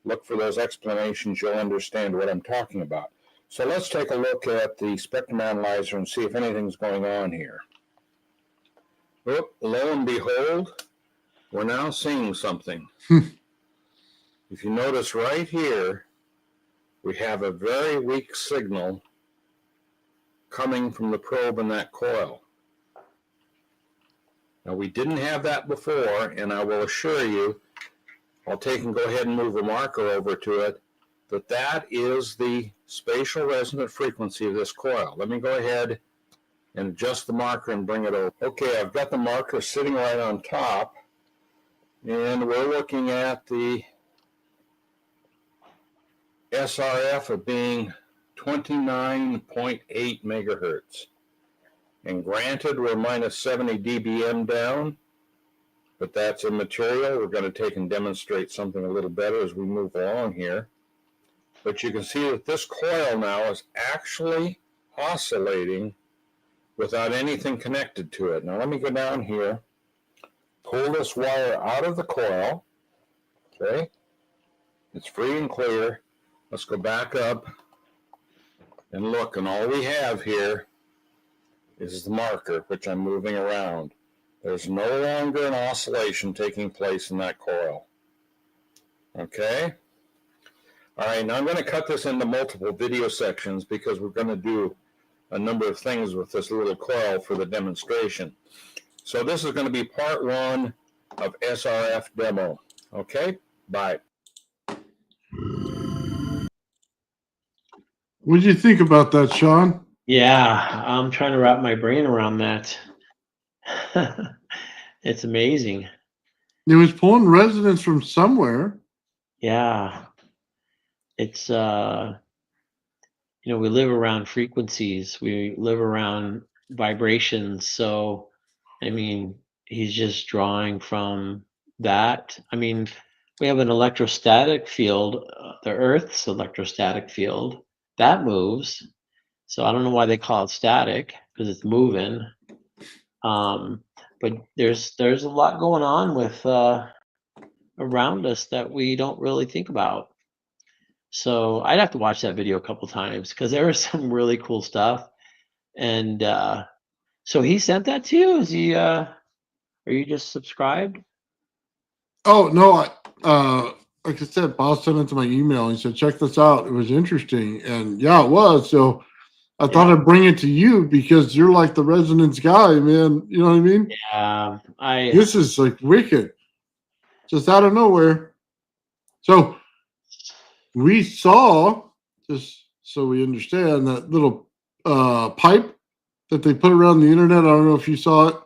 Speaker 3: look for those explanations, you'll understand what I'm talking about. So let's take a look at the spectrum analyzer and see if anything's going on here. Oh, lo and behold, we're now seeing something. If you notice right here, we have a very weak signal coming from the probe in that coil. Now, we didn't have that before, and I will assure you, I'll take and go ahead and move a marker over to it, that is the spatial resonant frequency of this coil. Let me go ahead and adjust the marker and bring it over. Okay, I've got the marker sitting right on top, and we're looking at the SRF of being 29.8 megahertz. And granted, we're minus 70 dBm down, but that's immaterial. We're going to take and demonstrate something a little better as we move along here. But you can see that this coil now is actually oscillating without anything connected to it. Now let me go down here, pull this wire out of the coil. Okay, it's free and clear. Let's go back up and look, and all we have here is the marker, which I'm moving around. There's no longer an oscillation taking place in that coil. Okay? All right, now I'm going to cut this into multiple video sections because we're going to do a number of things with this little coil for the demonstration. So this is going to be part one of SRF demo. Okay? Bye.
Speaker 2: What did you think about that, Shawn?
Speaker 1: Yeah, I'm trying to wrap my brain around that. It's amazing.
Speaker 2: It was pulling resonance from somewhere.
Speaker 1: Yeah. It's you know, we live around frequencies, we live around vibrations. So I mean, he's just drawing from that. I mean, we have an electrostatic field, the Earth's electrostatic field that moves. So I don't know why they call it static, because it's moving. But there's a lot going on with around us that we don't really think about. So I'd have to watch that video a couple times because there was some really cool stuff. And so he sent that to you? Is he are you just subscribed?
Speaker 2: Oh no, like I said, Bob sent it to my email. He said, "Check this out. It was interesting," and yeah, it was. So I thought I'd bring it to you because you're like the resonance guy, man. You know what I mean?
Speaker 1: Yeah,
Speaker 2: This is like wicked, just out of nowhere. So we saw, just so we understand, that little pipe that they put around the internet. I don't know if you saw it.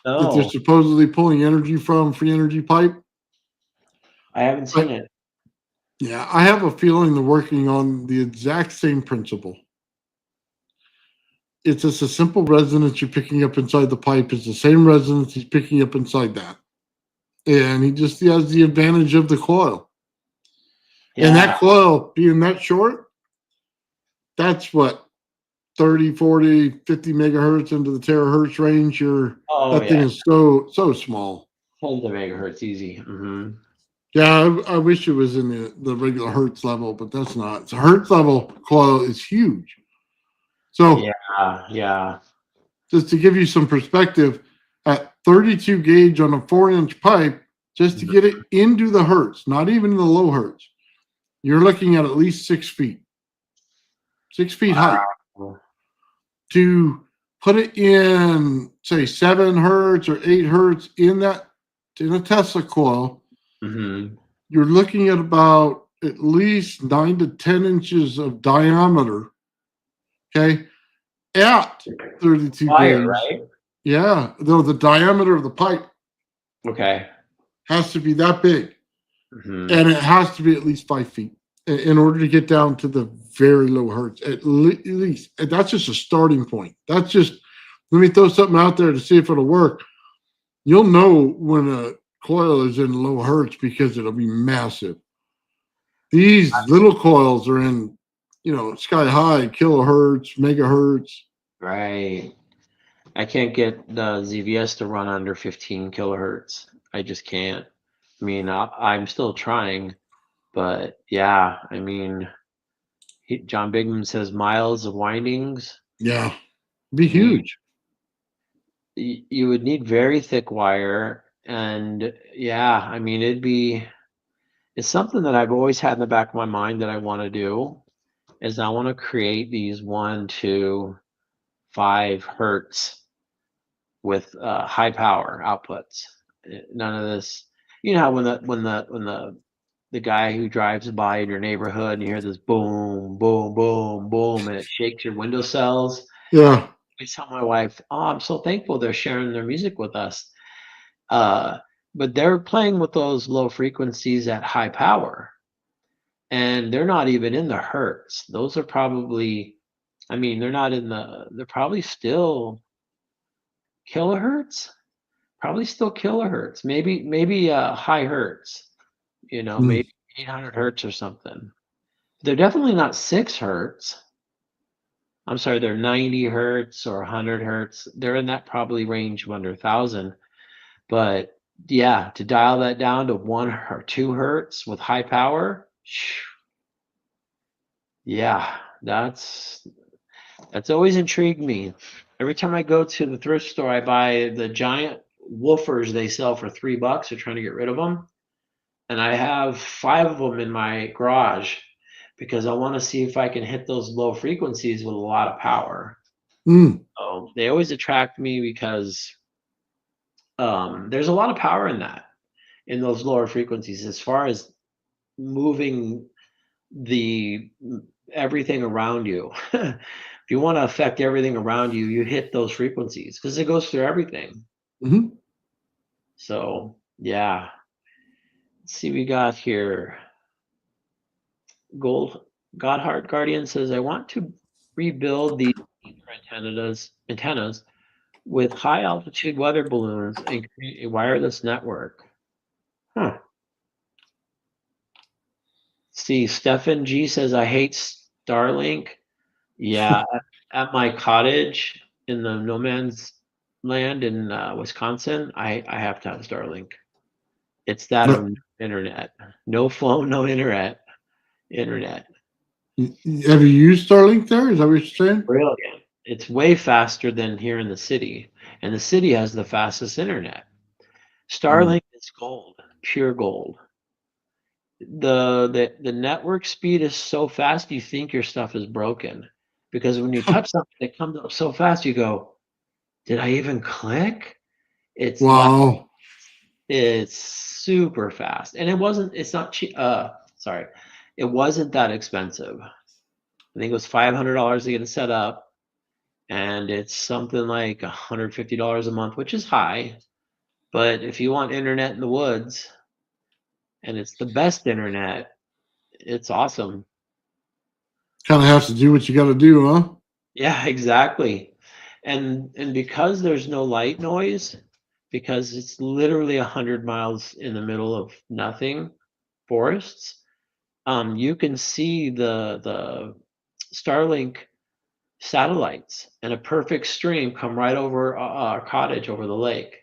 Speaker 2: That they're supposedly pulling energy from, free energy pipe.
Speaker 1: I haven't seen it.
Speaker 2: Yeah, I have a feeling they're working on the exact same principle. It's just a simple resonance you're picking up inside the pipe. It's the same resonance he's picking up inside that. And he has the advantage of the coil. Yeah. And that coil being that short, that's what, 30, 40, 50 megahertz into the terahertz range. That thing is so small.
Speaker 1: Tens of megahertz, easy. Mm-hmm.
Speaker 2: Yeah, I wish it was in the regular hertz level, but that's not. So hertz level coil is huge. So
Speaker 1: yeah.
Speaker 2: Just to give you some perspective, at 32 gauge on a 4-inch pipe just to get it into the hertz, not even the low hertz. You're looking at least 6 feet, 6 feet height.
Speaker 1: Wow.
Speaker 2: To put it in, say, 7 hertz or 8 hertz in a Tesla coil,
Speaker 1: Mm-hmm.
Speaker 2: you're looking at about at least 9 to 10 inches of diameter. Okay, at 32
Speaker 1: Wire,
Speaker 2: gauge.
Speaker 1: right?
Speaker 2: Yeah, though the diameter of the pipe
Speaker 1: Okay.
Speaker 2: has to be that big,
Speaker 1: Mm-hmm.
Speaker 2: and it has to be at least 5 feet in order to get down to the very low hertz. At least that's just a starting point. That's just, let me throw something out there to see if it'll work. You'll know when a coil is in low hertz because it'll be massive. These little coils are in, sky high, kilohertz, megahertz.
Speaker 1: Right. I can't get the ZVS to run under 15 kilohertz. I just can't. I mean, I'm still trying, but yeah, I mean, John Bigman says miles of windings.
Speaker 2: Yeah, be
Speaker 1: I mean,
Speaker 2: huge.
Speaker 1: you would need very thick wire, and yeah, I mean, it's something that I've always had in the back of my mind that I want to do is I want to create these 1, 2, 5 hertz with high power outputs. None of this, how when the guy who drives by in your neighborhood and you hear this boom, boom, boom, boom, and it shakes your window cells.
Speaker 2: Yeah.
Speaker 1: I tell my wife, "Oh, I'm so thankful they're sharing their music with us." Uh, but they're playing with those low frequencies at high power, and they're not even in the hertz. Those are probably, I mean, they're probably still kilohertz. Probably still kilohertz, maybe high hertz,
Speaker 2: Mm.
Speaker 1: maybe 800 hertz or something. They're definitely not 6 hertz. I'm sorry, they're 90 hertz or 100 hertz. They're in that probably range of under 1,000. But yeah, to dial that down to 1 or 2 hertz with high power, yeah, that's always intrigued me. Every time I go to the thrift store, I buy the giant woofers they sell for $3. They're trying to get rid of them. And I have 5 of them in my garage because I want to see if I can hit those low frequencies with a lot of power.
Speaker 2: Mm.
Speaker 1: So they always attract me because there's a lot of power in those lower frequencies as far as moving the everything around you. If you want to affect everything around you, you hit those frequencies because it goes through everything.
Speaker 2: Hmm.
Speaker 1: So yeah. Let's see, we got here. Gold Godheart Guardian says, I want to rebuild these antennas with high altitude weather balloons and create a wireless network. Huh. See, Stefan G says, I hate Starlink. Yeah, at my cottage in the no man's land in Wisconsin, I have to have Starlink. It's that
Speaker 2: No.
Speaker 1: or no internet. No phone, no internet.
Speaker 2: Have you used Starlink there? Is that what you're saying?
Speaker 1: Brilliant. It's way faster than here in the city, and the city has the fastest internet.
Speaker 2: Mm.
Speaker 1: Starlink is gold, pure gold. The network speed is so fast you think your stuff is broken because when you touch something, it comes up so fast. You go, "Did I even click?" It's like
Speaker 2: Wow.
Speaker 1: it's super fast, and it's not cheap. Sorry, it wasn't that expensive. I think it was $500 to get it set up. And it's something like $150 a month, which is high. But if you want internet in the woods, and it's the best internet, it's awesome.
Speaker 2: Kind of has to do what you got to do, huh?
Speaker 1: Yeah, exactly. And because there's no light noise, because it's literally 100 miles in the middle of nothing, forests, you can see the Starlink satellites and a perfect stream come right over our cottage over the lake.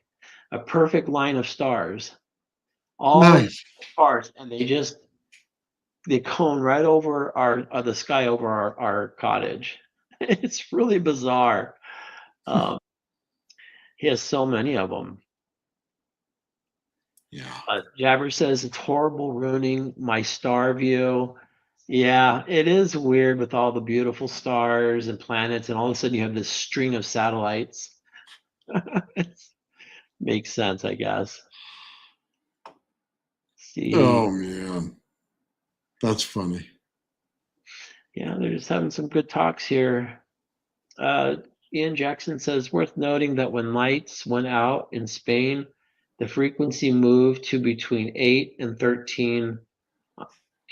Speaker 1: A perfect line of stars, all
Speaker 2: Nice.
Speaker 1: stars, and they cone right over the sky over our cottage. It's really bizarre. Um, he has so many of them.
Speaker 2: Yeah.
Speaker 1: Jabber says it's horrible, ruining my star view. Yeah, it is weird with all the beautiful stars and planets, and all of a sudden you have this string of satellites. It makes sense, I guess. See,
Speaker 2: Oh man, that's funny.
Speaker 1: yeah, they're just having some good talks here. Uh, Ian Jackson says, worth noting that when lights went out in Spain, the frequency moved to between 8 and 13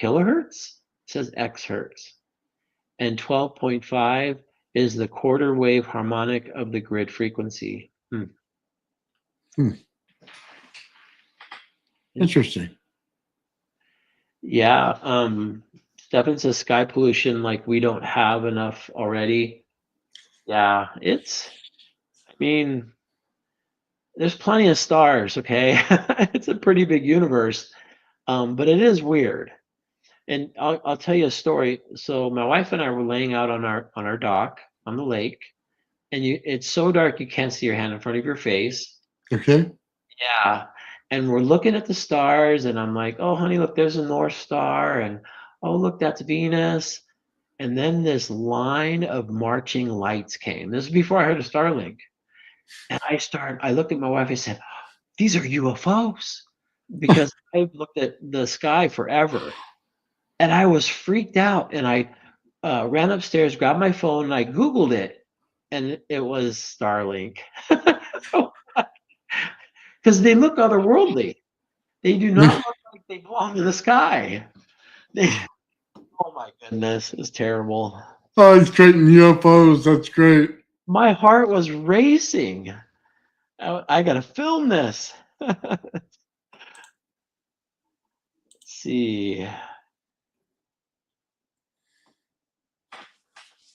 Speaker 1: kilohertz. It says X hertz. And 12.5 is the quarter wave harmonic of the grid frequency.
Speaker 2: Hmm. Interesting.
Speaker 1: Yeah. Stefan says sky pollution, like we don't have enough already. Yeah, I mean, there's plenty of stars, okay? It's a pretty big universe. But it is weird. And I'll tell you a story. So my wife and I were laying out on our dock on the lake, and it's so dark you can't see your hand in front of your face.
Speaker 2: Okay.
Speaker 1: Yeah. And we're looking at the stars, and I'm like, oh, honey, look, there's a North Star. And oh, look, that's Venus. And then this line of marching lights came. This is before I heard of Starlink. And I looked at my wife, I said, these are UFOs. Because I've looked at the sky forever. And I was freaked out. And I ran upstairs, grabbed my phone, and I Googled it. And it was Starlink. Because they look otherworldly. They do not look like they belong in the sky. They, oh my goodness, it's terrible.
Speaker 2: Oh, it's creating UFOs. That's great.
Speaker 1: My heart was racing. I got to film this. Let's see.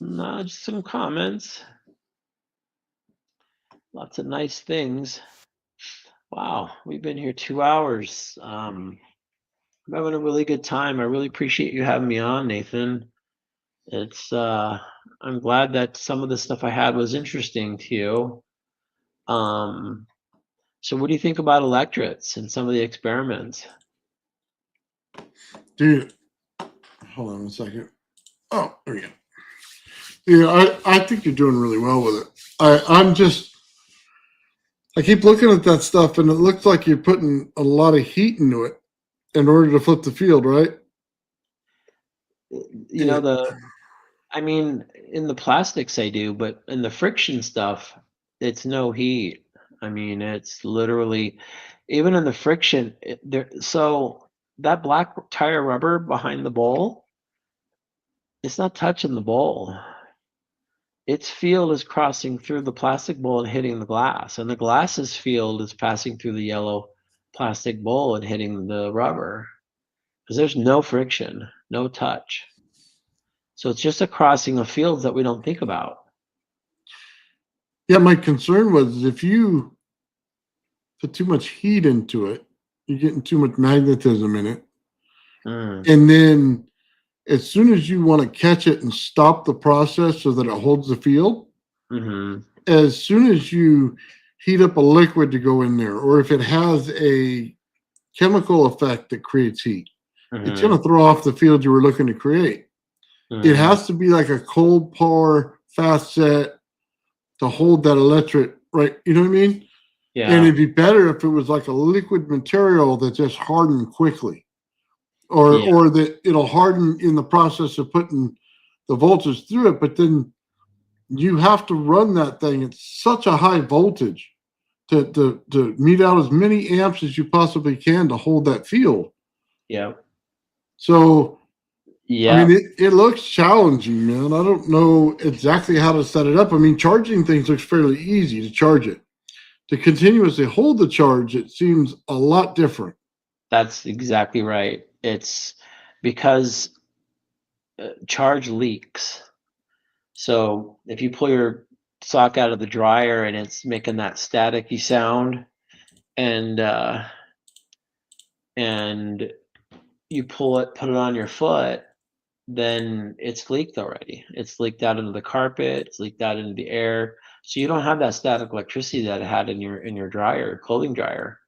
Speaker 1: No, just some comments. Lots of nice things. Wow, we've been here 2 hours. I'm having a really good time. I really appreciate you having me on, Nathan. It's I'm glad that some of the stuff I had was interesting to you. So what do you think about electrodes and some of the experiments?
Speaker 2: Dude, hold on a second. Oh, there we go. Yeah, I think you're doing really well with it. I keep looking at that stuff and it looks like you're putting a lot of heat into it in order to flip the field, right?
Speaker 1: You know, I mean, in the plastics I do, but in the friction stuff, it's no heat. I mean, it's literally, even in the friction, so that black tire rubber behind the bowl, it's not touching the bowl. Its field is crossing through the plastic bowl and hitting the glass, and the glass's field is passing through the yellow plastic bowl and hitting the rubber, because there's no friction, no touch. So it's just a crossing of fields that we don't think about.
Speaker 2: Yeah, my concern was if you put too much heat into it, you're getting too much magnetism in it. And then as soon as you want to catch it and stop the process so that it holds the field, as soon as you heat up a liquid to go in there, or if it has a chemical effect that creates heat, it's going to throw off the field you were looking to create. It has to be like a cold pour, fast set to hold that electric, right? You know what I mean?
Speaker 1: Yeah.
Speaker 2: And it'd be better if it was like a liquid material that just hardened quickly, or that it'll harden in the process of putting the voltage through it. But then you have to run that thing at such a high voltage to meet out as many amps as you possibly can to hold that field.
Speaker 1: Yeah.
Speaker 2: So,
Speaker 1: yeah,
Speaker 2: I mean, it looks challenging, man. I don't know exactly how to set it up. I mean, charging things looks fairly easy to charge it. To continuously hold the charge, it seems a lot different.
Speaker 1: That's exactly right. It's because charge leaks. So if you pull your sock out of the dryer and it's making that staticky sound, and you put it on your foot, then it's leaked already. It's leaked out into the carpet, it's leaked out into the air. So you don't have that static electricity that it had in your dryer, clothing dryer.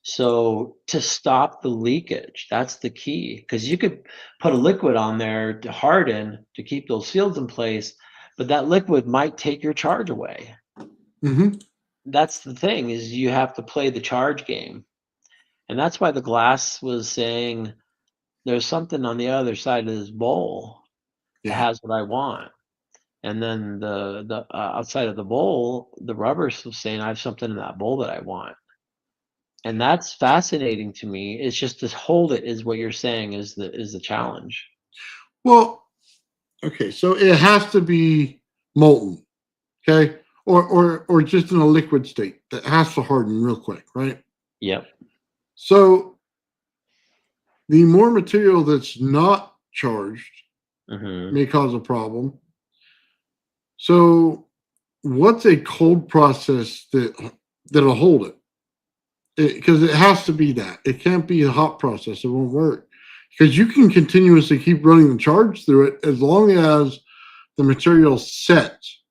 Speaker 1: So to stop the leakage, that's the key, because you could put a liquid on there to harden to keep those fields in place, but that liquid might take your charge away.
Speaker 2: Mm-hmm.
Speaker 1: That's the thing, is you have to play the charge game. And that's why the glass was saying there's something on the other side of this bowl that
Speaker 2: Yeah.
Speaker 1: has what I want. And then the outside of the bowl, the rubber was saying I have something in that bowl that I want. And that's fascinating to me. It's just to hold it is what you're saying is the challenge.
Speaker 2: Well, okay, so it has to be molten, okay, or just in a liquid state that has to harden real quick, right?
Speaker 1: Yep.
Speaker 2: So the more material that's not charged
Speaker 1: Hmm.
Speaker 2: may cause a problem. So what's a cold process that'll hold it? Because it has to be that. It can't be a hot process. It won't work. Because you can continuously keep running the charge through it as long as the material sets.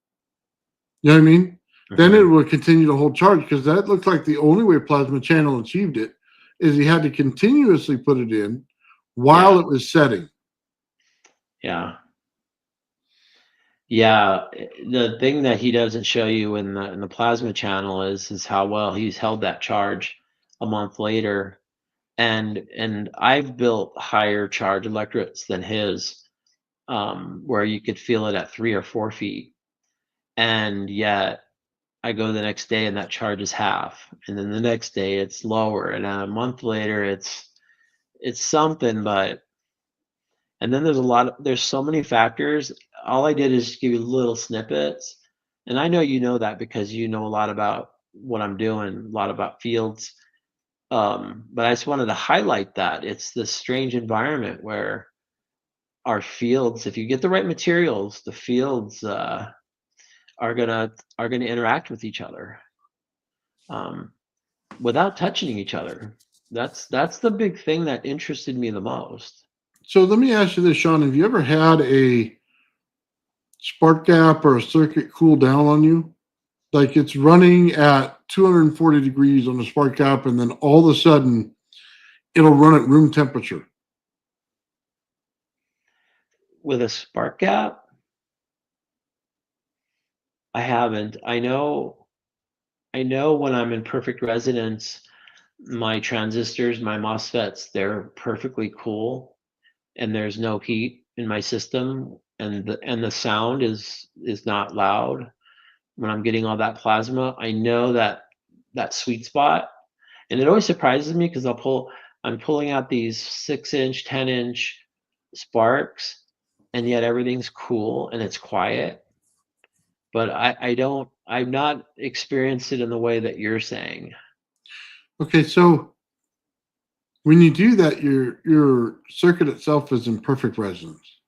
Speaker 2: You know what I mean? Then it
Speaker 1: Hmm.
Speaker 2: will continue to hold charge, because that looks like the only way plasma channel achieved it is he had to continuously put it in
Speaker 1: Yeah.
Speaker 2: while it was setting.
Speaker 1: Yeah. Yeah. The thing that he doesn't show you in the plasma channel is how well he's held that charge a month later. And I've built higher charge electrodes than his, where you could feel it at 3 or 4 feet. And yet I go the next day and that charge is half, and then the next day it's lower, and then a month later it's something, but and then there's so many factors. All I did is give you little snippets, and I know you know that because you know a lot about what I'm doing, a lot about fields. But I just wanted to highlight that it's this strange environment where our fields, if you get the right materials, the fields are gonna interact with each other. Um, without touching each other. That's the big thing that interested me the most.
Speaker 2: So let me ask you this, Shawn. Have you ever had a spark gap or a circuit cool down on you? Like it's running at 240 degrees on the spark gap, and then all of a sudden it'll run at room temperature.
Speaker 1: With a spark gap, I haven't. I know when I'm in perfect resonance, my transistors, my MOSFETs, they're perfectly cool and there's no heat in my system and the sound is not loud when I'm getting all that plasma. I know that sweet spot. And it always surprises me because I'm pulling out these 6 inch, 10 inch sparks, and yet everything's cool and it's quiet. But I've not experienced it in the way that you're saying.
Speaker 2: Okay, so when you do that, your circuit itself is in perfect resonance.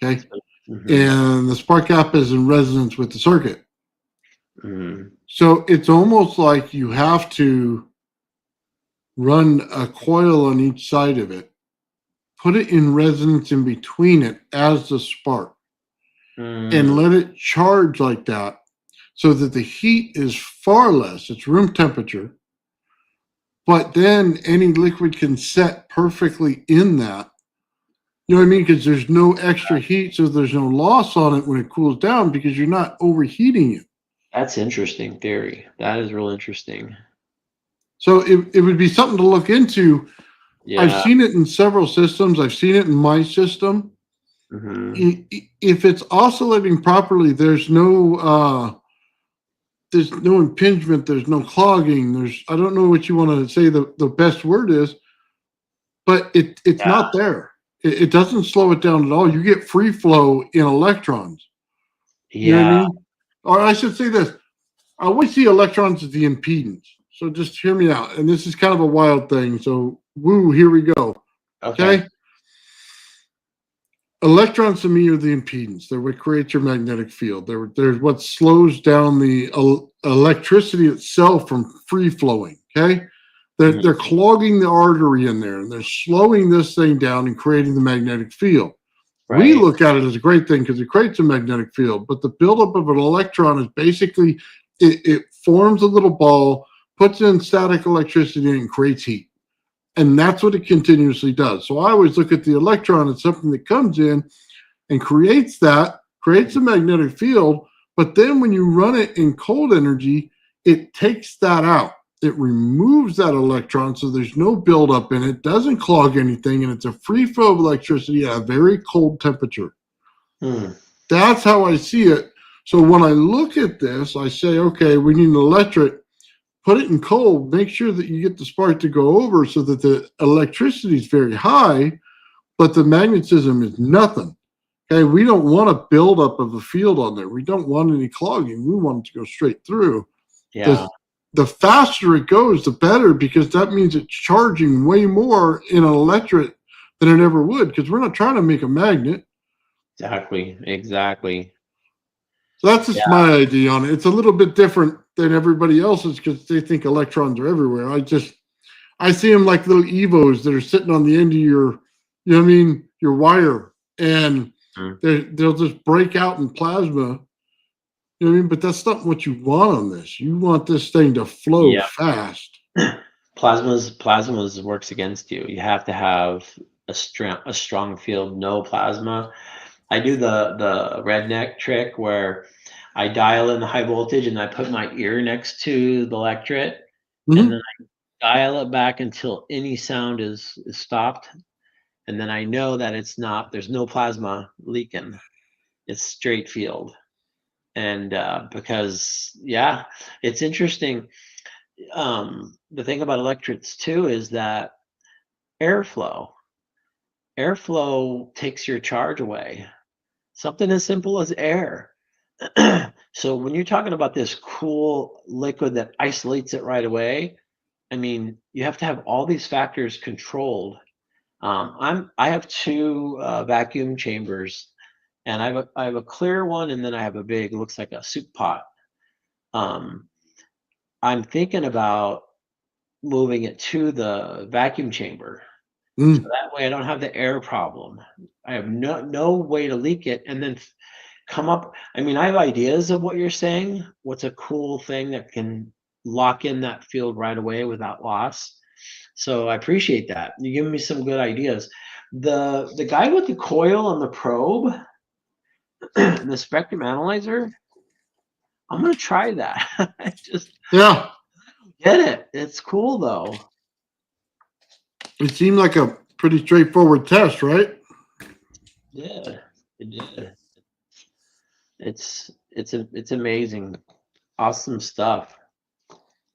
Speaker 2: Okay,
Speaker 1: Hmm.
Speaker 2: and the spark gap is in resonance with the circuit.
Speaker 1: Hmm.
Speaker 2: So it's almost like you have to run a coil on each side of it, put it in resonance in between it as the spark, and
Speaker 1: Mm,
Speaker 2: let it charge like that so that the heat is far less, it's room temperature, but then any liquid can set perfectly in that. You know what I mean? Because there's no extra heat, so there's no loss on it when it cools down because you're not overheating it.
Speaker 1: that's interesting theory. That is real interesting.
Speaker 2: So it would be something to look into. I've
Speaker 1: Yeah.
Speaker 2: seen it in several systems. I've seen it in my system.
Speaker 1: Hmm.
Speaker 2: If it's oscillating properly, there's no impingement, there's no clogging, there's I don't know what you want to say the best word is, but it's
Speaker 1: Yeah.
Speaker 2: not there. It doesn't slow it down at all. You get free flow in electrons. You know what I
Speaker 1: Yeah.
Speaker 2: mean? Or I should say this. I always see electrons as the impedance. So just hear me out. And this is kind of a wild thing. So woo, here we go.
Speaker 1: Okay.
Speaker 2: Okay. Electrons to me are the impedance. They're what creates your magnetic field. They're what slows down the electricity itself from free flowing. Okay. They're
Speaker 1: Hmm.
Speaker 2: clogging the artery in there and they're slowing this thing down and creating the magnetic field. We
Speaker 1: Right.
Speaker 2: look at it as a great thing because it creates a magnetic field, but the buildup of an electron is basically it forms a little ball, puts in static electricity and creates heat. And that's what it continuously does. So I always look at the electron as something that comes in and creates a magnetic field. But then when you run it in cold energy, it takes that out. It removes that electron so there's no buildup in it, doesn't clog anything, and it's a free flow of electricity at a very cold temperature. That's how I see it. So when I look at this, I say, okay, we need an electric, put it in cold, make sure that you get the spark to go over so that the electricity is very high, but the magnetism is nothing. Okay, we don't want a buildup of a field on there. We don't want any clogging. We want it to go straight through.
Speaker 1: Yeah.
Speaker 2: The faster it goes, the better, because that means it's charging way more in an electric than it ever would, because we're not trying to make a magnet.
Speaker 1: Exactly.
Speaker 2: So that's just my idea on it. It's a little bit different than everybody else's because they think electrons are everywhere. I see them like little Evos that are sitting on the end of your, your wire, and they'll just break out in plasma. You know what I mean? But that's not what you want on this. You want this thing to flow fast.
Speaker 1: Plasmas works against you. You have to have a strong field, no plasma. I do the redneck trick where I dial in the high voltage and I put my ear next to the electret, and then I dial it back until any sound is stopped. And then I know that there's no plasma leaking. It's straight field. And because, it's interesting. The thing about electrets too is that airflow takes your charge away. Something as simple as air. So when you're talking about this cool liquid that isolates it right away, I mean, you have to have all these factors controlled. I have two vacuum chambers, and I have a clear one, and then I have a big, looks like a soup pot. I'm thinking about moving it to the vacuum chamber, so that way I don't have the air problem. I have no way to leak it, and then come up. I mean, I have ideas of what you're saying. What's a cool thing that can lock in that field right away without loss? So I appreciate that. You give me some good ideas. The guy with the coil and the probe, the spectrum analyzer, I'm gonna try that. Just get it. It's cool though.
Speaker 2: It seemed like a pretty straightforward test, right?
Speaker 1: Yeah, it did. It's amazing, awesome stuff.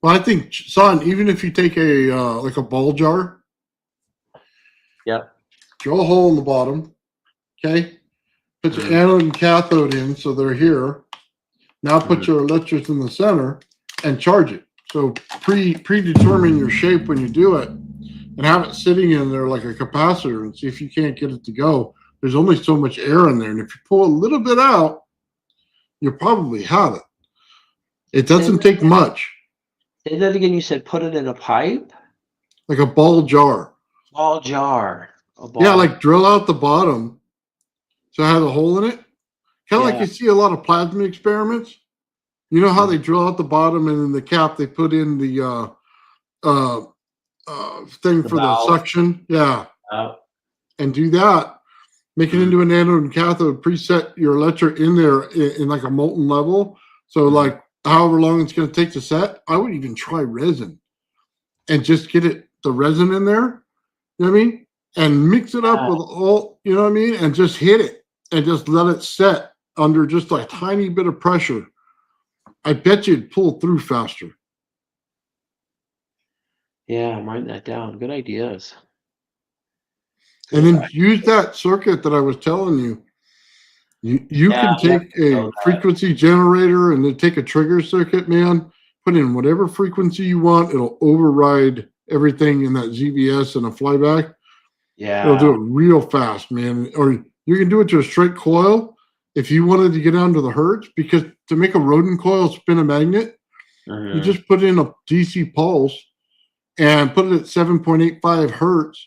Speaker 2: Well, I think, son, even if you take a like a ball jar, drill a hole in the bottom, okay, put your anode and cathode in, so they're here. Now put your electrodes in the center and charge it. So predetermine your shape when you do it, and have it sitting in there like a capacitor, and see if you can't get it to go. There's only so much air in there, and if you pull a little bit out, you'll probably have it. It doesn't take much.
Speaker 1: Say that again. You said put it in a pipe?
Speaker 2: Like a ball jar.
Speaker 1: Ball jar.
Speaker 2: Yeah, like drill out the bottom so it has a hole in it. Kind of like you see a lot of plasma experiments. You know how they drill out the bottom, and in the cap they put in the thing for the suction? Yeah. And do that. Make it into an anode and cathode, preset your electric in there in like a molten level. So like however long it's going to take to set, I would even try resin and just get the resin in there. You know what I mean? And mix it up with all, you know what I mean? And just hit it and just let it set under just a tiny bit of pressure. I bet you'd pull through faster.
Speaker 1: Yeah, I'm writing that down. Good ideas.
Speaker 2: And then use that circuit that I was telling you. You can take a frequency generator and then take a trigger circuit, man. Put in whatever frequency you want. It'll override everything in that ZVS and a flyback.
Speaker 1: Yeah.
Speaker 2: It'll do it real fast, man. Or you can do it to a straight coil if you wanted to get down to the hertz, because to make a rodent coil spin a magnet, you just put in a DC pulse and put it at 7.85 hertz.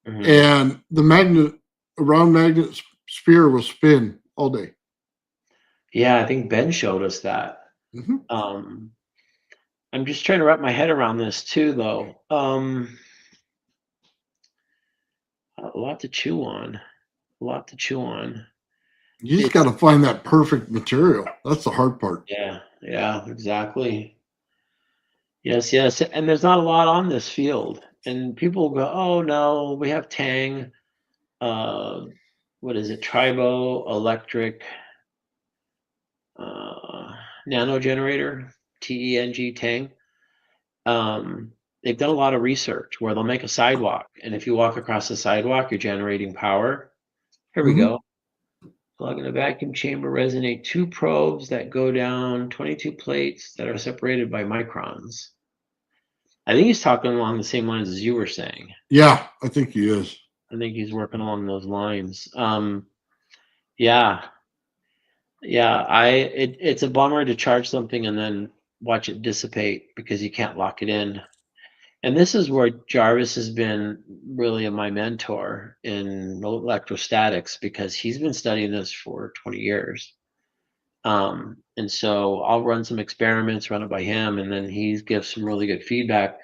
Speaker 2: And the round magnet sphere will spin all day.
Speaker 1: Yeah, I think Ben showed us that. I'm just trying to wrap my head around this too, though. A lot to chew on. A lot to chew on.
Speaker 2: You just
Speaker 1: It,
Speaker 2: got to find that perfect material. That's the hard part.
Speaker 1: yeah, exactly. Yes, yes. And there's not a lot on this field. And people go, oh no, we have Tang. Uh, what is it? Tribo Electric uh, Nano Generator, TENG Tang. They've done a lot of research where they'll make a sidewalk, and if you walk across the sidewalk, you're generating power. Here we
Speaker 2: Mm-hmm.
Speaker 1: go. Plug in a vacuum chamber, resonate 2 probes that go down 22 plates that are separated by microns. I think he's talking along the same lines as you were saying.
Speaker 2: Yeah, I think he is.
Speaker 1: I think he's working along those lines. Yeah, yeah. It's a bummer to charge something and then watch it dissipate because you can't lock it in. And this is where Jarvis has been really my mentor in electrostatics because he's been studying this for 20 years. And so I'll run some experiments, run it by him, and then he gives some really good feedback.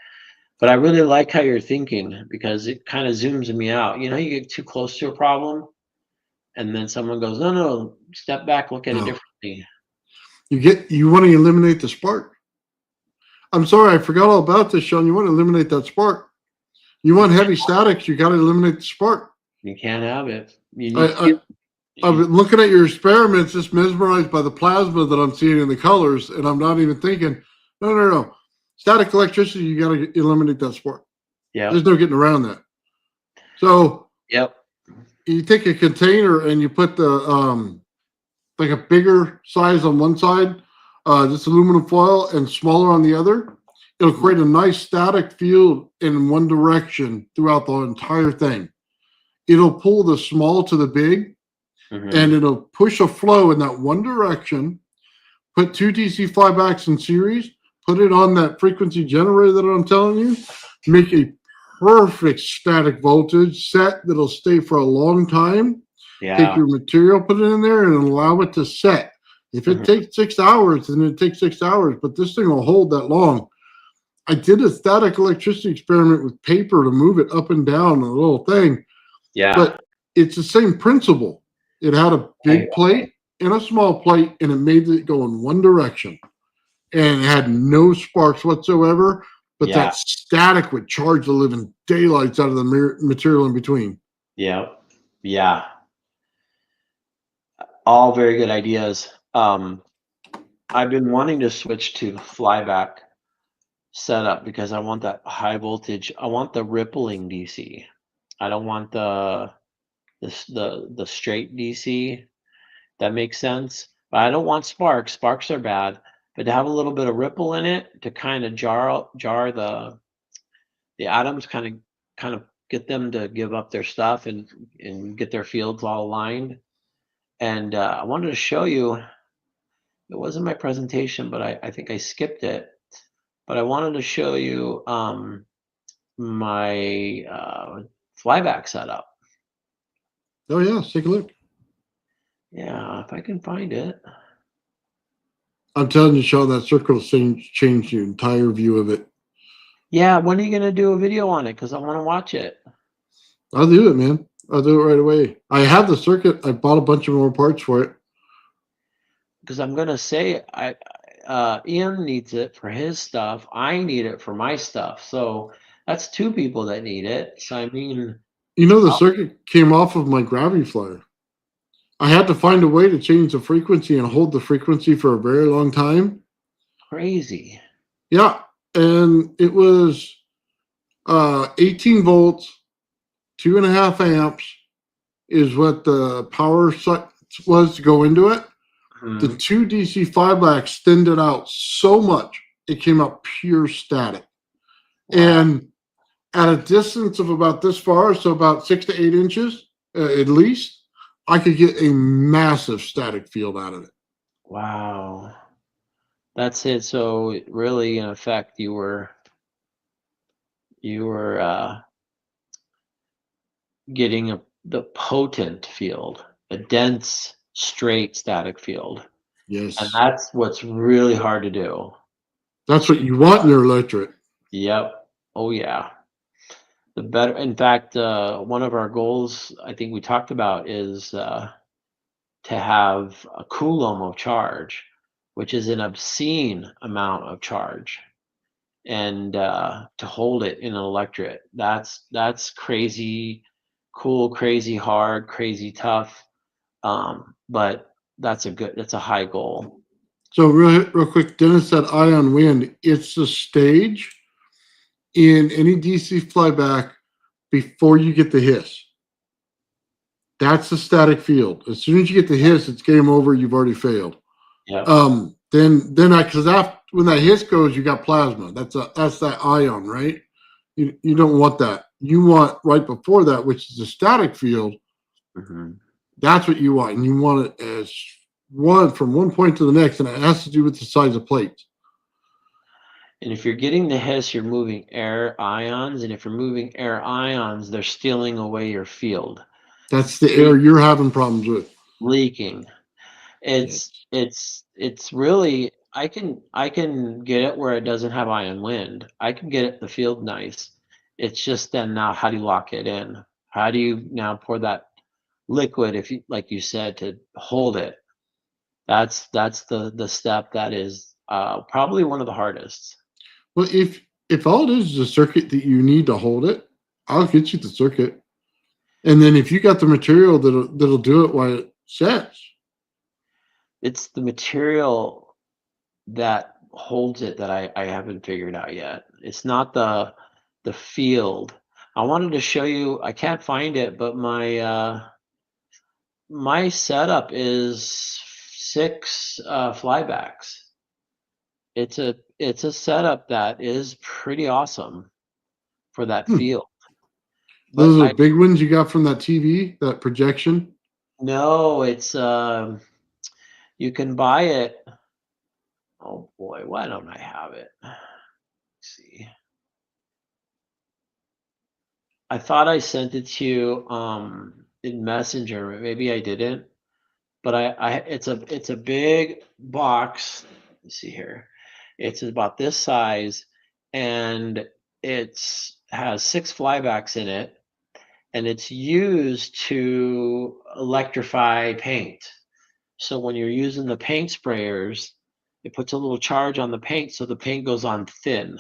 Speaker 1: But I really like how you're thinking because it kind of zooms me out. You know, you get too close to a problem, and then someone goes, "No, no, step back, look at it
Speaker 2: No,
Speaker 1: differently."
Speaker 2: you want to eliminate the spark. I'm sorry, I forgot all about this, Shawn. You want to eliminate that spark. You want heavy statics, you got to eliminate the spark.
Speaker 1: You can't have it. You
Speaker 2: I,
Speaker 1: need to
Speaker 2: I
Speaker 1: keep.
Speaker 2: I've been looking at your experiments, just mesmerized by the plasma that I'm seeing in the colors, and I'm not even thinking, no. Static electricity, you got to eliminate that spark.
Speaker 1: Yeah.
Speaker 2: There's no getting around that. So
Speaker 1: Yep.
Speaker 2: you take a container and you put the like a bigger size on one side, this aluminum foil, and smaller on the other. It'll create a nice static field in one direction throughout the entire thing. It'll pull the small to the big, and
Speaker 1: Mm-hmm.
Speaker 2: it'll push a flow in that one direction. Put 2 DC flybacks in series, put it on that frequency generator that I'm telling you, make a perfect static voltage set that'll stay for a long time. Take
Speaker 1: Yeah.
Speaker 2: your material, put it in there, and allow it to set. If it
Speaker 1: Mm-hmm.
Speaker 2: takes 6 hours, then it takes 6 hours, but this thing will hold that long. I did a static electricity experiment with paper to move it up and down a little thing,
Speaker 1: Yeah.
Speaker 2: but it's the same principle. It had a
Speaker 1: Okay.
Speaker 2: big plate and a small plate, and it made it go in one direction, and it had no sparks whatsoever. But
Speaker 1: Yeah.
Speaker 2: that static would charge the living daylights out of the material in between.
Speaker 1: Yeah. Yeah. All very good ideas. I've been wanting to switch to flyback setup because I want that high voltage. I want the rippling DC. I don't want the straight DC. That makes sense. But I don't want sparks. Sparks are bad. But to have a little bit of ripple in it to kind of jar the atoms, kind of get them to give up their stuff and get their fields all aligned. And I wanted to show you. It wasn't my presentation, but I think I skipped it. But I wanted to show you my flyback setup.
Speaker 2: Oh yeah, let's take a look.
Speaker 1: Yeah, if I can find it.
Speaker 2: I'm telling you, Sean, that circle changed your entire view of it.
Speaker 1: Yeah, when are you gonna do a video on it? Because I want to watch it.
Speaker 2: I'll do it, man. I'll do it right away. I have the circuit. I bought a bunch of more parts for it.
Speaker 1: Because I'm gonna say Ian needs it for his stuff. I need it for my stuff. So that's 2 people that need it. So I mean,
Speaker 2: You know, the circuit came off of my gravity flyer. I had to find a way to change the frequency and hold the frequency for a very long time.
Speaker 1: crazy.
Speaker 2: Yeah, and it was 18 volts, 2.5 amps is what the power was to go into it. The
Speaker 1: Mhm.
Speaker 2: 2 DC 5 thinned it out so much it came out pure static.
Speaker 1: Wow.
Speaker 2: And at a distance of about this far, so about 6 to 8 inches at least, I could get a massive static field out of it.
Speaker 1: Wow. That's it. So really, in effect, you were getting the potent field, a dense, straight static field. And
Speaker 2: Yes.
Speaker 1: that's what's really hard to do.
Speaker 2: That's what you want in your electric.
Speaker 1: Yep. Oh yeah. The better. In fact, one of our goals I think we talked about is to have a coulomb of charge, which is an obscene amount of charge, and to hold it in an electret. That's crazy cool, crazy hard, crazy tough. But that's a high goal.
Speaker 2: So real quick, Dennis said ion wind. It's the stage in any DC flyback before you get the hiss. That's the static field. As soon as you get the hiss, it's game over. You've already failed.
Speaker 1: Yep.
Speaker 2: Then I because after when that hiss goes, you got plasma. That's that ion, right? You don't want that. You want right before that, which is the static field.
Speaker 1: Mm-hmm.
Speaker 2: That's what you want, and you want it as one from one point to the next, and it has to do with the size of plates.
Speaker 1: And if you're getting the hiss, you're moving air ions, and if you're moving air ions, they're stealing away your field.
Speaker 2: That's the air you're having problems with.
Speaker 1: Leaking. It's really I can get it where it doesn't have ion wind. I can get it the field nice. It's just then now how do you lock it in? How do you now pour that liquid if you like you said to hold it? That's the step that is probably one of the hardest.
Speaker 2: Well, if all it is a circuit that you need to hold it, I'll get you the circuit, and then if you got the material that'll do it while it sets.
Speaker 1: It's the material that holds it that I haven't figured out yet. It's not the field. I wanted to show you, I can't find it, but my setup is 6 flybacks. It's a setup that is pretty awesome for that field. But
Speaker 2: Those are
Speaker 1: I
Speaker 2: big ones you got from that TV, that projection.
Speaker 1: know it's you can buy it. Oh boy, why don't I have it? Let's see. I thought I sent it to you in Messenger, but maybe I didn't. But it's a big box. Let's see here. It's about this size, and it's has 6 flybacks in it, and it's used to electrify paint. So when you're using the paint sprayers, it puts a little charge on the paint, so the paint goes on thin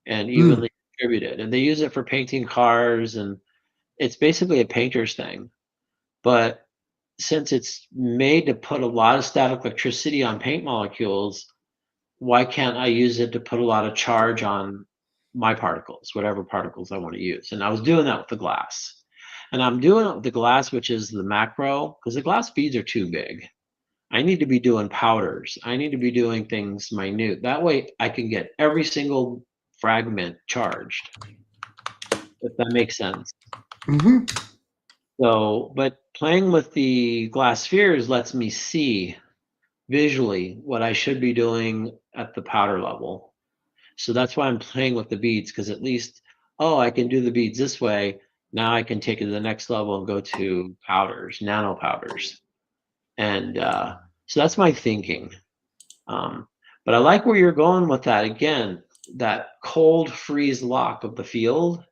Speaker 1: and
Speaker 2: Hmm.
Speaker 1: evenly distributed. And they use it for painting cars, and it's basically a painter's thing. But since it's made to put a lot of static electricity on paint molecules, why can't I use it to put a lot of charge on my particles, whatever particles I want to use? And I was doing that with the glass. And I'm doing it with the glass, which is the macro, because the glass beads are too big. I need to be doing powders. I need to be doing things minute. That way I can get every single fragment charged, if that makes sense.
Speaker 2: Mm-hmm.
Speaker 1: So, but playing with the glass spheres lets me see visually what I should be doing at the powder level. So that's why I'm playing with the beads, because at least, oh, I can do the beads this way. Now I can take it to the next level and go to powders, nano powders. And so that's my thinking. But I like where you're going with that. Again, that cold freeze lock of the field.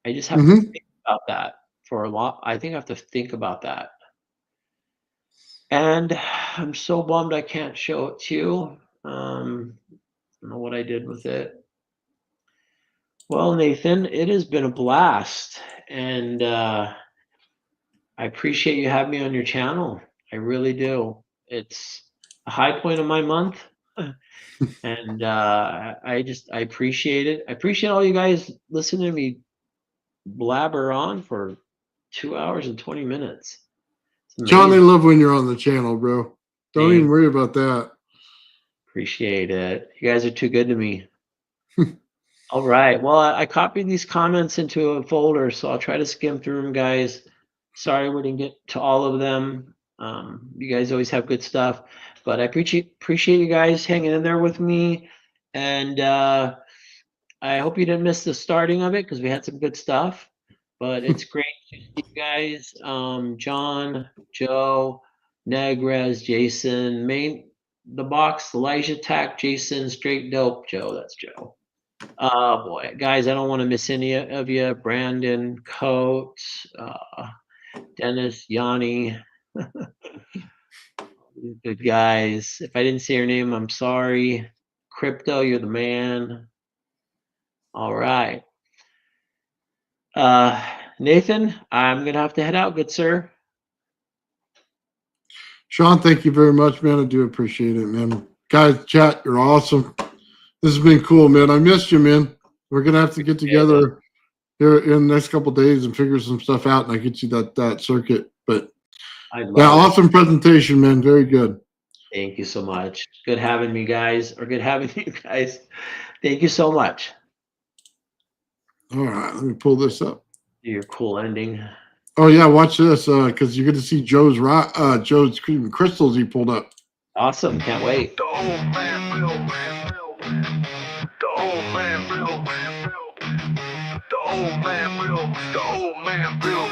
Speaker 1: I just have to
Speaker 2: Mm-hmm.
Speaker 1: think about that for a lot. I think I have to think about that. And I'm so bummed I can't show it to you. I don't know what I did with it. Well, Nathan, it has been a blast. And I appreciate you having me on your channel. I really do. It's a high point of my month. And I appreciate it. I appreciate all you guys listening to me blabber on for 2 hours and 20 minutes. It's
Speaker 2: John, they
Speaker 1: amazing.
Speaker 2: love when you're on the channel, bro. Don't even
Speaker 1: Hey,
Speaker 2: worry about that.
Speaker 1: appreciate it. You guys are too good to me. All right. Well, I copied these comments into a folder, so I'll try to skim through them, guys. Sorry we didn't get to all of them. You guys always have good stuff, but I appreciate you guys hanging in there with me, and I hope you didn't miss the starting of it because we had some good stuff. But it's great to see you guys. John, Joe, Negrez, Jason, the box, Elijah Tack, Jason, Straight Dope, Joe. That's Joe. Oh boy, guys, I don't want to miss any of you. Brandon, Coates, Dennis, Yanni, good guys. If I didn't say your name, I'm sorry. Crypto, you're the man. All right. Nathan, I'm gonna have to head out, good sir.
Speaker 2: Shawn, thank you very much, man. I do appreciate it, man. Guys, chat, you're awesome. This has been cool, man. I missed you, man. We're gonna have to get together here in the next couple of days and figure some stuff out, and I get you that circuit. But yeah, awesome presentation, man. Very good.
Speaker 1: Thank you so much. Good having me, guys, or good having you guys. Thank you so much.
Speaker 2: All right, let me pull this up.
Speaker 1: Your cool ending.
Speaker 2: Oh yeah, watch this, because you're going to see Joe's crystals he pulled up.
Speaker 1: Awesome, can't wait.
Speaker 4: The old man built. The old man built. The old man built. The old man built.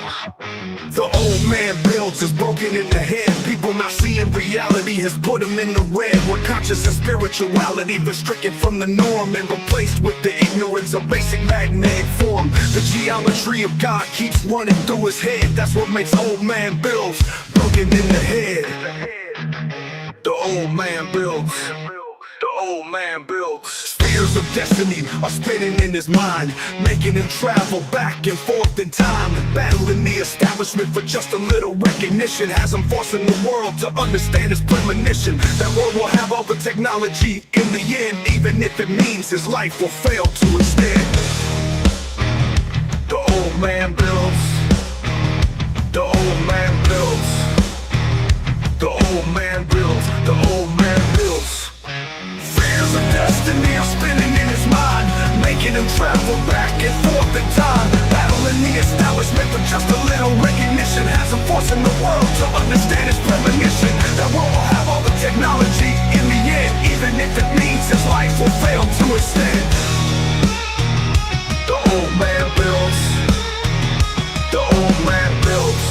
Speaker 4: The old man builds is broken in the head. People not seeing reality has put them in the red. Where conscious and spirituality restricted from the norm and replaced with the ignorance of basic magnetic form. The geometry of God keeps running through his head. That's what makes old man builds broken in the head. The old man builds. The old man builds. Spheres of destiny are spinning in his mind, making him travel back and forth in time, battling the establishment for just a little recognition. Has him forcing the world to understand his premonition. That world will have all the technology in the end, even if it means his life will fail to instead. The old man builds. The old man builds. The old man builds. The old man builds. Fears of destiny are spinning in his mind, making him travel back and forth in time, battling the establishment for just a little recognition. Has him forcing the world to understand his premonition. That world will have all the technology in the end, even if it means his life will fail to extend. The old man builds. The old man builds.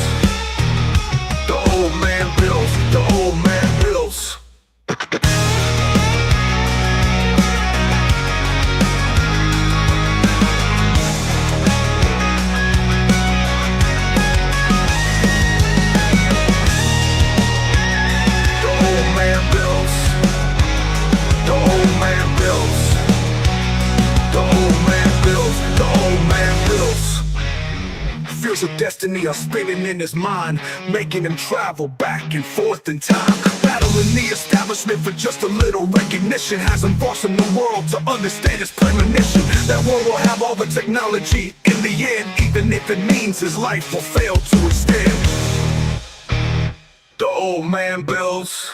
Speaker 4: The old man builds. The old man builds. Fears of destiny are spinning in his mind, making him travel back and forth in time, battling the establishment for just a little recognition. Has him forcing the world to understand his premonition. That world will have all the technology in the end, even if it means his life will fail to extend. The old man builds.